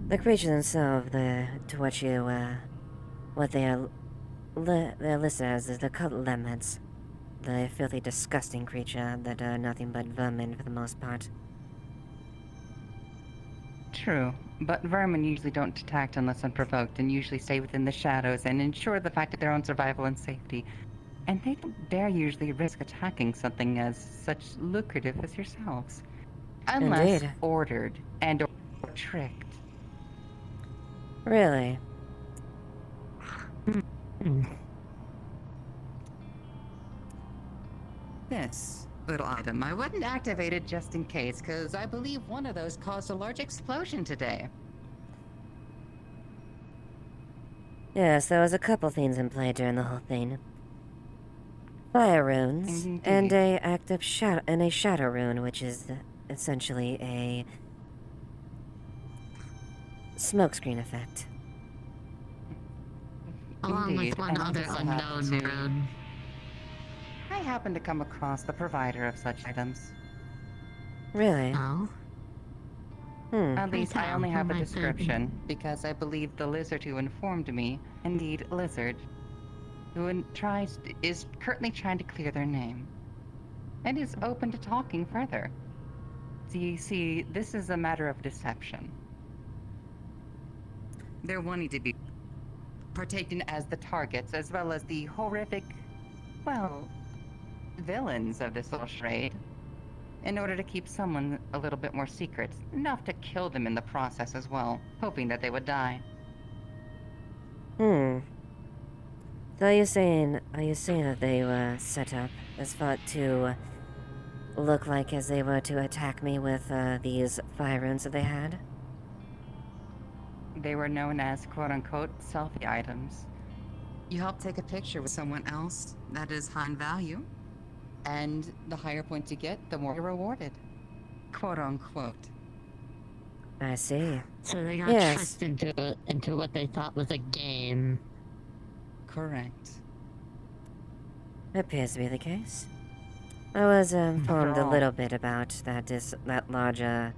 The creatures themselves, they're listed as the cult lemons. The filthy, disgusting creature that are nothing but vermin for the most part. True, but vermin usually don't attack unless unprovoked and usually stay within the shadows and ensure the fact of their own survival and safety. And they don't dare usually risk attacking something as such lucrative as yourselves. Unless Indeed. ordered and or tricked. Really? This little item, I wouldn't activate it just in case, because I believe one of those caused a large explosion today. Yes, there was a couple things in play during the whole thing. Fire runes and Indeed. a active shadow and a shadow rune, which is essentially a smokescreen effect. Along Indeed, with one and I other just happen unknown to- rune. I happen to come across the provider of such items. Really? Oh? At Pray least I tell, only who have a might that be? description, because I believe the lizard who informed me, indeed Lizard, who is currently trying to clear their name, and is open to talking further. So you see, this is a matter of deception. They're wanting to be partaken as the targets, as well as the horrific, well, villains of this little charade, in order to keep someone a little bit more secret, enough to kill them in the process as well, hoping that they would die. So are you saying that they were set up as far to look like as they were to attack me with these fire runes that they had? They were known as quote-unquote selfie items. You help take a picture with someone else that is high in value, and the higher points you get, the more you're rewarded. Quote-unquote. I see. So they got Yes. tricked into what they thought was a game. Correct. Appears to be the case. I was informed a all- little bit about that larger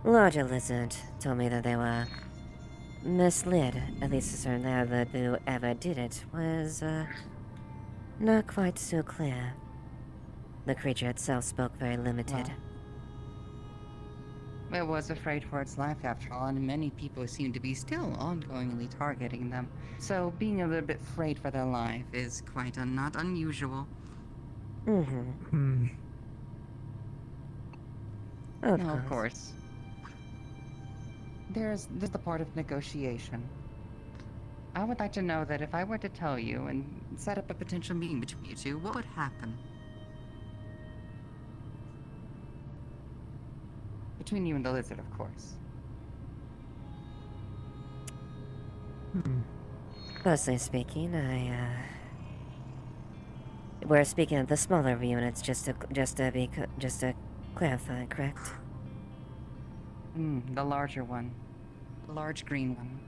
lizard. Told me that they were misled. At least to certain that whoever did it was not quite so clear. The creature itself spoke very limited. It was afraid for its life after all, and many people seem to be still ongoingly targeting them. So being a little bit afraid for their life is quite not unusual. Mm-hmm. No, of course. There's the part of negotiation. I would like to know that if I were to tell you and set up a potential meeting between you two, what would happen? Between you and the lizard, of course. Personally speaking, we're speaking of the smaller units, just to clarify, correct? The larger one. The large green one.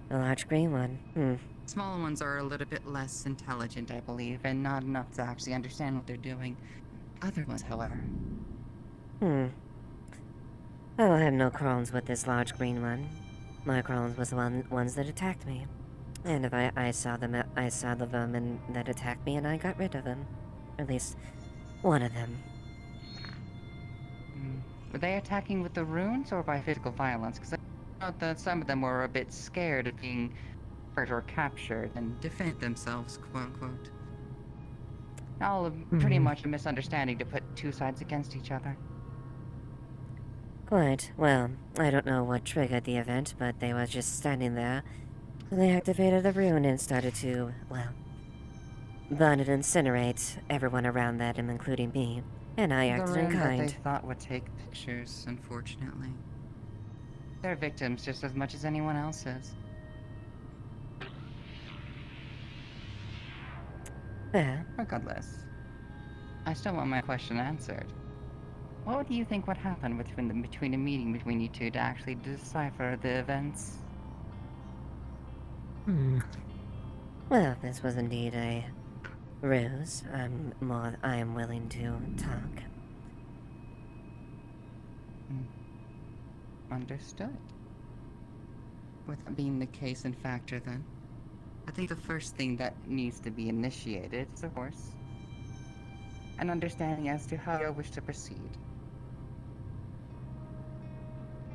The large green one. Smaller ones are a little bit less intelligent, I believe, and not enough to actually understand what they're doing. Other ones, however. I will have no quarrels with this large green one. My quarrels was the ones that attacked me. And if I saw the vermin that attacked me and I got rid of them. At least one of them. Were they attacking with the runes or by physical violence? Because I know that some of them were a bit scared of being hurt or captured and defend themselves, quote-unquote. All pretty much a misunderstanding to put two sides against each other. Quite. Well, I don't know what triggered the event, but they were just standing there. They activated the rune and started to, well, burn and incinerate everyone around that, including me. And I acted in The rune that they kind. thought would take pictures, unfortunately. They're victims just as much as anyone else is. Fair. Regardless, I still want my question answered. What do you think would happen between a meeting between you two to actually decipher the events? Well, if this was indeed a ruse, I am willing to talk. Understood. With that being the case and factor, then, I think the first thing that needs to be initiated is, of course, an understanding as to how you wish to proceed.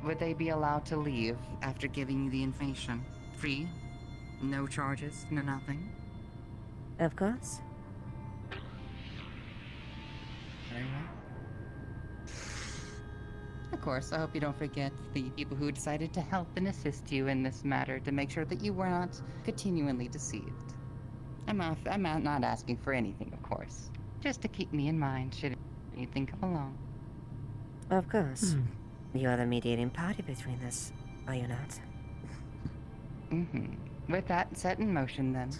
Would they be allowed to leave after giving you the information? Free? No charges? No nothing? Of course. Very well. Of course, I hope you don't forget the people who decided to help and assist you in this matter to make sure that you were not continually deceived. I'm not asking for anything, of course. Just to keep me in mind should anything come along. Of course. You are the mediating party between this, are you not? With that set in motion, then.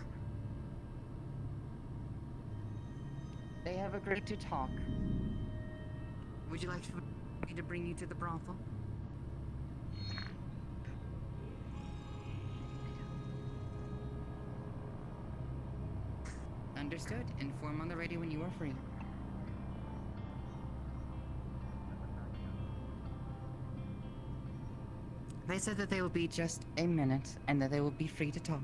They have agreed to talk. Would you like me to bring you to the brothel? Understood. Inform on the radio when you are free. They said that they will be just a minute and that they will be free to talk.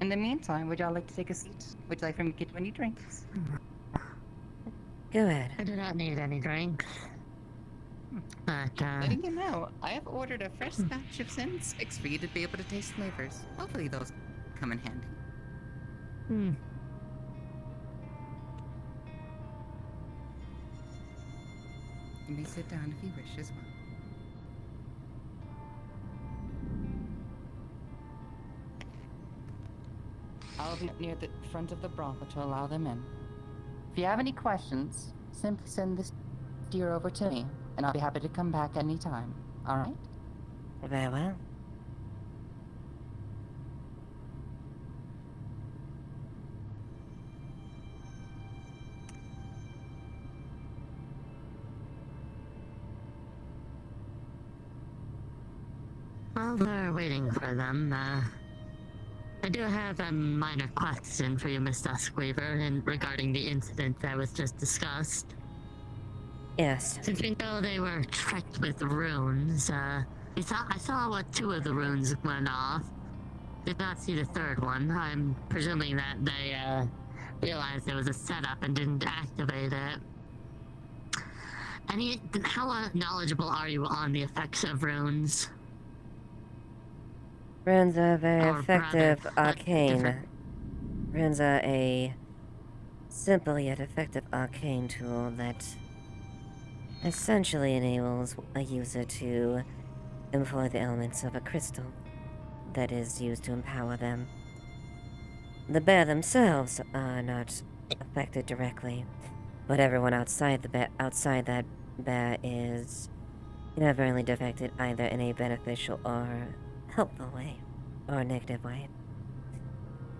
In the meantime, would y'all like to take a seat? Would you like for me to get you any drinks? Go ahead. I do not need any drinks. But, Letting you know, I have ordered a fresh batch of Sin 6 for you to be able to taste flavors. Hopefully those come in handy. You may sit down if you wish as well. I'll be near the front of the brothel to allow them in. If you have any questions, simply send this deer over to me, and I'll be happy to come back anytime. Alright? Very well. while they're waiting for them, I do have a minor question for you, Miss Duskweaver, and regarding the incident that was just discussed. Yes. Since we know they were tricked with runes, I saw what 2 of the runes went off. Did not see the 3rd one. I'm presuming that they realized it was a setup and didn't activate it. How knowledgeable are you on the effects of runes? Runes are very Or effective rather, arcane. Runes are a simple yet effective arcane tool that essentially enables a user to employ the elements of a crystal that is used to empower them. The bear themselves are not affected directly, but everyone outside that bear is inadvertently affected either in a beneficial or helpful way, or a negative way.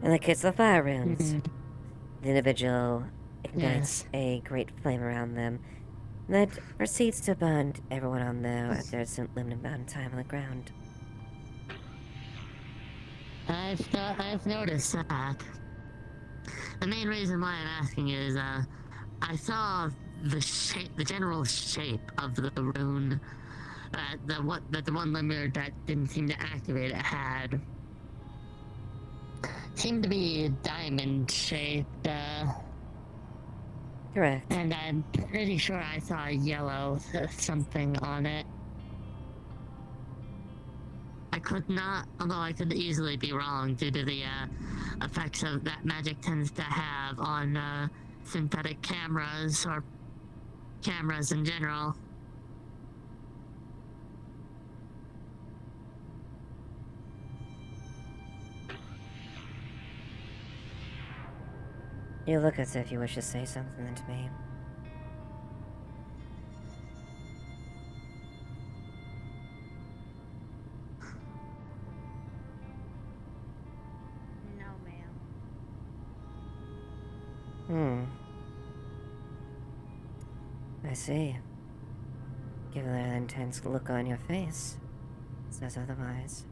In the case of fire runes, the individual ignites a great flame around them that proceeds to burn everyone on there at their limited amount of time on the ground. I've noticed that. The main reason why I'm asking is, I saw the general shape of the rune that the one limiter that didn't seem to activate it had. Seemed to be diamond shaped, Correct. And I'm pretty sure I saw a yellow something on it. I could not, although I could easily be wrong due to the effects of that magic tends to have on synthetic cameras or cameras in general. You look as if you wish to say something to me. No, ma'am. I see. Given that intense look on your face, says otherwise.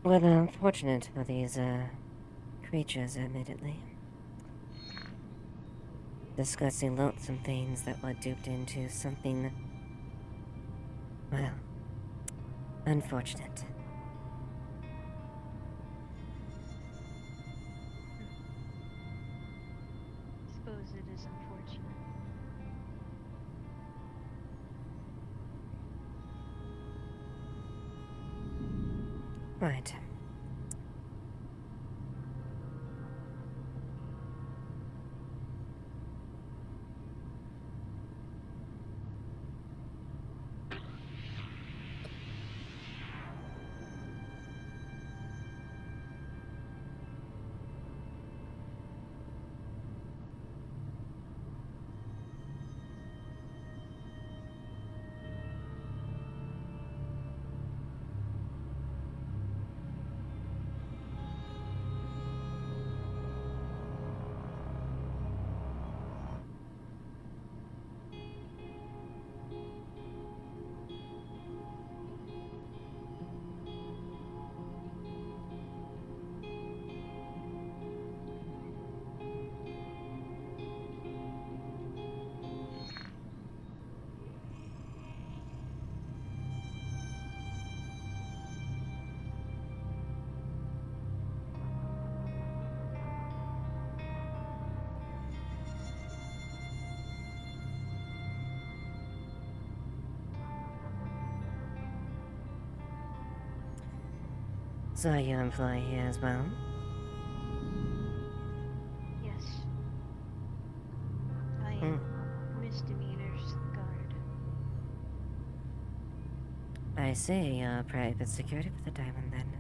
Well, unfortunate for these, creatures, admittedly. Discussing loathsome things that were duped into something, well, unfortunate. Suppose it is unfortunate. Right. So you employ here as well? Yes. I am misdemeanors guard. I see, you're private security for the diamond then.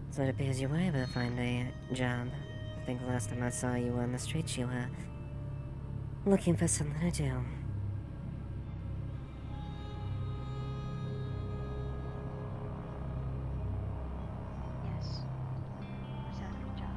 So it appears you were able to find a job. I think last time I saw you on the streets you were looking for something to do. Yes. I was after a job.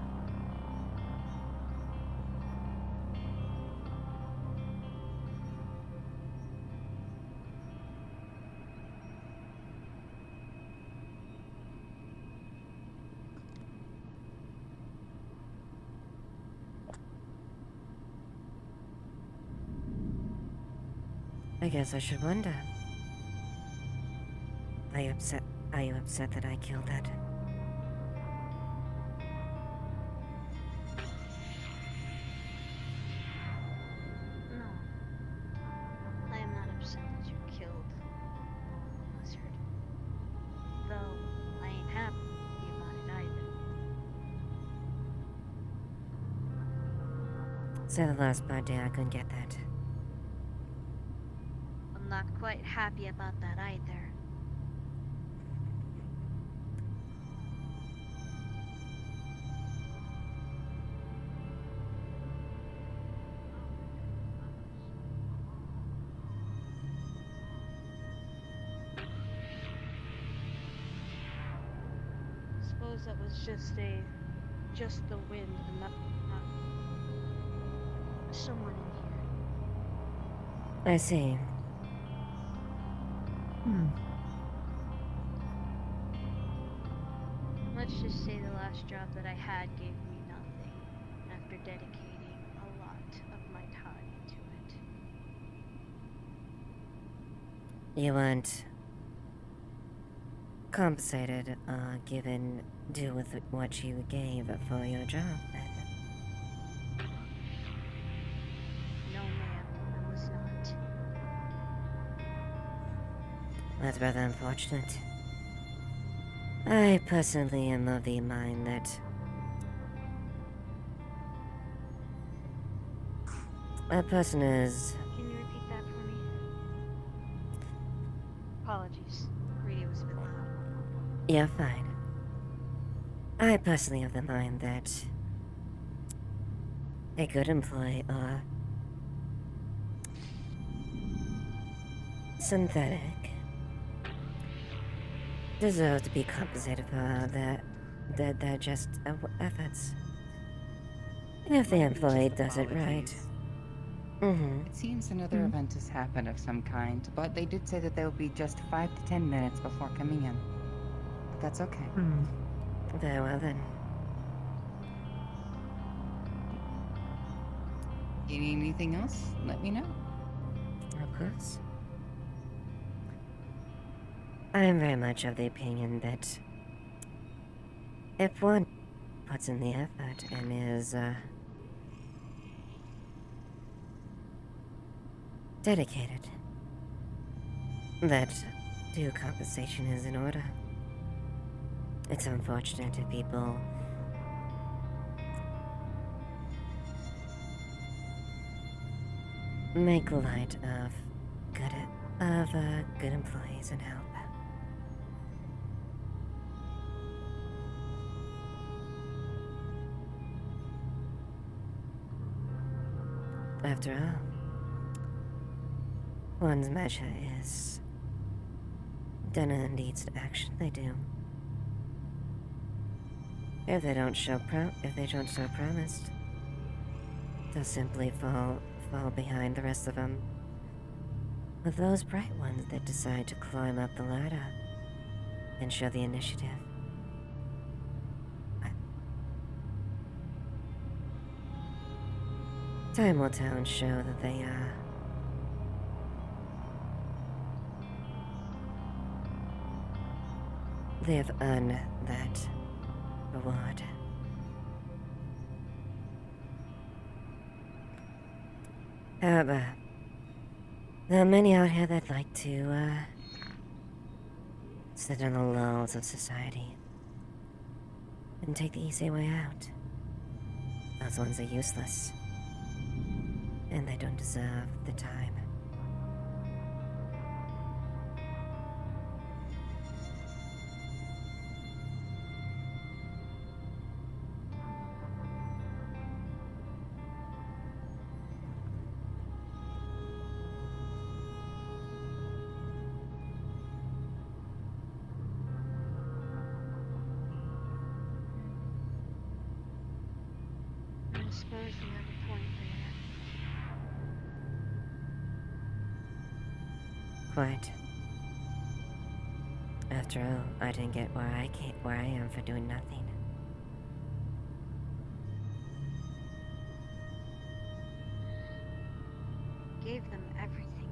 I guess I should wonder. Are you upset that I killed that? No. I am not upset that you killed the lizard. Though I ain't happy about it either. Say the last part, dear, I couldn't get that. I'm not quite happy about that either. Suppose that was just the wind and not someone in here. I see. Let's just say the last job that I had gave me nothing, after dedicating a lot of my time to it. You weren't compensated, given due with what you gave for your job, then? No, ma'am, I was not. That's rather unfortunate. I personally am of the mind that a person is... Can you repeat that for me? Apologies. Radio was a bit loud. Yeah, fine. I personally have the mind that a good employee or synthetic deserve to be compensated for their just efforts. If the employee does it right. It seems another event has happened of some kind, but they did say that they will be just 5 to 10 minutes before coming in. But that's okay. Very well then. You need anything else? Let me know. Of course. I'm very much of the opinion that if one puts in the effort and is, dedicated, that due compensation is in order. It's unfortunate if people make light of good employees and help. After all, one's measure is done in deeds to action they do. If they don't show promise, they'll simply fall behind the rest of them. With those bright ones that decide to climb up the ladder and show the initiative. Time will tell and show that they have earned that reward. However, there are many out here that like to, sit on the lulls of society and take the easy way out. Those ones are useless, and they don't deserve the time. I suppose you have a point there. Quite. After all, I didn't get where I am for doing nothing. Gave them everything,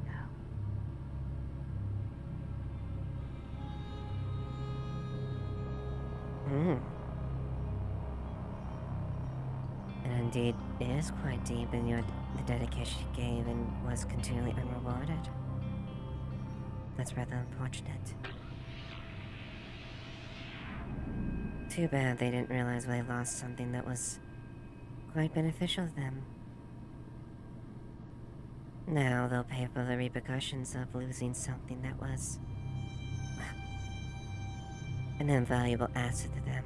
though. And indeed, it is quite deep in the dedication you gave and was continually unrewarded. That's rather unfortunate. Too bad they didn't realize they lost something that was quite beneficial to them. Now they'll pay for the repercussions of losing something that was, well, an invaluable asset to them.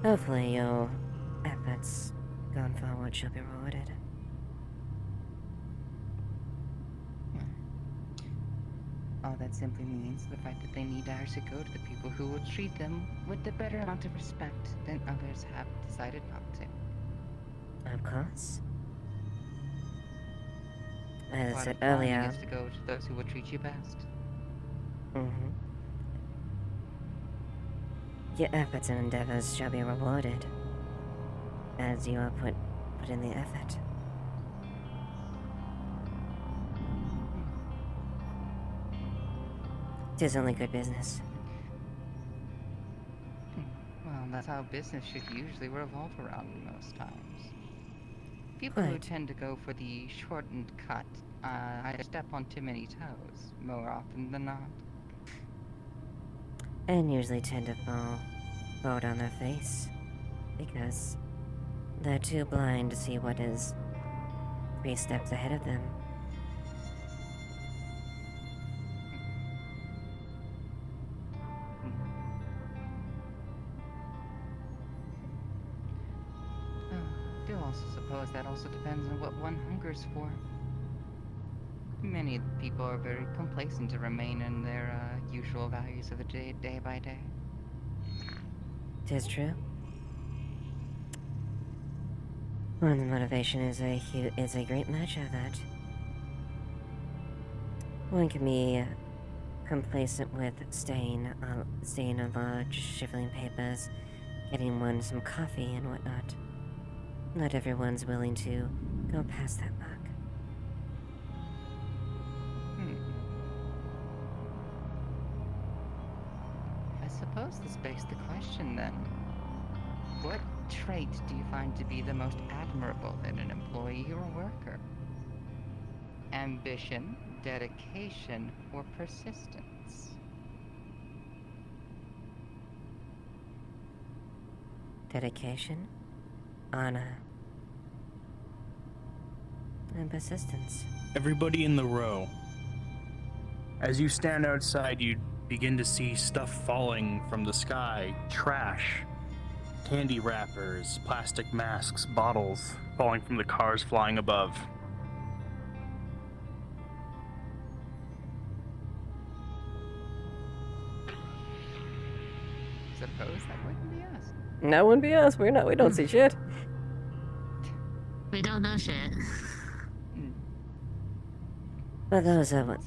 Hopefully your efforts going forward shall be rewarded. All that simply means the fact that they need to actually go to the people who will treat them with a better amount of respect than others have decided not to. Of course. As I Part said of climbing earlier. is to go to those who will treat you best. Your efforts and endeavors shall be rewarded, as you have put in the effort. Tis only good business. Well, that's how business should usually revolve around most times. People who Right. tend to go for the shortened cut either step on too many toes, more often than not. And usually tend to fall on their face, because they're too blind to see what is 3 steps ahead of them. I do also suppose that also depends on what one hungers for. Many people are very complacent to remain in their usual values of the day by day. 'Tis true. One's motivation is a great measure of that. One can be complacent with staying on large, shriveling papers, getting one some coffee and whatnot. Not everyone's willing to go past that mark. I suppose this begs the question then. What trait do you find to be the most admirable in an employee or worker? Ambition, dedication, or persistence? Dedication, honor, and persistence. Everybody in the row. As you stand outside, you begin to see stuff falling from the sky. Trash, candy wrappers, plastic masks, bottles falling from the cars flying above. Suppose that wouldn't be us. That wouldn't be us. We don't see shit. We don't know shit. But those are what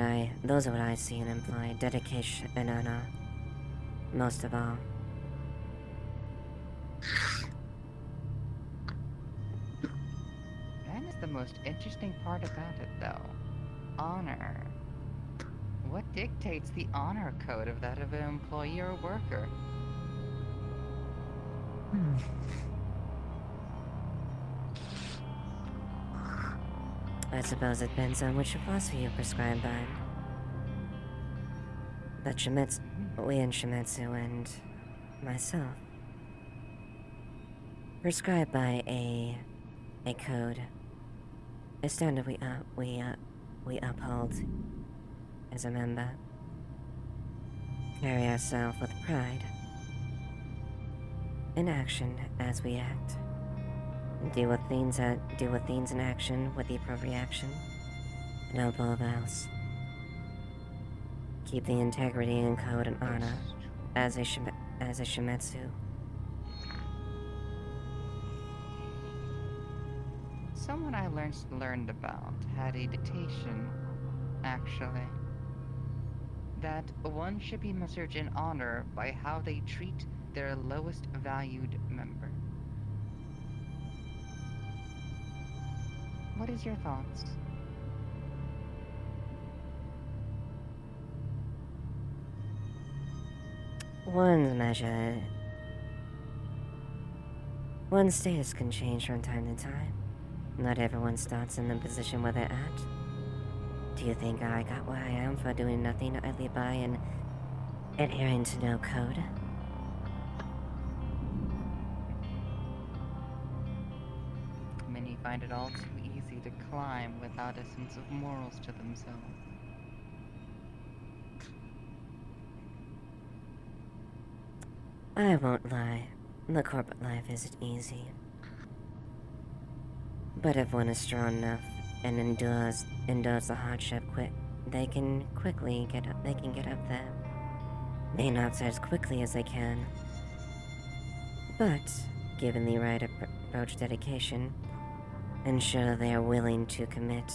I see and imply. Dedication and honor, most of all. That is the most interesting part about it, though. Honor. What dictates the honor code of that of an employee or worker? I suppose it depends on which philosophy you prescribe by. But we in Shimetsu and myself prescribe by a code, a standard we uphold as a member. Carry ourselves with pride, in action as we act. Deal with things in action with the appropriate action, and above else. Keep the integrity and code and honor as a Shimetsu. Someone I learned about had a dictation, actually. That one should be measured in honor by how they treat their lowest valued member. What is your thoughts? One's status can change from time to time. Not everyone starts in the position where they're at. Do you think I got where I am for doing nothing idly by and adhering to no code? Many find it all too easy to climb without a sense of morals to themselves. I won't lie. The corporate life isn't easy. But if one is strong enough and endures the hardship they can get up there. May not as quickly as they can. But, given the right approach dedication, ensure they are willing to commit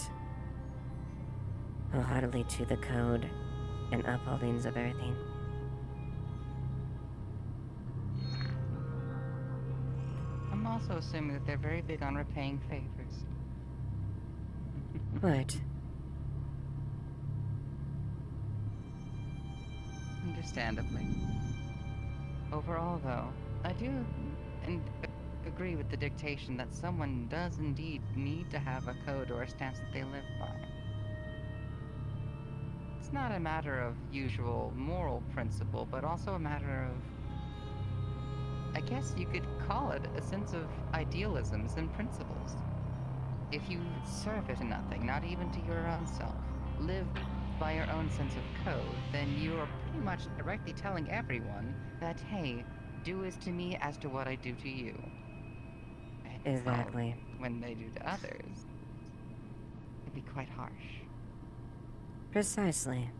wholeheartedly to the code and upholdings of everything. I'm also assuming that they're very big on repaying favors. What? Understandably. Overall, though, I do agree with the dictation that someone does indeed need to have a code or a stance that they live by. It's not a matter of usual moral principle, but also a matter of, I guess you could call it a sense of idealisms and principles. If you serve it to nothing, not even to your own self, live by your own sense of code, then you are pretty much directly telling everyone that, hey, do as to me as to what I do to you. And, Exactly. well, when they do to others, it'd be quite harsh. Precisely.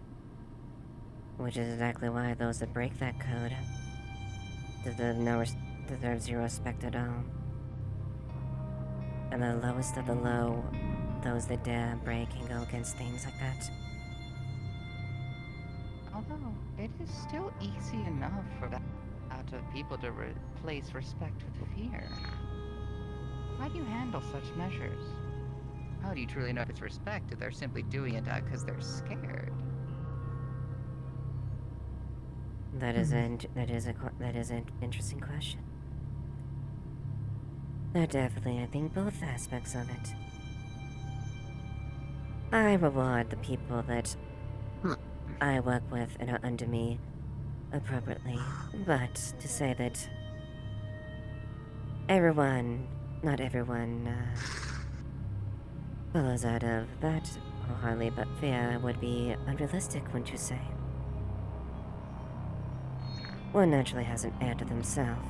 Which is exactly why those that break that code deserve zero respect at all. And the lowest of the low, those that dare break and go against things like that. Although, it is still easy enough for that out of people to replace respect with fear. How do you handle such measures? How do you truly know if it's respect if they're simply doing it because they're scared? That is an interesting question. There are definitely, I think, both aspects of it. I reward the people that I work with and are under me appropriately, but to say that not everyone follows out of that wholeheartedly, but fear would be unrealistic, wouldn't you say? One naturally has an air to themselves,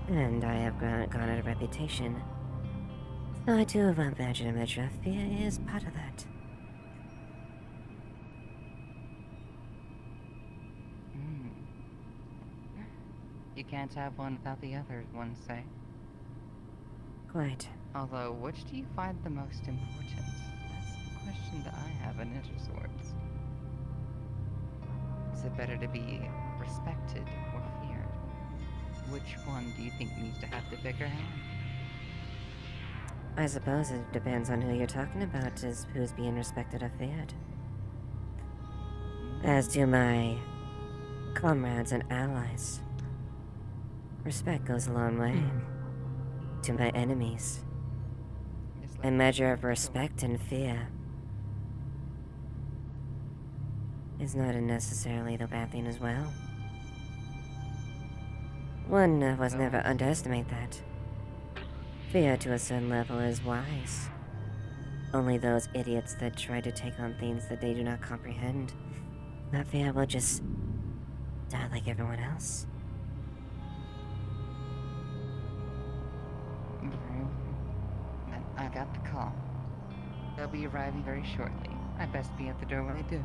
and I have garnered a reputation. So I do imagine a measure of fear is part of that. You can't have one without the other, one say. Quite. Although, which do you find the most important? That's the question that I have in intersorts. Is it better to be respected or feared? Which one do you think needs to have the bigger hand? I suppose it depends on who you're talking about, is who's being respected or feared. As do my comrades and allies. Respect goes a long way. To my enemies. A measure of respect and fear is not necessarily the bad thing as well. One was never underestimate that. Fear to a certain level is wise. Only those idiots that try to take on things that they do not comprehend, that fear will just die like everyone else. Then I got the call. They'll be arriving very shortly. I best be at the door when they do.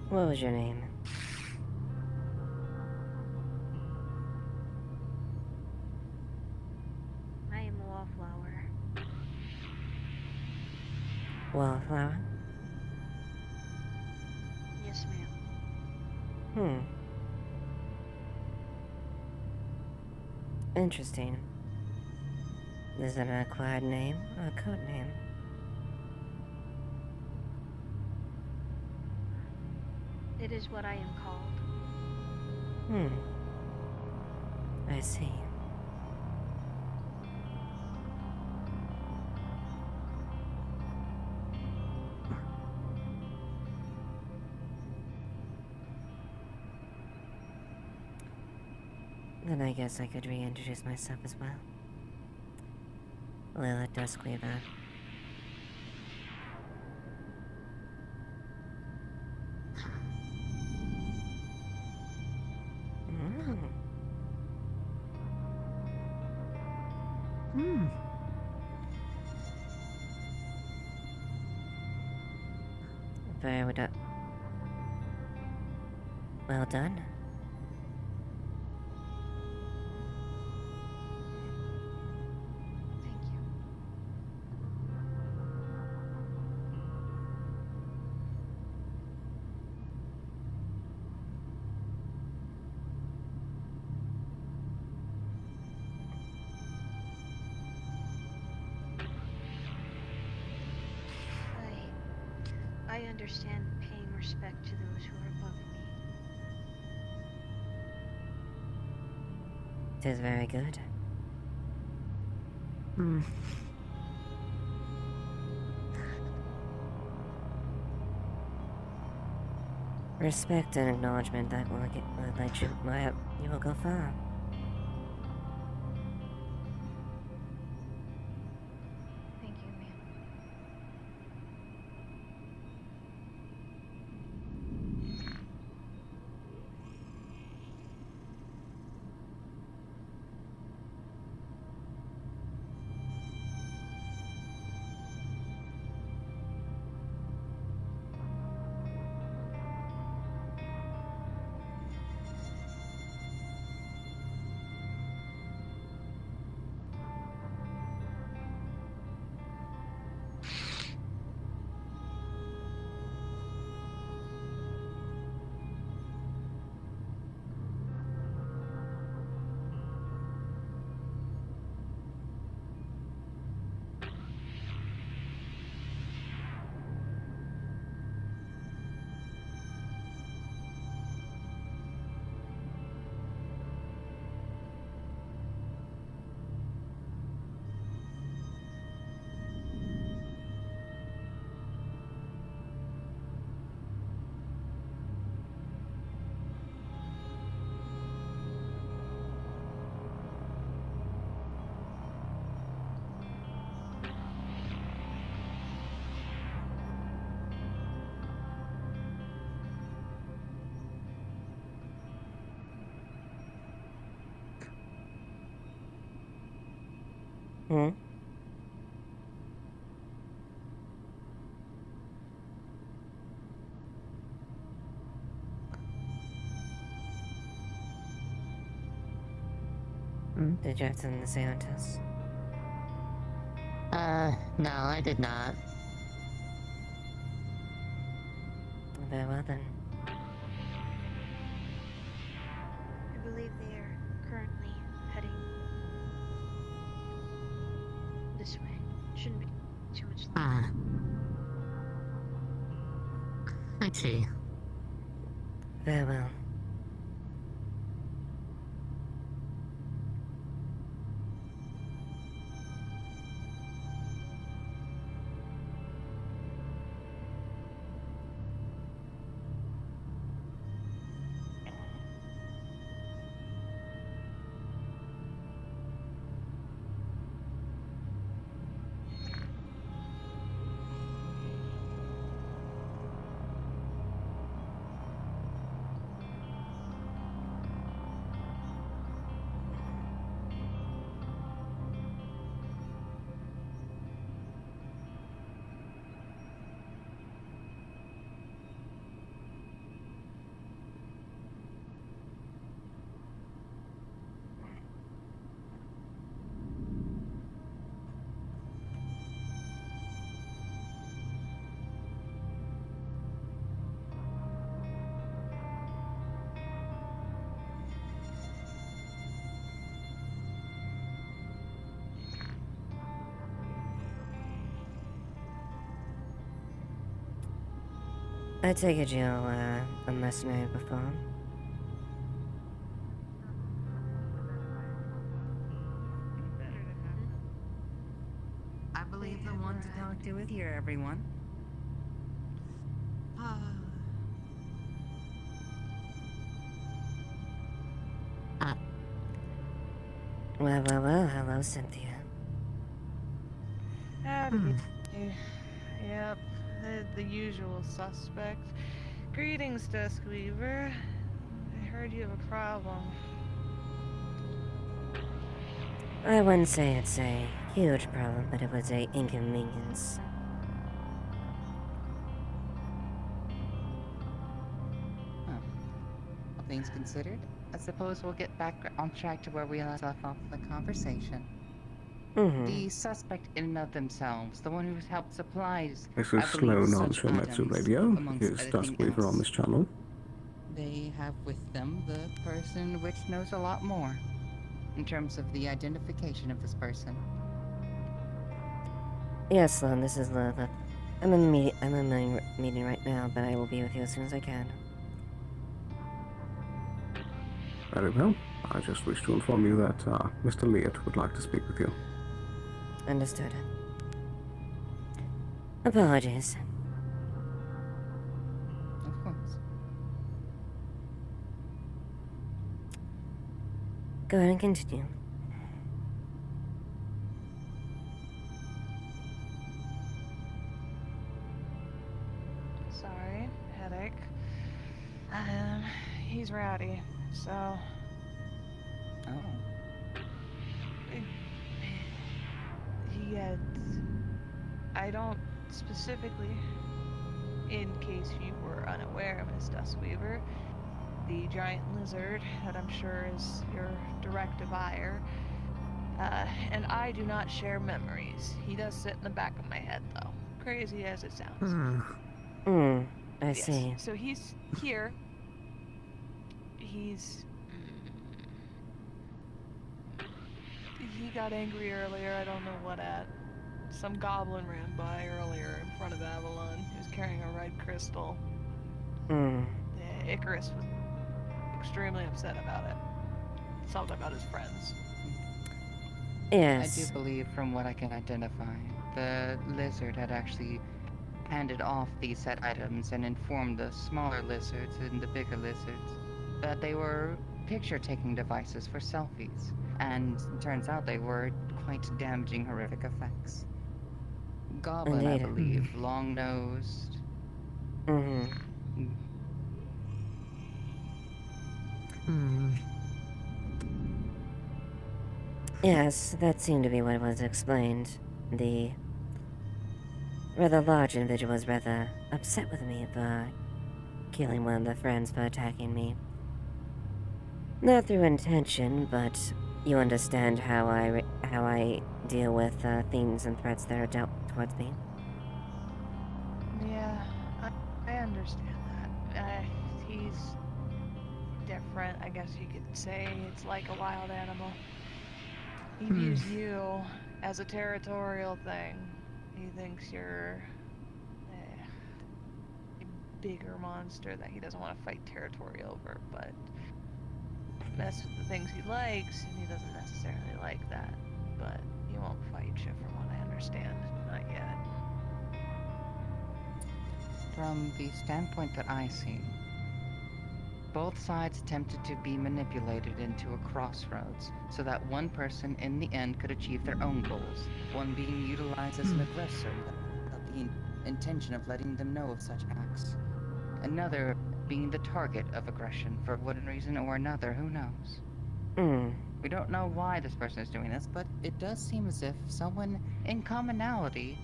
What was your name? I am Wallflower. Wallflower? Yes, ma'am. Interesting. Is it an acquired name or a code name? It is what I am called. I see. Then I guess I could reintroduce myself as well. Lilith Duskweaver. Very done. Well done. Thank you. I understand paying respect to those who are above me. It is very good. Respect and acknowledgement that will let you will go far. Thank you, ma'am. Did you have something to say on Tess? No, I did not. Very well then. I believe they are currently heading this way. Shouldn't be too much longer. I see. Very well. I take it you're a mercenary before. I believe the one to talk to is here, everyone. Well, hello, Cynthia. How do you? Yep, the usual suspect. Greetings, Duskweaver. I heard you have a problem. I wouldn't say it's a huge problem, but it was a inconvenience. All things considered, I suppose we'll get back on track to where we left off the conversation. The suspect in and of themselves, the one who's helped supplies. This I is believe, Sloan on such Shometsu items, Radio. amongst Here's everything Duskweaver else. on this channel. They have with them the person which knows a lot more in terms of the identification of this person. Yes, Sloan, this is Lilith. I'm in a meeting right now, but I will be with you as soon as I can. Very well. I just wish to inform you that Mr. Lilith would like to speak with you. Understood. Apologies. Of course. Go ahead and continue. Sorry, headache. He's rowdy, so. Oh. He had. I don't specifically, in case you were unaware, Miss Duskweaver, the giant lizard that I'm sure is your direct buyer. And I do not share memories. He does sit in the back of my head, though. Crazy as it sounds. I see. So he's here. He got angry earlier, I don't know what at. Some goblin ran by earlier in front of Avalon. He was carrying a red crystal. Icarus was extremely upset about it. Something about his friends. Yes. I do believe, from what I can identify, the lizard had actually handed off these said items and informed the smaller lizards and the bigger lizards that they were picture-taking devices for selfies. And it turns out they were quite damaging, horrific effects. Goblin, I believe, long-nosed. Yes, that seemed to be what was explained. The rather large individual was rather upset with me for killing one of the friends for attacking me. Not through intention, but you understand how I deal with things and threats that are dealt towards me. Yeah, I understand that. He's different, I guess you could say. It's like a wild animal. He views you as a territorial thing. He thinks you're a bigger monster that he doesn't want to fight territory over, but mess with the things he likes, and he doesn't necessarily like that. But he won't fight you, from what I understand. Not yet. From the standpoint that I see, both sides attempted to be manipulated into a crossroads so that one person in the end could achieve their own goals, one being utilized as an aggressor without the intention of letting them know of such acts, another being the target of aggression for one reason or another, who knows. We don't know why this person is doing this, but it does seem as if someone in commonality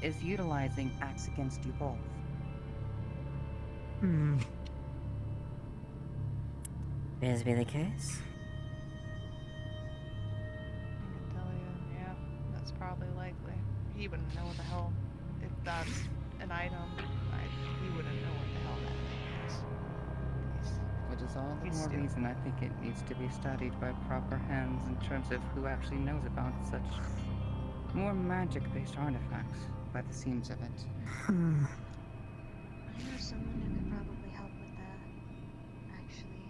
is utilizing acts against you both. Appears to be the case. I can tell you, yeah, that's probably likely. He wouldn't know what the hell, if that's an item, he wouldn't know what the hell that thing is. Which is all the more reason I think it needs to be studied by proper hands in terms of who actually knows about such more magic-based artifacts, by the seams of it. know someone who could probably help with that, actually.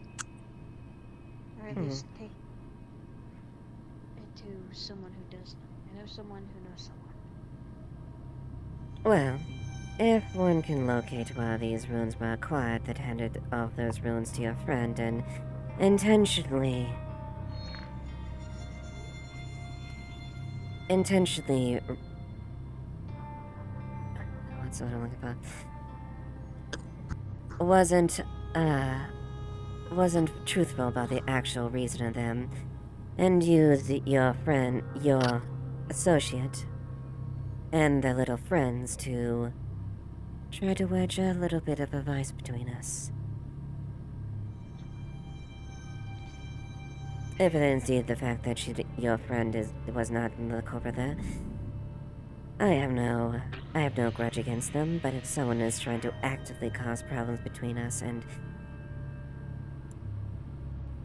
Or at least take it to someone who does know. I know someone who knows someone. Well, if one can locate where these runes were acquired that handed off those runes to your friend and intentionally... What's what I'm looking for? Wasn't truthful about the actual reason of them, and used your friend, your associate, and their little friends to try to wedge a little bit of a vice between us. If it is indeed the fact that your friend was not in the culprit there, I have no grudge against them, but if someone is trying to actively cause problems between us and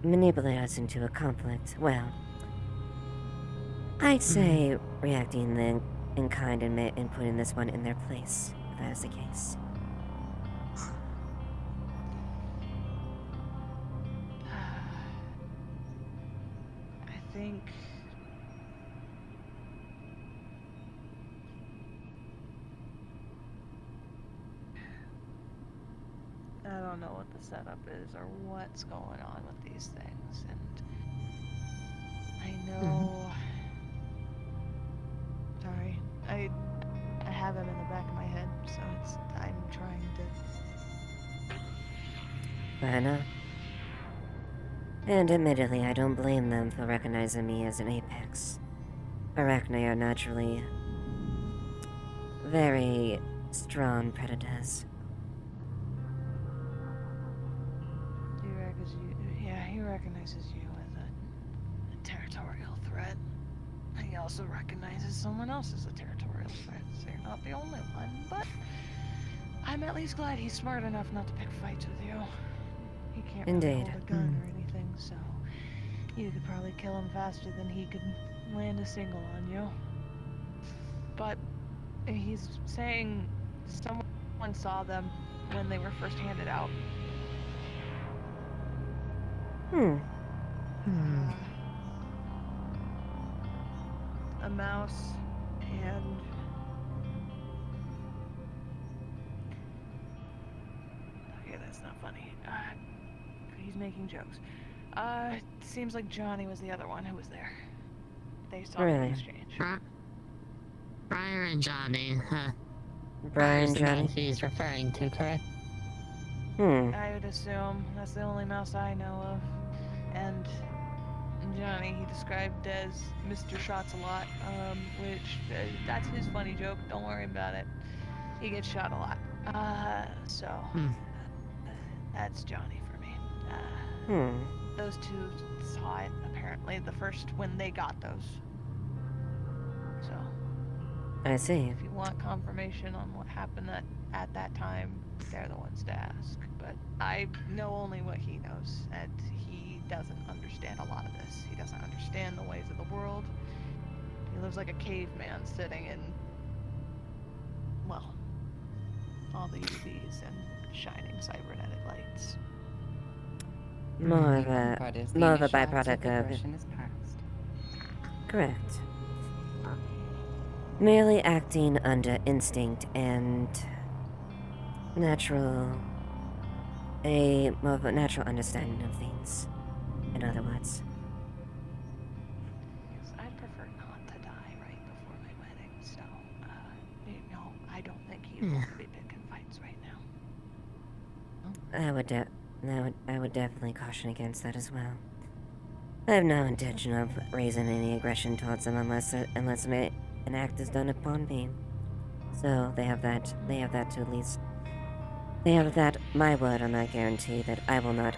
manipulate us into a conflict, well, I'd say reacting in kind and putting this one in their place, if that is the case. I think I don't know what the setup is or what's going on with these things, and I know. Sorry, I have him in the back of my head, so I'm trying to. Fair enough. And admittedly, I don't blame them for recognizing me as an apex. Arachni are naturally very strong predators. He recognizes you as a territorial threat. He also recognizes someone else as a territorial threat, so you're not the only one, but I'm at least glad he's smart enough not to pick fights with you. He can't really hold a gun or anything, so you could probably kill him faster than he could land a single on you. But he's saying someone saw them when they were first handed out. A mouse and okay, that's not funny. He's making jokes. Seems like Johnny was the other one who was there. They saw the exchange. Briar and Johnny, huh? Brian, Briar's the Johnny? man he's referring to, correct? I would assume that's the only mouse I know of. And Johnny, he described as Mr. Shots a lot, which that's his funny joke. Don't worry about it. He gets shot a lot. That's Johnny for me. Those two saw it apparently the first when they got those. So I see. if you want confirmation on what happened at that time, they're the ones to ask. But I know only what he knows, and he doesn't understand a lot of this. He doesn't understand the ways of the world. He lives like a caveman sitting in, well, all the UVs and shining cybernetic lights. More of a byproduct of Is past. Correct. Merely acting under instinct and more of a natural understanding of things, in other words. Yes, I'd prefer not to die right before my wedding, so, I don't think he will be picking fights right now. I would definitely caution against that as well. I have no intention of raising any aggression towards them unless an act is done upon me. So they have that to at least. They have that, my word on that guarantee that I will not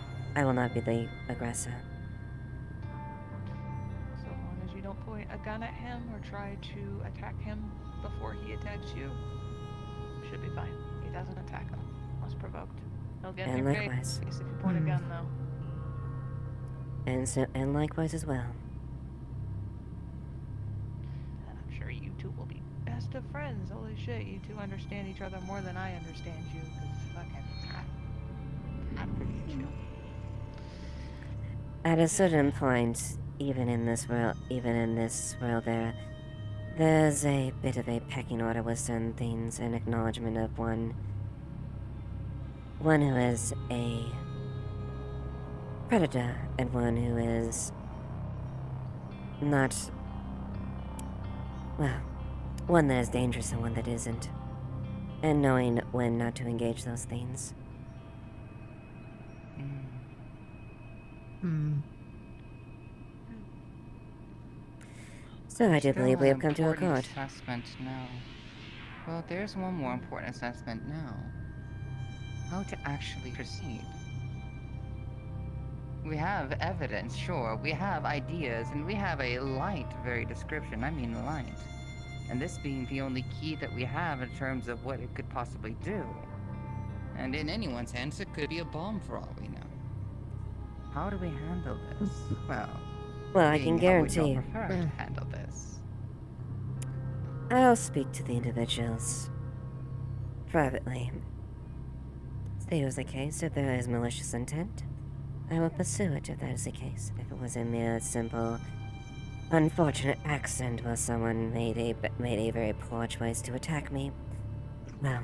be the aggressor. So long as you don't point a gun at him or try to attack him before he attacks you, should be fine. He doesn't attack him unless provoked. He'll get in your likewise. face if you point a gun, though. And likewise as well. And I'm sure you two will be best of friends. Holy shit, you two understand each other more than I understand you. Cause fucking, I don't get you. At a certain point, even in this world, there's a bit of a pecking order with certain things, an acknowledgement of one who is a predator and one who is not, well, one that is dangerous and one that isn't, and knowing when not to engage those things. So I do believe we have come to a accord. Assessment now. Well, there's one more important assessment now. How to actually proceed. We have evidence, sure. We have ideas, and we have a light, very description. I mean light. And this being the only key that we have in terms of what it could possibly do. And in anyone's hands, it could be a bomb for all we know. How do we handle this? Well, I can guarantee. How would you prefer to handle this? I'll speak to the individuals privately. Say it was the case. If there is malicious intent, I will pursue it if that is the case. If it was a mere simple, unfortunate accident where someone made a very poor choice to attack me, well,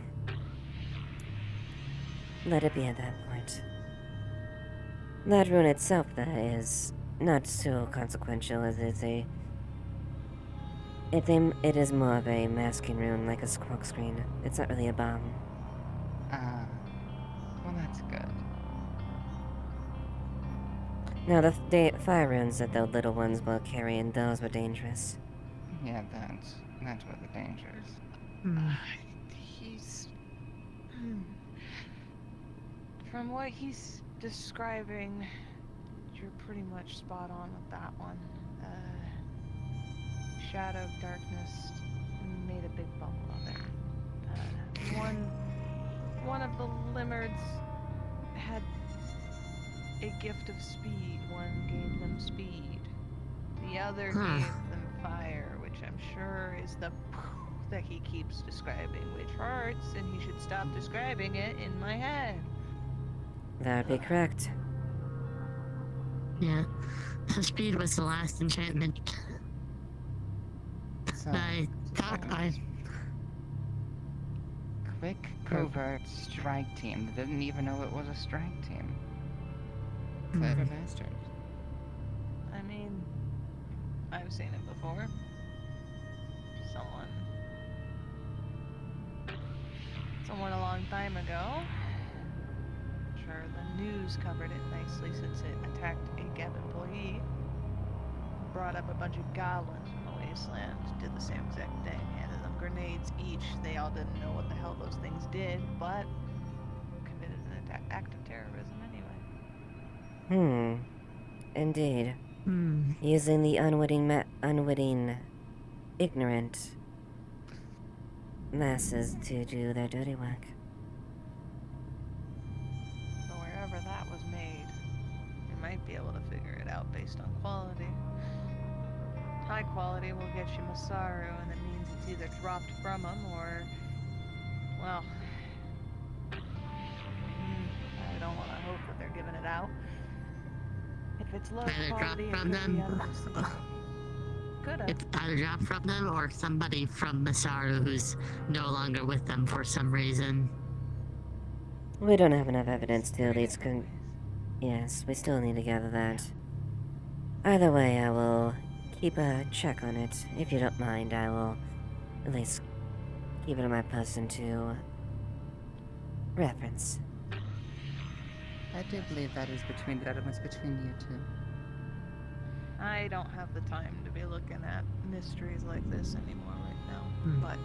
let it be at that point. That rune itself, though, is not so consequential as it is more of a masking rune, like a smoke screen. It's not really a bomb. Well, that's good. Now, the fire runes that the little ones were carrying, those were dangerous. Yeah, that's where the danger is. He's... From what he's describing, you're pretty much spot on with that one. Shadow, darkness, made a big bubble of it. One of the Limmerds had a gift of speed. One gave them speed. The other gave them fire, which I'm sure is the that he keeps describing, which hurts, and he should stop describing it in my head. That would be correct. Yeah. Speed was the last enchantment. I thought Quick, covert strike team that didn't even know it was a strike team. Clever bastard. I mean, I've seen it before. Someone a long time ago. Sure, the news covered it nicely since it attacked a Gap employee. Brought up a bunch of goblins from the wasteland, did the same exact thing, handed them grenades each. They all didn't know what the hell those things did, but committed an act of terrorism anyway. Indeed. Using the unwitting, ignorant masses to do their dirty work. So wherever that was made, you might be able to figure it out based on quality. High quality will get you Masaru, and that means it's either dropped from them or, well, I don't want to hope that they're giving it out. If it's low quality, it could be It's either dropped from them or somebody from Masaru who's no longer with them for some reason. We don't have enough evidence to at least Yes, we still need to gather that. Either way, I will keep a check on it. If you don't mind, I will at least keep it on my person to reference. I do believe that is between you two. I don't have the time to be looking at mysteries like this anymore right now. But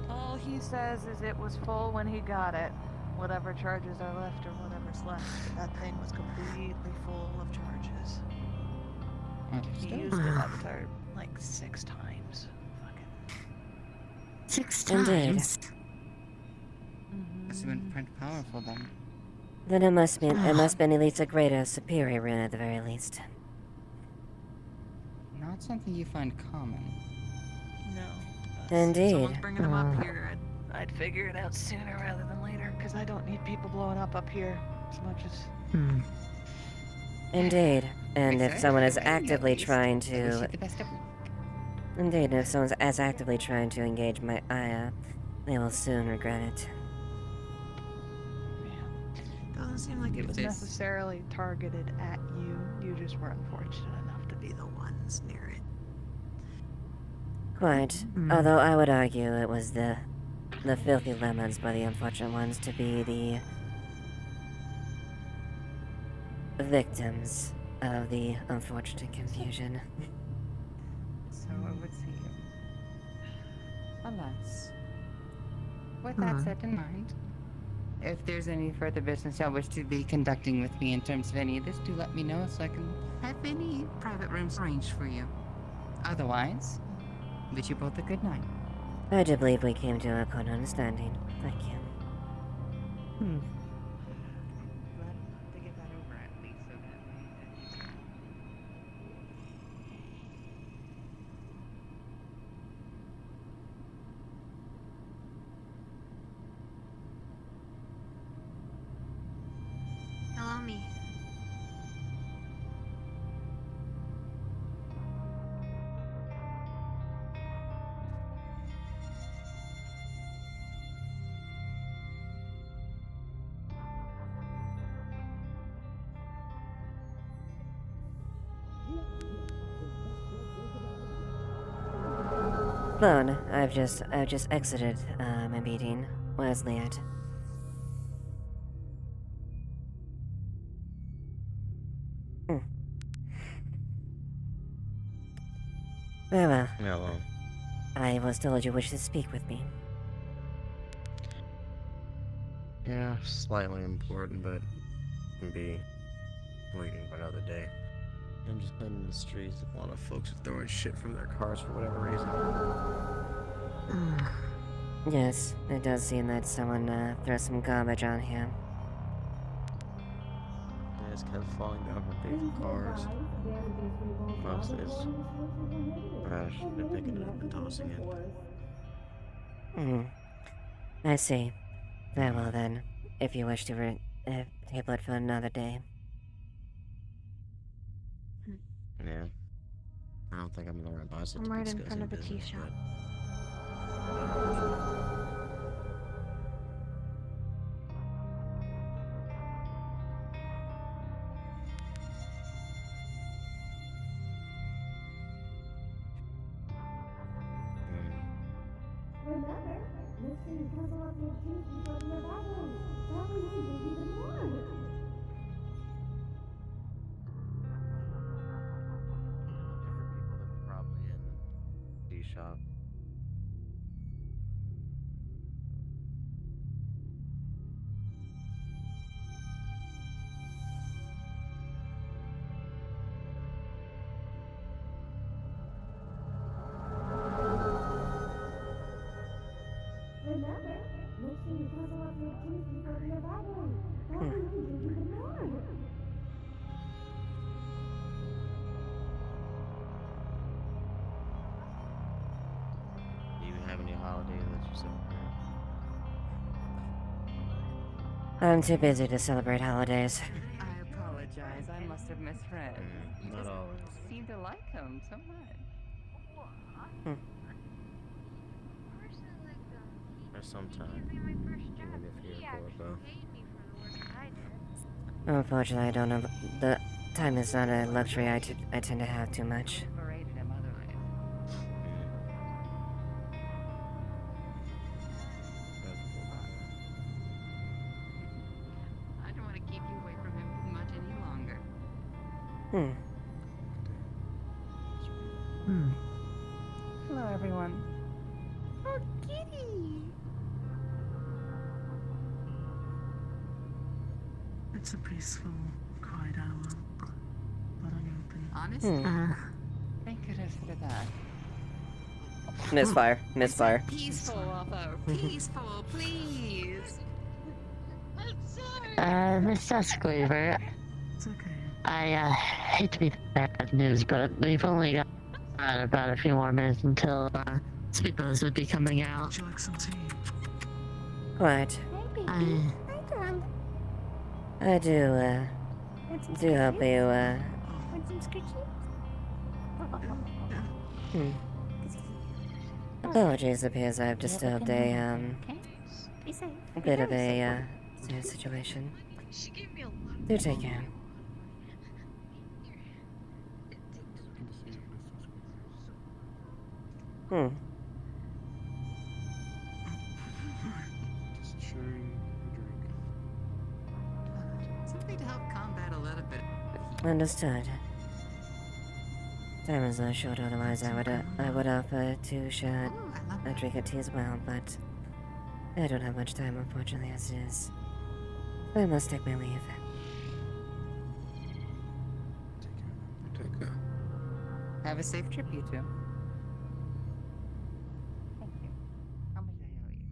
all he says is it was full when he got it. Whatever charges are left or whatever's left. That thing was completely full of charges. He used it after like 6 times. Fucking 6 Indeed. times? Must have been pretty powerful then. Then it must be at least a greater, superior rune at the very least. Not something you find common. no, but Indeed. someone's bringing them up here, I'd figure it out sooner rather than later, because I don't need people blowing up here as much as. Indeed. And if someone is Exactly, actively at least. trying I wish you to... the best of luck. Indeed, if someone's as actively trying to engage my Aya, they will soon regret it. Doesn't seem like it If was this- necessarily targeted at you. You just were unfortunate enough to be the ones near it. Quite. Although I would argue it was the filthy lemons by the unfortunate ones to be the victims of the unfortunate confusion. So it would seem. Alas. With that set in mind, if there's any further business y'all wish to be conducting with me in terms of any of this, do let me know so I can have any private rooms arranged for you. Otherwise, bid you both a good night. I do believe we came to a common understanding. Thank you. Glad to get that over at least so that way. Hello, me. Lone, I've just exited my meeting. Where's Liat? Very well. Hello. I was told you wish to speak with me. Yeah, slightly important, but can be waiting for another day. I'm just playing in the streets. A lot of folks are throwing shit from their cars for whatever reason. Yes, it does seem that someone threw some garbage on here. They just kept falling down from people's cars. Mostly it's trash. They're picking it up and tossing it. I see. Very well then, if you wish to table it for another day. Yeah. I don't think I'm in the right mindset I'm to be right in discussing front of a tea business, shop. Remember, make sure you guzzle up your juice before you evaporate. That way you drink even more. People that are probably in tea shop. Remember, make sure you guzzle up your juice before you evaporate. That way you drink even more. Do you have any holidays that you celebrate? I'm too busy to celebrate holidays. I apologize. I must have misread. You Not just always. seem to like him so much. Or sometime. Maybe if you're bored, Unfortunately, I don't know. The time is not a luxury I tend to have too much. Overrated him otherwise. I don't want to keep you away from him much any longer. Hello, everyone. Oh, kitty! It's a peaceful, quiet hour, but unopened. Honestly, thank goodness for that. Misfire. Misfire. Peaceful, Waffo. Peaceful, please. Miss Duskweaver. It's okay. I hate to be bad news, but we've only got about a few more minutes until Speakers would be coming out. Would you like some tea? Quite. I do hope you, Want some scritchy? Apologies, appears I've disturbed a, Be safe. bit of a, serious situation. She gave me a lot. Do take care. Just sharing a drink. Something to help combat a little bit. Understood. Time is so short, otherwise I would offer to share a drink of tea as well, but I don't have much time, unfortunately, as it is. I must take my leave. Take care. Have a safe trip, you two. Thank you. How much did I owe you?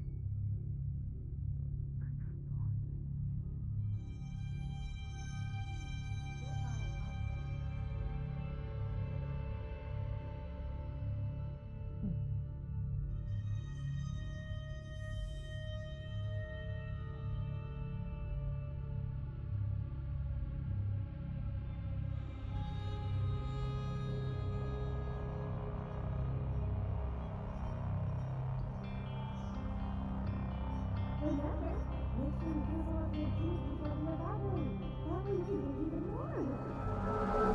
Remember, make sure you drizzle off your juice before the evaporator. That way you can drink even more.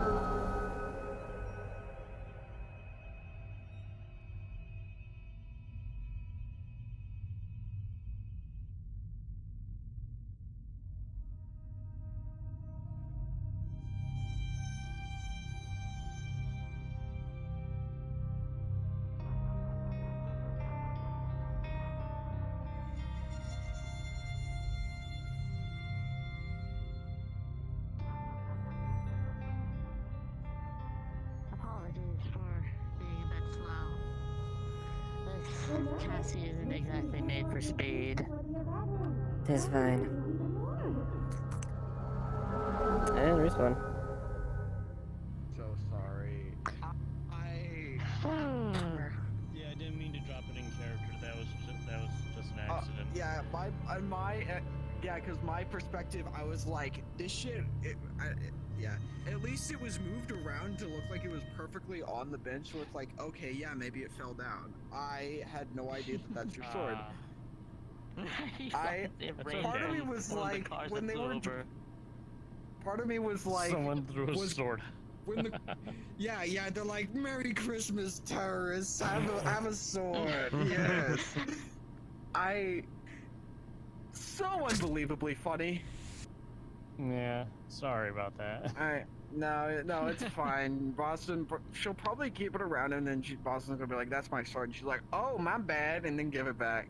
Apologies for being a bit slow. This chassis isn't exactly made for speed. Tis fine. And there's one. So sorry. Yeah, I didn't mean to drop it in character. That was just an accident. Yeah, yeah, because my perspective, I was like, this shit, yeah. At least it was moved around to look like it was perfectly on the bench, so it's like, okay, yeah, maybe it fell down. I had no idea that that's your sword. Part of me was like, when they were, part of me was like, Someone threw a sword. When the, yeah, they're like, Merry Christmas, terrorists, have a sword, yes. So unbelievably funny. Yeah, sorry about that. No, it's fine. Boston, she'll probably keep it around, and then Boston's gonna be like, "That's my sword." And she's like, "Oh, my bad," and then give it back.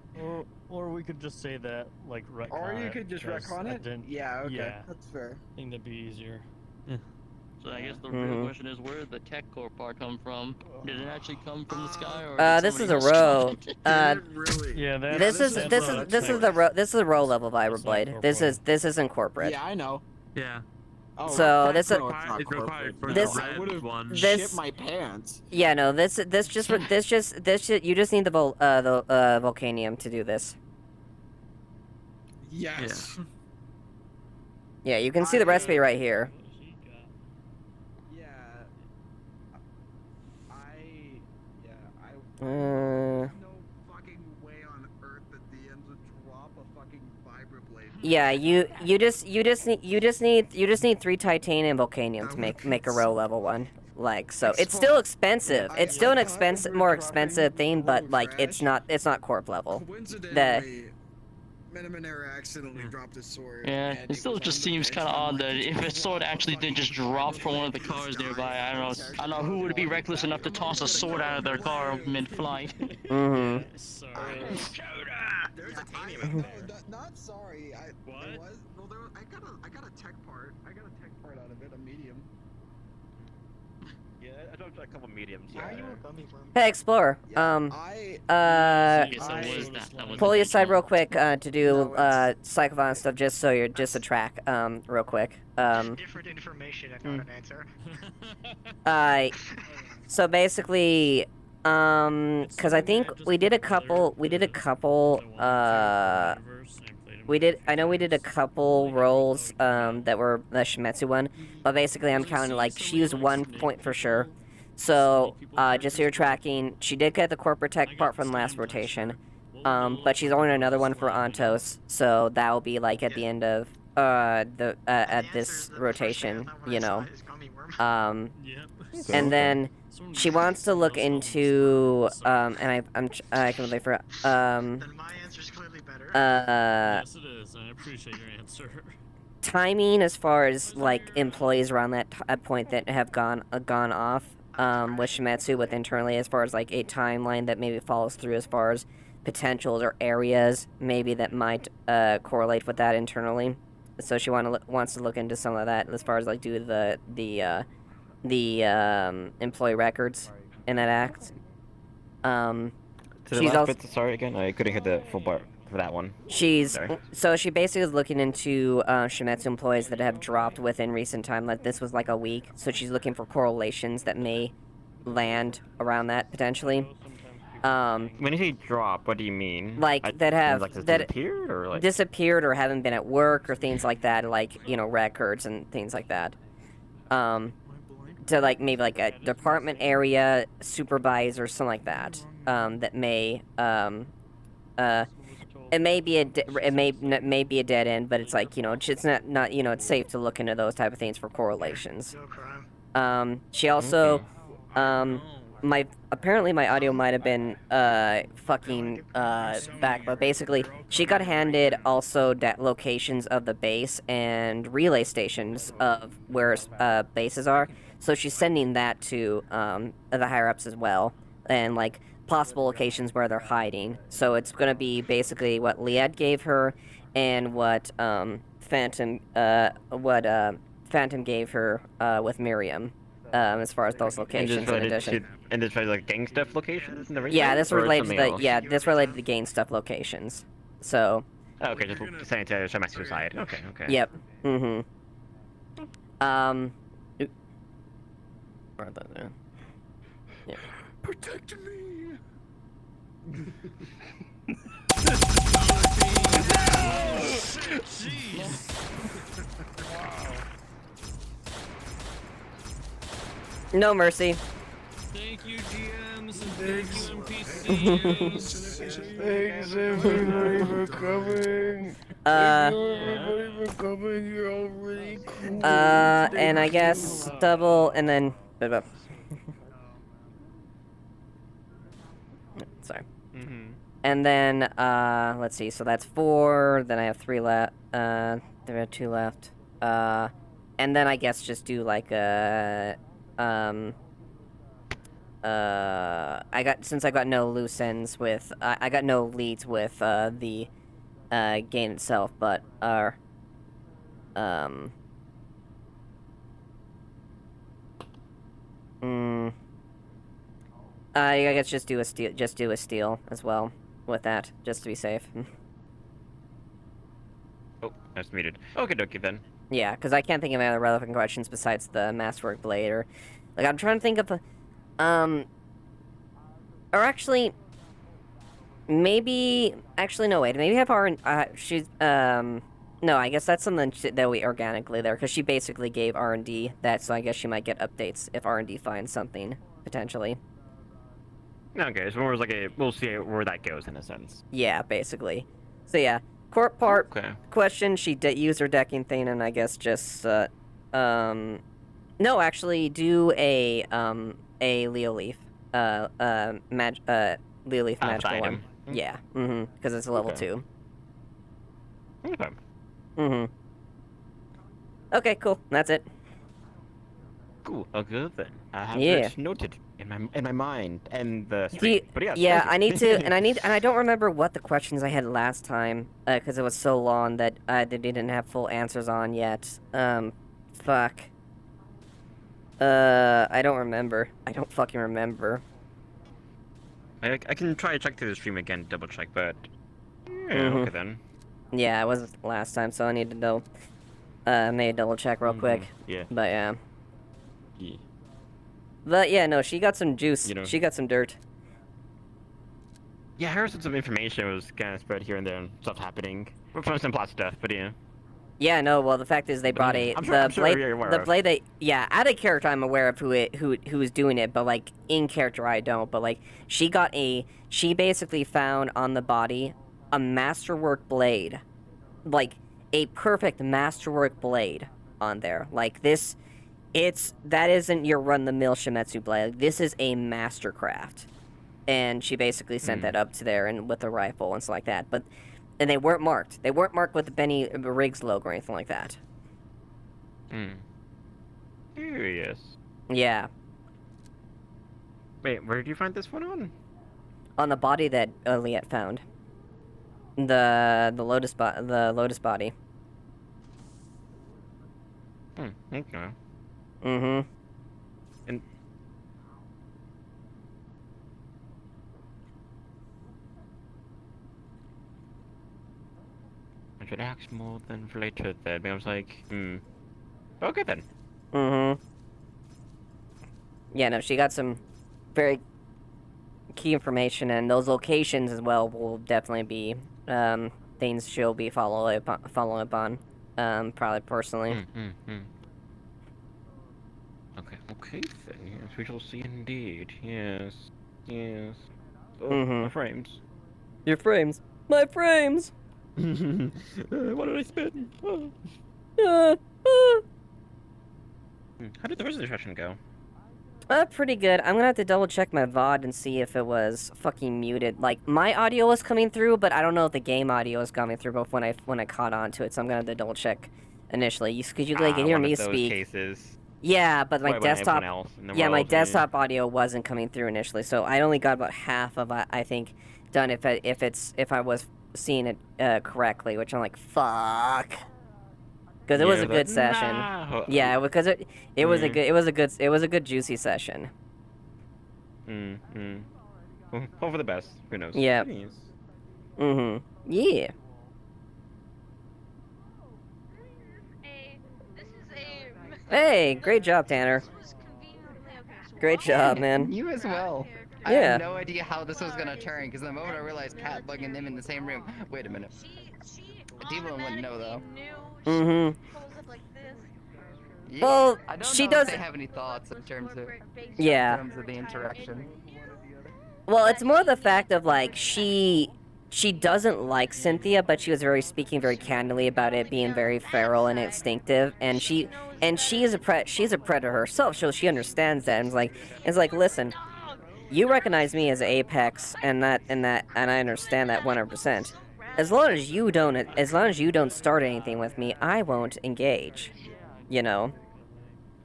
Or we could just say that, like, retcon Or you it, could just 'cause retcon I it? didn't- Yeah, okay, yeah. that's fair. I think that'd be easier. So I guess the real question is, where did the tech core part come from? Did it actually come from the sky, or did This is somebody a else drop row. it? Yeah, This is the row level vibroblade. This isn't corporate. Yeah, I know. Yeah. Oh, So well, this no, is it's not It's required for this- the I red would've one. shit my pants. Yeah, no, this you just need the volcanium to do this. Yes. Yeah, you can see the recipe right here. Yeah. Uh, no fucking way on earth that the ends would drop a fucking vibroblade. yeah, you just need 3 titanium and volcanium to make a row level one. Like, so it's still expensive. It's still an more expensive thing, but like it's not corp level. Coincidentally, Metamanera accidentally dropped his sword. Yeah, it still just seems kind of odd that if a sword actually did just drop from one of the cars nearby, I don't know who would be reckless enough to toss a sword out of their car mid-flight. Mm-hmm. There's a titanium not sorry. What? I got a tech part. I got a tech part out of it, a medium. Yeah, I dropped a couple mediums. Hey, Explorer. Pull you aside real quick to do psychoviolence stuff, just so you're just a track. Real quick. Different information and not an answer. So basically, Because I think we did a couple, I know we did a couple roles, that were the Shimetsu one, but basically I'm counting, like, she used 1 point for sure. So, just so you're tracking, she did get the corporate tech part from last rotation, but she's only another one for Antos, so that'll be, like, at the end of, at this rotation, you know. And then she wants to look into, and I completely forgot, Yes, it is. I appreciate your answer. timing as far as, like, employees around that point that have gone off, with Shimetsu, with internally, as far as, like, a timeline that maybe follows through as far as potentials or areas maybe that might, correlate with that internally. So she wants to look into some of that as far as, like, do the employee records in that act. To the She's last also bit, sorry again, I couldn't hear the full part for that one. So she basically is looking into Shimetsu employees that have dropped within recent time. Like, this was like a week, so she's looking for correlations that may land around that potentially. When you say drop, what do you mean? Like that have like that disappeared or like disappeared or haven't been at work or things like that, like, you know, records and things like that. To, like, maybe like a department area supervisor, something like that. That may it may be a dead end, but it's like, you know, it's not you know, it's safe to look into those type of things for correlations. She also apparently my audio might have been fucking back, but basically she got handed also locations of the base and relay stations of where bases are, so she's sending that to the higher ups as well, and like possible locations where they're hiding. So it's gonna be basically what Liad gave her and what Phantom gave her with Miriam. As far as those locations in addition. And this like gang stuff locations and everything? Yeah, this or related to something the else? this related to gang stuff locations. So. Oh, okay, just saying to Shimetsu side. Okay, okay. Yep. Mm-hmm. Yeah. Protect me. No mercy. Thank you, GMs, and thank you, NPCs. Thanks everybody for coming. Everybody for coming. You're all really cool. And I guess double, and then. Sorry. And then, let's see. So that's 4. Then I have 3 left. There are 2 left. And then I guess just do like a. Since I got no loose ends with, I got no leads with the game itself, but I guess just do a steal as well with that, just to be safe. Oh, that's muted. Okay, dokie then. Yeah, because I can't think of any other relevant questions besides the Masterwork Blade, or like I'm trying to think of or actually maybe no, wait, maybe have she's no, I guess that's something that we organically there, because she basically gave R&D that, so I guess she might get updates if R&D finds something potentially. Okay, so more like we'll see where that goes in a sense. Yeah, basically. So yeah, corp part question. She used her decking thing, and I guess just no, actually do a Leo Leaf, Leo Leaf magical one. Yeah, because it's a level 2. Okay. Okay, cool. That's it. Cool. Okay then. I have Yeah. this noted in my mind and the Do you- stream. But yeah. yeah, okay. I need to, and I don't remember what the questions I had last time, because it was so long that they didn't have full answers on yet. Fuck. I don't remember. I don't fucking remember. I can try to check through the stream again, double check, but yeah, okay then. Yeah, it was last time, so I need to know. May double check real quick. Yeah. But yeah. Yeah. But yeah, no, she got some juice. You know. She got some dirt. Yeah, I heard some information was kind of spread here and there and stuff happening. From some plot stuff, but yeah. Yeah, no. Well, the fact is they brought yeah, a I'm sure blade. you're aware The of. blade they out of character I'm aware of who is doing it, but like in character I don't. But like she basically found on the body a masterwork blade, like a perfect masterwork blade on there. Like this, that isn't your run-the-mill Shimetsu blade. Like, this is a mastercraft, and she basically sent that up to there and with a rifle and stuff like that. And they weren't marked. They weren't marked with the Benny Riggs logo or anything like that. Curious. Yeah. Wait, where did you find this one on? On the body that Liet found. The lotus body. Okay. Mm-hmm. And I should ask more than later then. But I was like, okay then. Mm-hmm. Yeah, no, she got some very key information, and those locations as well will definitely be things she'll be following up on, probably personally. Okay then. Yes, we shall see indeed. Yes. Oh, Mm-hmm. my frames. Your frames. My frames! What did I spend? How did the rest of the session go? Pretty good. I'm gonna have to double check my VOD and see if it was fucking muted. Like, my audio was coming through, but I don't know if the game audio was coming through both when I caught on to it, so I'm gonna have to double check initially. Because you can hear me speak. Cases. Yeah, but my Wait, desktop... Yeah, my world, desktop audio wasn't coming through initially, so I only got about half of it, I think, done if I was seeing it correctly, which I'm like, fuck. Because it was a good session. Yeah, because it was a good juicy session. Hope for the best. Who knows? Yeah. Jeez. Yeah. Hey, great job, Tanner. Great job, man. You as well. I Yeah. had no idea how this was gonna turn, because the moment I realized Cat bugging them in the same room. Wait a minute. Devlin wouldn't know though. Mm-hmm. Yeah, Well, I don't she know if does. they have any thoughts in terms of the interaction. Well, it's more the fact of like she doesn't like Cynthia, but she was speaking very candidly about it being very feral and instinctive, and she is she's a predator herself, so she understands that. And it's like listen, you recognize me as Apex, and I understand that 100%. As long as you don't start anything with me, I won't engage. You know,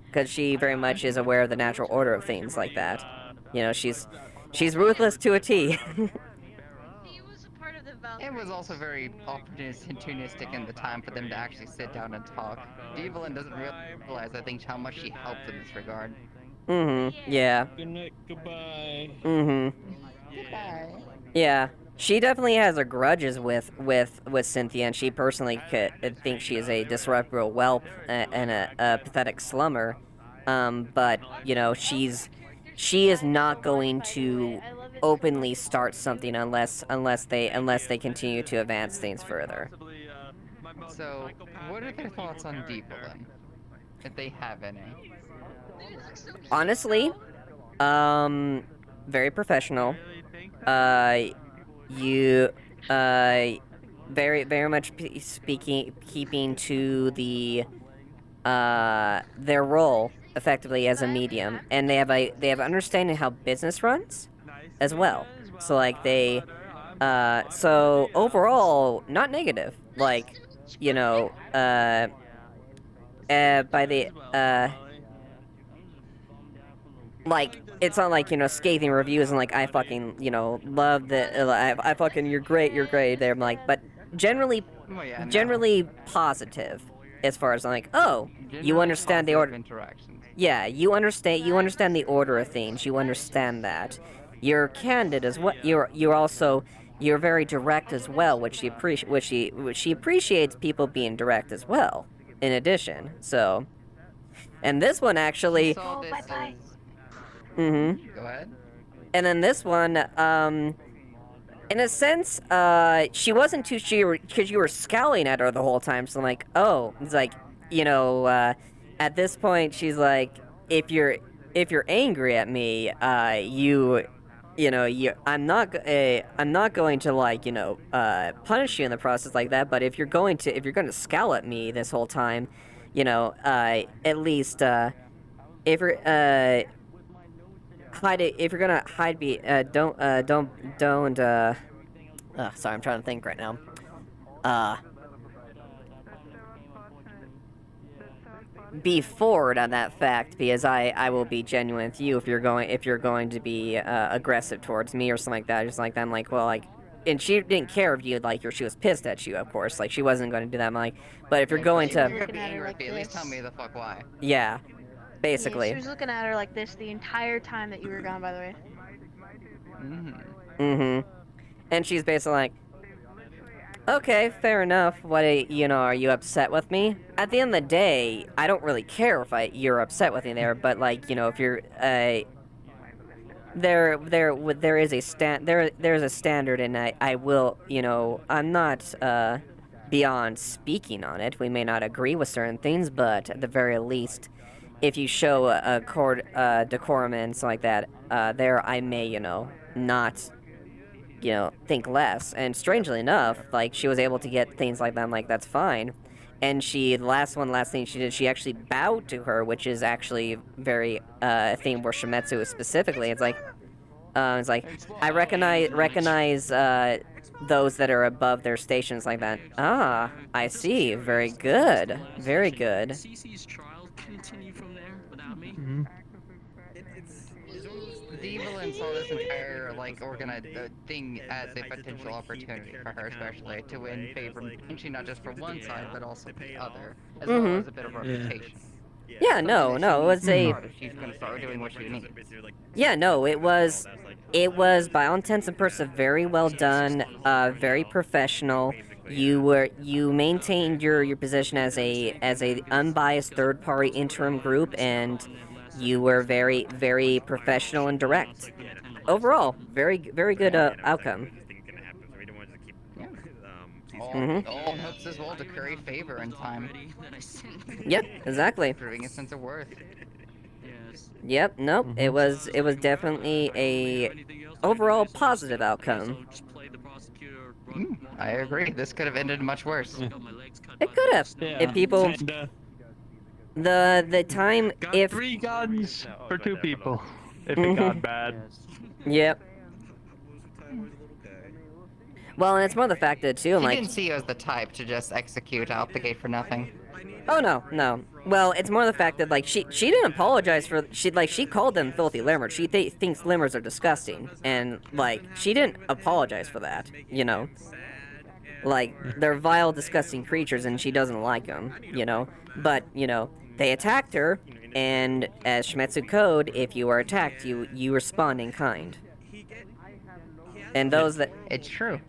because she very much is aware of the natural order of things like that. You know, she's ruthless to a T. It was also very opportunistic in the time for them to actually sit down and talk. Devlin doesn't realize, I think, how much she helped in this regard. Yeah. Good night, goodbye. Goodbye. Yeah. She definitely has her grudges with Cynthia, and she personally thinks she is a disreputable whelp and a pathetic slummer. But you know, she is not going to openly start something unless they continue to advance things further. So, what are their thoughts on Devlin, if they have any? Honestly, very professional. Very much keeping to their role effectively as a medium, and they have understanding how business runs as well. So like so overall not negative, like, you know, by the like, it's not like, you know, scathing reviews and like, I fucking, you know, love the, I fucking, you're great there. I'm like, but generally positive as far as I'm like, oh, you understand the order. Interactions. Yeah, you understand the order of things. You understand that. You're candid as well. You're very direct as well, which she appreciates people being direct as well. In addition, so, and this one actually. So this is... Mm-hmm. Go ahead. And then this one, In a sense, she wasn't too sure because you were scowling at her the whole time. So I'm like, oh, it's like, you know, at this point, she's like, if you're angry at me, I'm not going to like, punish you in the process like that. But if you're going to scowl at me this whole time, at least, if you're hide it. If you're gonna hide me, don't. Sorry, I'm trying to think right now. Be forward on that fact, because I will be genuine with you if you're going to be aggressive towards me or something like that. Just like that, I'm like, well, like, and she didn't care if you like, or she was pissed at you, of course. Like, she wasn't going to do that. I'm like, but if you're going to, You're being angry with me, at least tell me the fuck why. yeah, basically. Yeah, she was looking at her like this the entire time that you were gone, by the way. And she's basically like, okay, fair enough. What, are you upset with me? At the end of the day, I don't really care if you're upset with me there, but like, if you're, there is a there's a standard, and I will, I'm not, beyond speaking on it. We may not agree with certain things, but at the very least, if you show a decorum and something like that, there I may, not, think less. And strangely enough, like, she was able to get things like that. I'm like, that's fine. And the last thing she did, she actually bowed to her, which is actually very, a theme where Shimetsu is specifically, it's like, I recognize, those that are above their stations like that. Ah, I see. Very good. Very good. CC's trial continue from there without me. Evelyn saw this entire, like, organized thing as a potential opportunity for her, especially, to win favor, potentially not just for one side, but also the other, as well as a bit of reputation. Yeah, no, it was a... She's gonna start doing what she needs. Yeah, no, it was, by all intents and purposes, very well done, very professional. You maintained your position as a unbiased third-party interim group, and you were very, very professional and direct. Overall, very good outcome. All hopes as well to curry favor in time. Yep, exactly. Proving a sense of worth. Yep, nope, it was definitely a overall positive outcome. I agree. This could have ended much worse. It could have. If people... The time, got if... 3 guns for 2 people, if it got bad. Yep. Well, and it's more the fact that, too, I'm like... She didn't see you as the type to just execute out the gate for nothing. Oh, no. Well, it's more the fact that, like, she didn't apologize for... She called them filthy lemurs. She thinks lemurs are disgusting. And, like, she didn't apologize for that, Like, they're vile, disgusting creatures, and she doesn't like them, But, they attacked her, and as Shimetsu Code, if you are attacked, you respond in kind. And those that... It's true.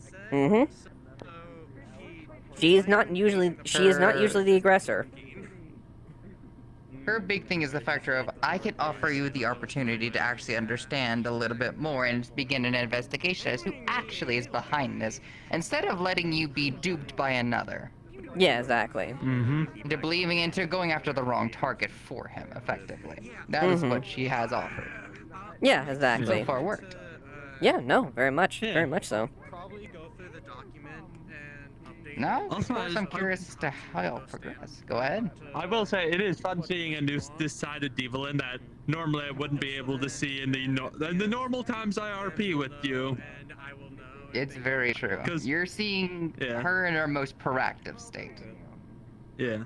She is not usually the aggressor. Her big thing is the factor of, I can offer you the opportunity to actually understand a little bit more and begin an investigation as who actually is behind this, instead of letting you be duped by another. Yeah, exactly. To believing into going after the wrong target for him, effectively. That is what she has offered. Yeah, exactly. So far worked. Yeah, no, very much so. No, of course I'm curious as to how you'll progress. Go ahead. I will say, it is fun seeing a this side of Evelyn that normally I wouldn't be able to see in the normal times I RP with you. It's very true. You're seeing her in her most proactive state. Yeah.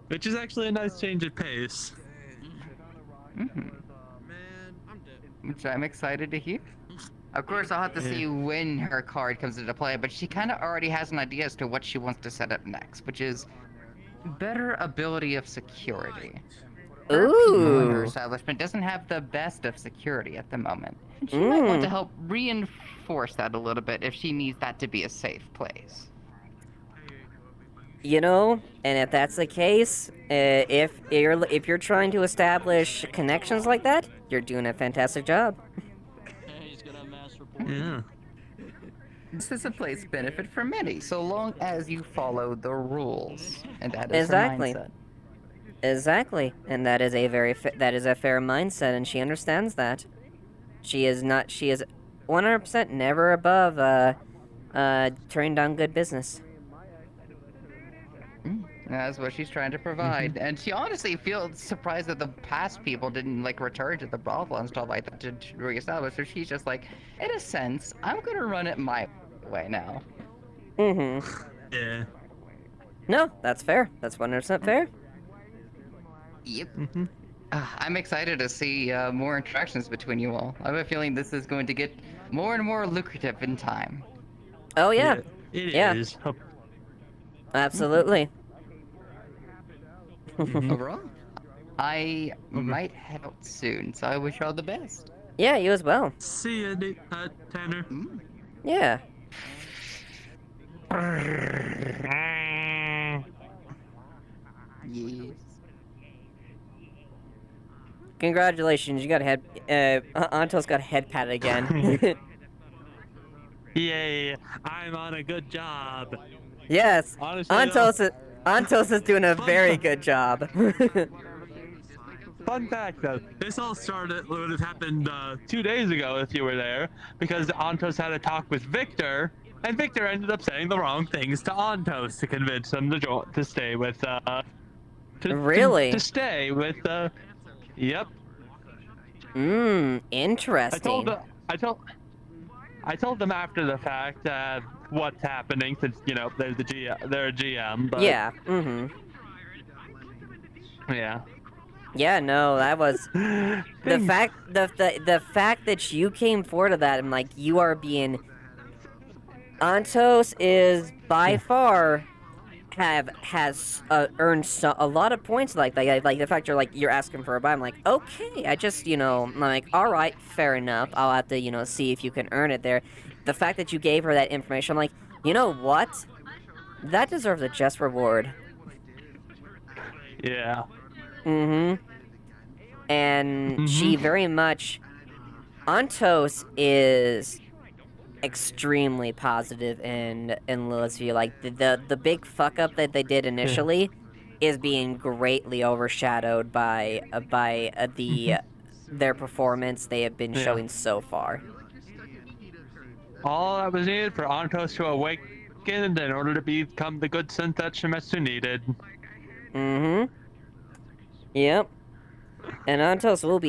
Which is actually a nice change of pace. Which I'm excited to hear. Of course, I'll have to see when her card comes into play, but she kind of already has an idea as to what she wants to set up next, which is better ability of security. Her establishment doesn't have the best of security at the moment. She might want to help reinforce that a little bit if she needs that to be a safe place. And if that's the case, if you're trying to establish connections like that, you're doing a fantastic job. Yeah. This is a place benefit for many, so long as you follow the rules, and that is Exactly. her mindset. Exactly, and that is a that is a fair mindset, and she understands that. She is not. She is 100% never above turning down good business. That's what she's trying to provide, and she honestly feels surprised that the past people didn't like return to the brothel and stuff like that to reestablish. So she's just like, in a sense, I'm gonna run it my way now. Yeah. No, that's fair. That's 100% fair. Yep. I'm excited to see more interactions between you all. I have a feeling this is going to get more and more lucrative in time. Oh yeah. It Yeah. is. Absolutely. Overall, I might head out soon, so I wish you all the best. Yeah, you as well. See you, Tanner. Yeah. Yes. Congratulations, you got a head. Anto's got a head pat again. Yay! I'm on a good job. Yes. Honestly, Antos is doing a very good job. Fun fact though, this all started would have happened 2 days ago if you were there, because Antos had a talk with Victor, and Victor ended up saying the wrong things to Antos to convince him to stay with Really? to stay with yep. Interesting. I told them after the fact what's happening, since they're they're a GM. But Yeah. Yeah. Yeah, no, that was the fact that you came forward to that, and like you are being Antos is by far has earned a lot of points like that. Like the fact you're asking for a buy. I'm like, okay, I'm like, all right, fair enough. I'll have to see if you can earn it there. The fact that you gave her that information, I'm like, you know what? That deserves a just reward. Yeah. And she very much... Antos is extremely positive in Lilith's view. Like, the big fuck-up that they did initially is being greatly overshadowed by their performance they have been showing so far. All that was needed for Antos to awaken in order to become the good synth that Shimetsu needed. Yep. And Antos will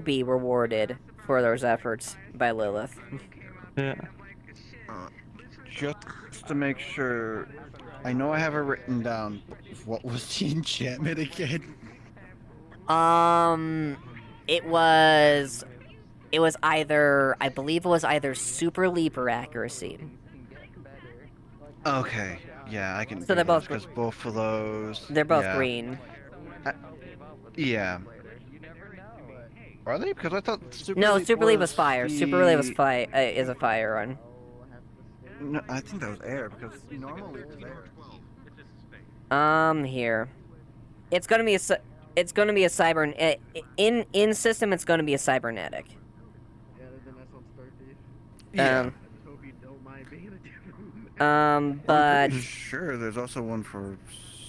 be rewarded for those efforts by Lilith. Yeah. Just to make sure, I know I have it written down. What was the enchantment again? It was either, I believe it was either super leap or accuracy. Okay, yeah, I can. So they're both because both of those. They're both yeah. green. Yeah. Are they? Because I thought Super No, Leap super leap was fire. the- Super leap was is a fire run. No, I think that was air because normally it's air. Here, it's gonna be a cyber in system. It's gonna be a cybernetic. Yeah. But I'm pretty sure there's also one for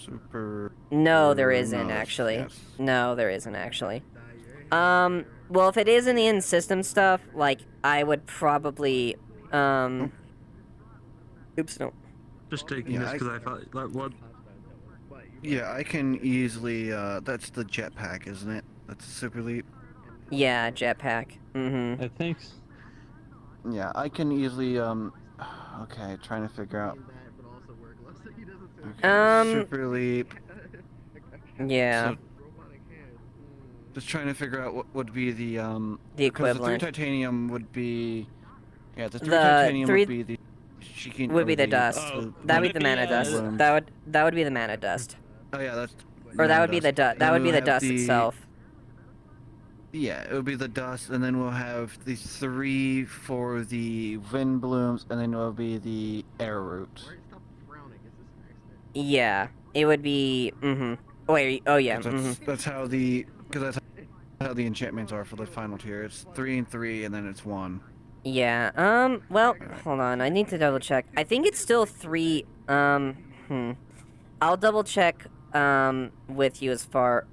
super. no, there isn't no, actually. yes. No, there isn't actually. Well, if it is in the in-system stuff, like, I would probably, oops, no. Just taking this because I thought, like, what? Yeah, I can easily. That's the jetpack, isn't it? That's super leap. Yeah, jetpack. I think. Yeah, I can easily. Okay, trying to figure out. Okay, super leap. Yeah. So, just trying to figure out what would be the equivalent. The 3 titanium would be. Yeah, the 3 The titanium three- would be the. Would be the dust. That would be the mana dust. That would be the mana dust. Oh yeah, that's. Or that would be the dust. That would be the dust itself. Yeah, it would be the dust, and then we'll have the 3 for the wind blooms, and then it'll be the air roots. Yeah, it would be. Wait. Oh yeah. That's how the. Because that's how the enchantments are for the final tier. It's 3 and 3, and then it's 1. Yeah, well, hold on, I need to double check. I think it's still 3, I'll double check, with you as far,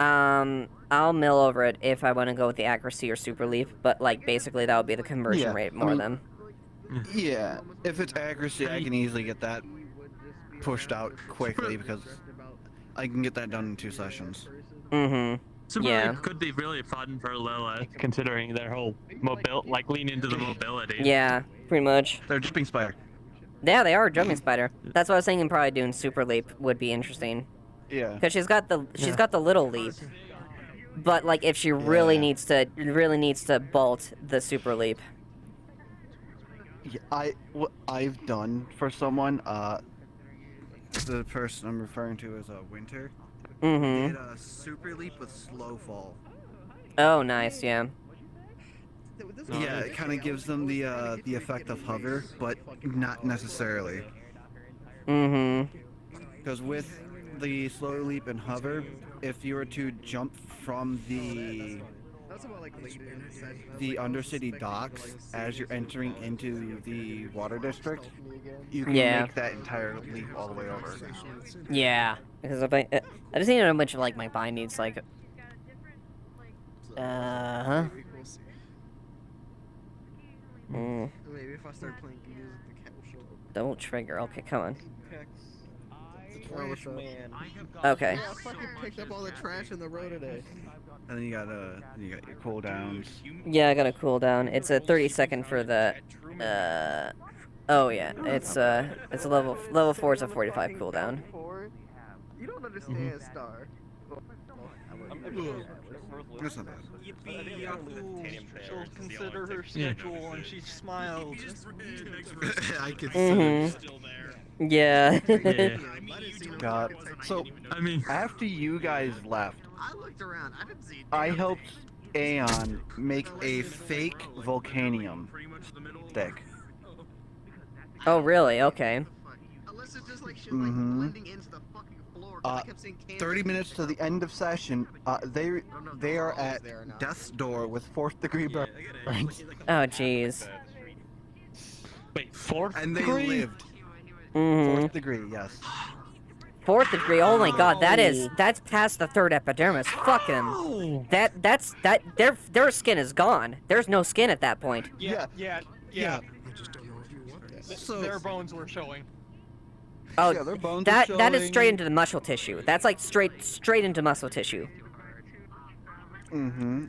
I'll mill over it if I want to go with the accuracy or super leap, but, like, basically that would be the conversion rate more than. Yeah, if it's accuracy, I can easily get that pushed out quickly because I can get that done in 2 sessions. Mm-hmm. Super Yeah. Leap could be really fun for Lilith, considering their whole like lean into the mobility. Yeah, pretty much. They're jumping spider. Yeah, they are a jumping spider. That's what I was thinking. Probably doing super leap would be interesting. Yeah. Because she's got the little leap, but like if she really needs to bolt the super leap. Yeah, what I've done for someone, the person I'm referring to is Winter. Mm-hmm. Did a super leap with slow fall. Oh, nice. Yeah. Yeah, it kind of gives them the effect of hover, but not necessarily. Mm-hmm. Because with the slow leap and hover, if you were to jump from the Undercity docks as you're entering into the water district, you can make that entire leap all the way over. Yeah. Because I just need to know how much of like my bind needs like. Maybe if I start playing music, the cat will show up. Don't trigger. Okay, come on. Trash man. Okay. Yeah, I fucking picked up all the trash in the road today. And then you got your cooldowns. Yeah, I got a cooldown. It's a 30-second for the. Oh yeah, it's a level 4 is a 45 cooldown. You don't understand, Star. That's not bad. She'll consider her schedule and she smiled. I can Mhm. still there. Yeah. God. So, I mean, after you guys left, I looked around. I didn't see. I helped Aeon make a fake volcanium stick. Oh really? Okay. Unless it's just like shit Mhm. blending into the fucking floor. 'Cause I kept seeing cans. 30 minutes to the end of session, they are at death's door with 4th degree burns. Oh jeez. Wait, 4th And they degree? lived. Mhm. 4th degree, yes. 4th degree. Oh my god, that's past the 3rd epidermis. Fuck 'em. Their skin is gone. There's no skin at that point. Yeah. So- Their bones were showing. Oh, Yeah, their bones are that is straight showing. into the muscle tissue. That's like straight into muscle tissue. Mm-hmm.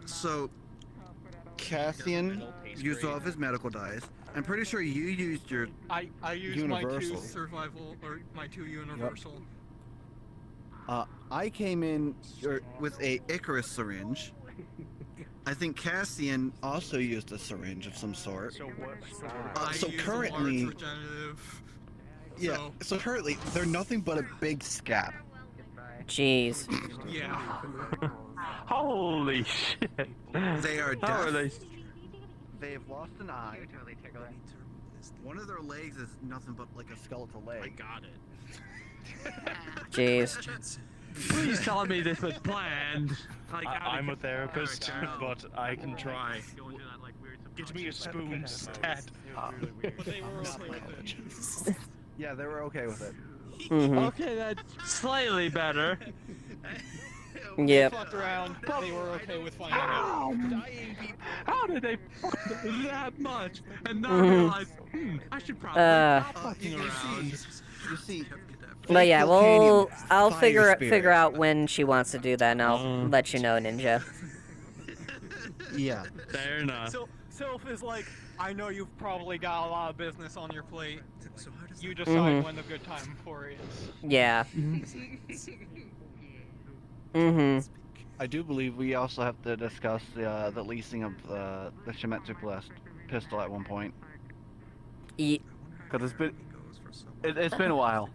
So Cassian used all of his medical dice. I'm pretty sure you used your I used my 2 universal. survival or my 2 universal. I came in with a Icarus syringe. I think Cassian also used a syringe of some sort. So what? So I used a currently, large regenerative. yeah. So currently, they're nothing but a big scab. Jeez. Yeah. Holy shit. They are How are deaf. they? They have lost an eye. One of their legs is nothing but like a skeletal leg. I got it. Jeez. Please tell me this was planned. Like, I'm a therapist, but I can try. Give me a spoon, stat. But they were okay with it. Yeah, they were okay with it. Mhm. Okay, that's slightly better. Yep. Fucked around. They were okay with finding out. How did they fuck that much and not Mhm. realize, I should probably stop fucking around. You see, But yeah, well, I'll fire figure out when she wants to do that, and I'll let you know, Ninja. Yeah. Fair enough. Sylph is like, I know you've probably got a lot of business on your plate. You decide Mhm. when the good time for it is. Yeah. Mhm. I do believe we also have to discuss the leasing of the Shimetsu pistol at one point. Because it's been a while.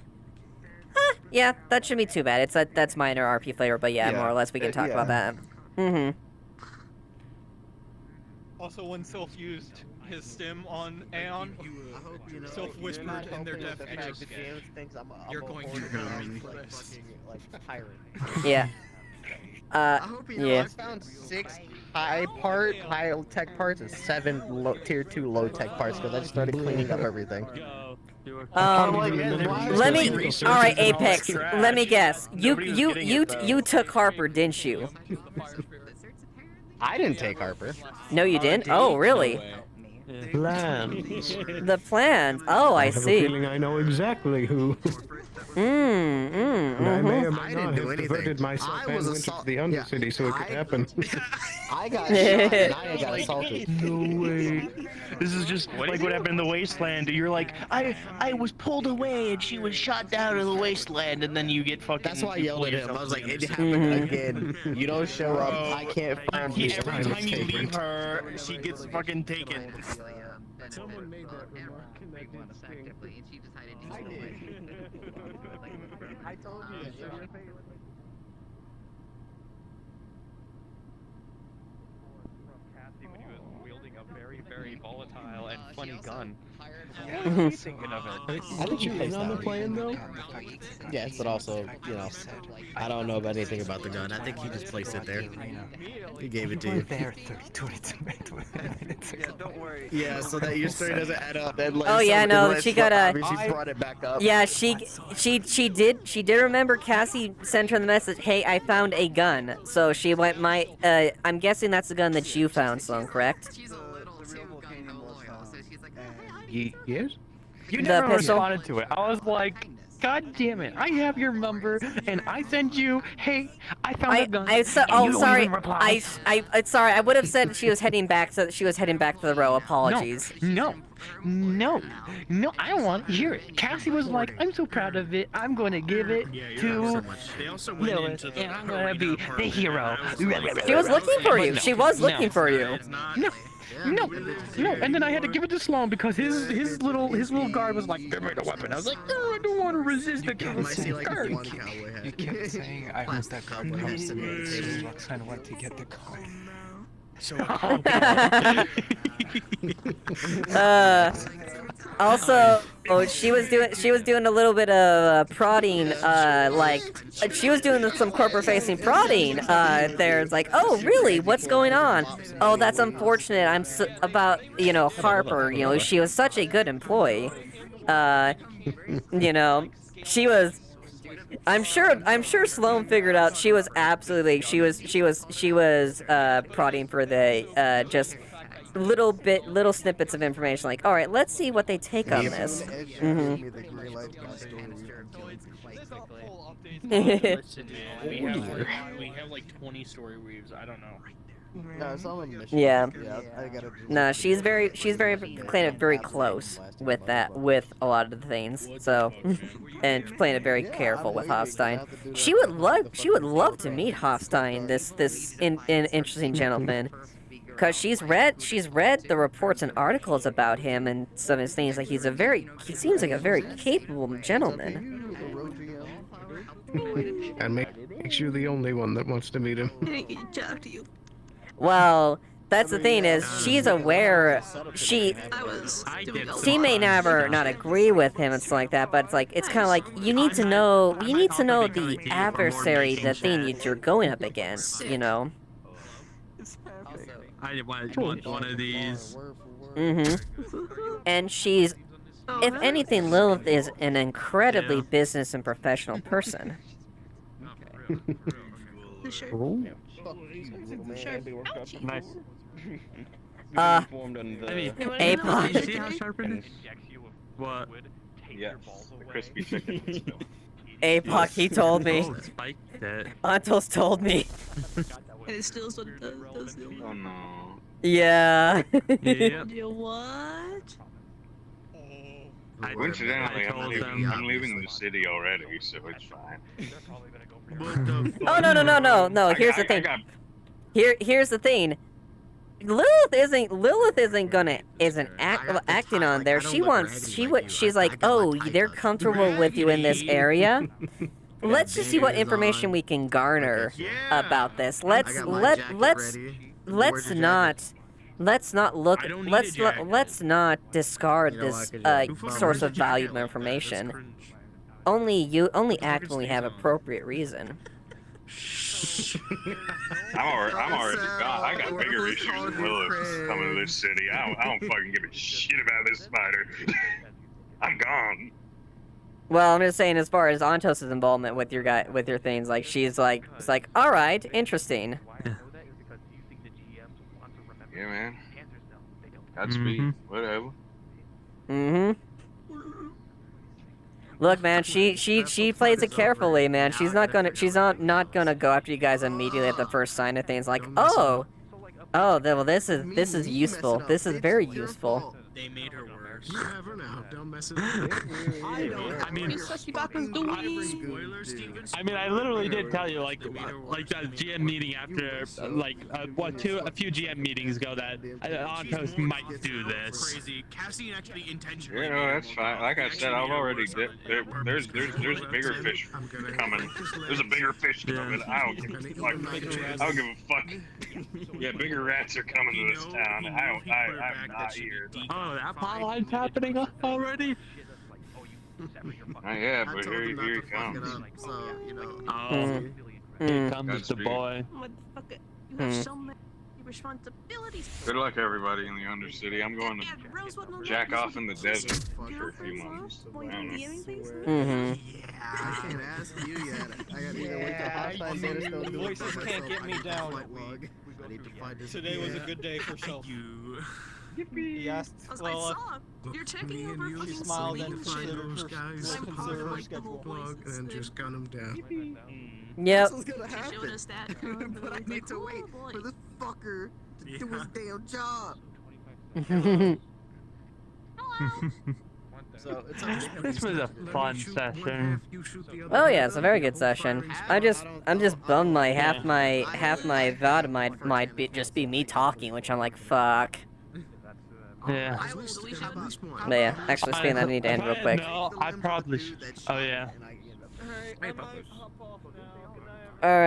Yeah, that shouldn't be too bad. That's minor RP flavor, but yeah, more or less we can talk about that. Mhm. Also, when Sylph used his stim on Aeon, Sylph whispered in their deaf ears, "You're going to pay for this." Yeah. I hope you know yeah. I found 6 high tech parts and 7 tier 2 low tech parts because I just started cleaning up everything. Let me. All right, Apex. Let me guess. You took Harper, didn't you? I didn't take Harper. No, you didn't. Oh, really? Plans. The plans. Oh, I have a see. feeling I know exactly who. And I may or may not have diverted myself and went to the Undercity so it could happen. I got shot and I got assaulted. No way. This is just like what happened in the Wasteland. You're like, I was pulled away and she was shot down in the Wasteland, and then you get fucking. That's why I yelled at him. I was like, it happened again. You don't show up. I can't find you. Every time you leave her, she gets fucking taken. Someone made that remark and that did sting. I told you. Cassie when he was wielding a very, very volatile and funny gun. Mhm. Thinking of it. I think you was on the plane though. Yes, but also, you know, I don't know about anything about the gun. I think he just placed it there. He gave it to you. There 32 minutes ago. Don't worry. Yeah, so that your story doesn't add up. Then, like, Oh yeah, no, she got a. She brought it back up. Yeah, she did remember. Cassie sent her the message. Hey, I found a gun. So she went. I'm guessing that's the gun that you found, Sloan, correct? Yes? You The never pistol? responded to it. I was like, God damn it! I have your number, and I sent you, hey, I found a gun. and Oh, you don't sorry. even reply. Sorry. I would have said she was heading back. So she was heading back to the row. Apologies. No, I don't want to hear it. Cassie was like, I'm so proud of it. I'm going to give it to Lilith, and I'm going to be the hero. She was looking for you. She was looking for you. No, and then I had to give it to Sloan because his little guard was like, give me the weapon. I was like, no, I don't want to resist the guard. You kept saying I was that guard comes to me, so Roxanne went to get the card. Also, she was doing a little bit of prodding, she was doing some corporate-facing prodding. There's like, oh, really? What's going on? Oh, that's unfortunate. About Harper. She was such a good employee. She was. I'm sure Sloan figured out she was absolutely she was prodding for the just little snippets of information, like, all right, let's see what they take on this. We have like 20 story weaves. I don't know. No, it's all a mission. Yeah. I gotta No, she's very playing it very close with a lot of the things. So, and playing it very careful with Hofstein. She would love to meet Hofstein, this interesting gentleman, because she's read the reports and articles about him and some of his things. Like he seems like a very capable gentleman. And makes you the only one that wants to meet him. I didn't get to talk to you. Well, that's the thing is she's aware. She may never not agree with him and stuff like that, but it's kind of like you need to know the adversary, the thing that you're going up against. I want one of these. And she's, if anything, Lilith is an incredibly business and professional person. Nice. What? Yes, the crispy chicken. APOC, he told me. Antos told me. And it still sort of does it. Oh no. Yeah. What? Coincidentally, I'm leaving the city already, so it's fine. Oh no! Here's the thing. Here's the thing. Lilith isn't acting on there. She's like, oh, they're comfortable with you in this area. Let's just see what information we can garner about this. Let's not discard this source of valuable information. Only act when we have appropriate reason. I'm already gone. I got bigger issues than Lilith coming to this city. I don't fucking give a shit about this spider. I'm gone. Well, I'm just saying, as far as Antos' involvement with your things, like she's like, it's like, all right, interesting. Yeah, man. Godspeed. Whatever. Look, man, she plays it carefully, man. She's not gonna go after you guys immediately at the first sign of things. Like, well, this is useful. This is very useful. They made her worse. You never know. Don't mess with me. I mean, I mean, I literally did tell you, like the GM meeting after, a few GM meetings ago that Antos might do this. Crazy. Cassian actually intentionally. You know, that's fine. Like I said, I've already did. There's bigger fish coming. There's a bigger fish coming. I don't give a fuck. I don't give a fuck. Yeah, bigger rats are coming to this town. I'm not here. Oh, that plotline's happening already? Not yet, but here he comes. So, you know. Oh, here comes the boy. Motherfucker, you have so many responsibilities. Good luck, everybody in the Undercity. I'm going to jack off in the desert for a few months. I don't know. I can't ask you yet. I gotta either wait till Hotline Data Stone do it Voices for can't myself get me or down. flight log. I need to find this. Today was a good day for self. He asked, I well, saw. You're checking over you fucking he smiled need and to find considered those her, guys, consider her like schedule. plug, and just gun them down. Yep. That's what's gonna happen. But I need to wait for this fucker to do his damn job. So it's This was a fun session. Oh yeah, it's a very good session. I'm just bummed my half my VOD might just be me talking, which I'm like, fuck. Yeah. But yeah, actually speaking that, I need to end real quick. No, I probably. Oh yeah. Alright.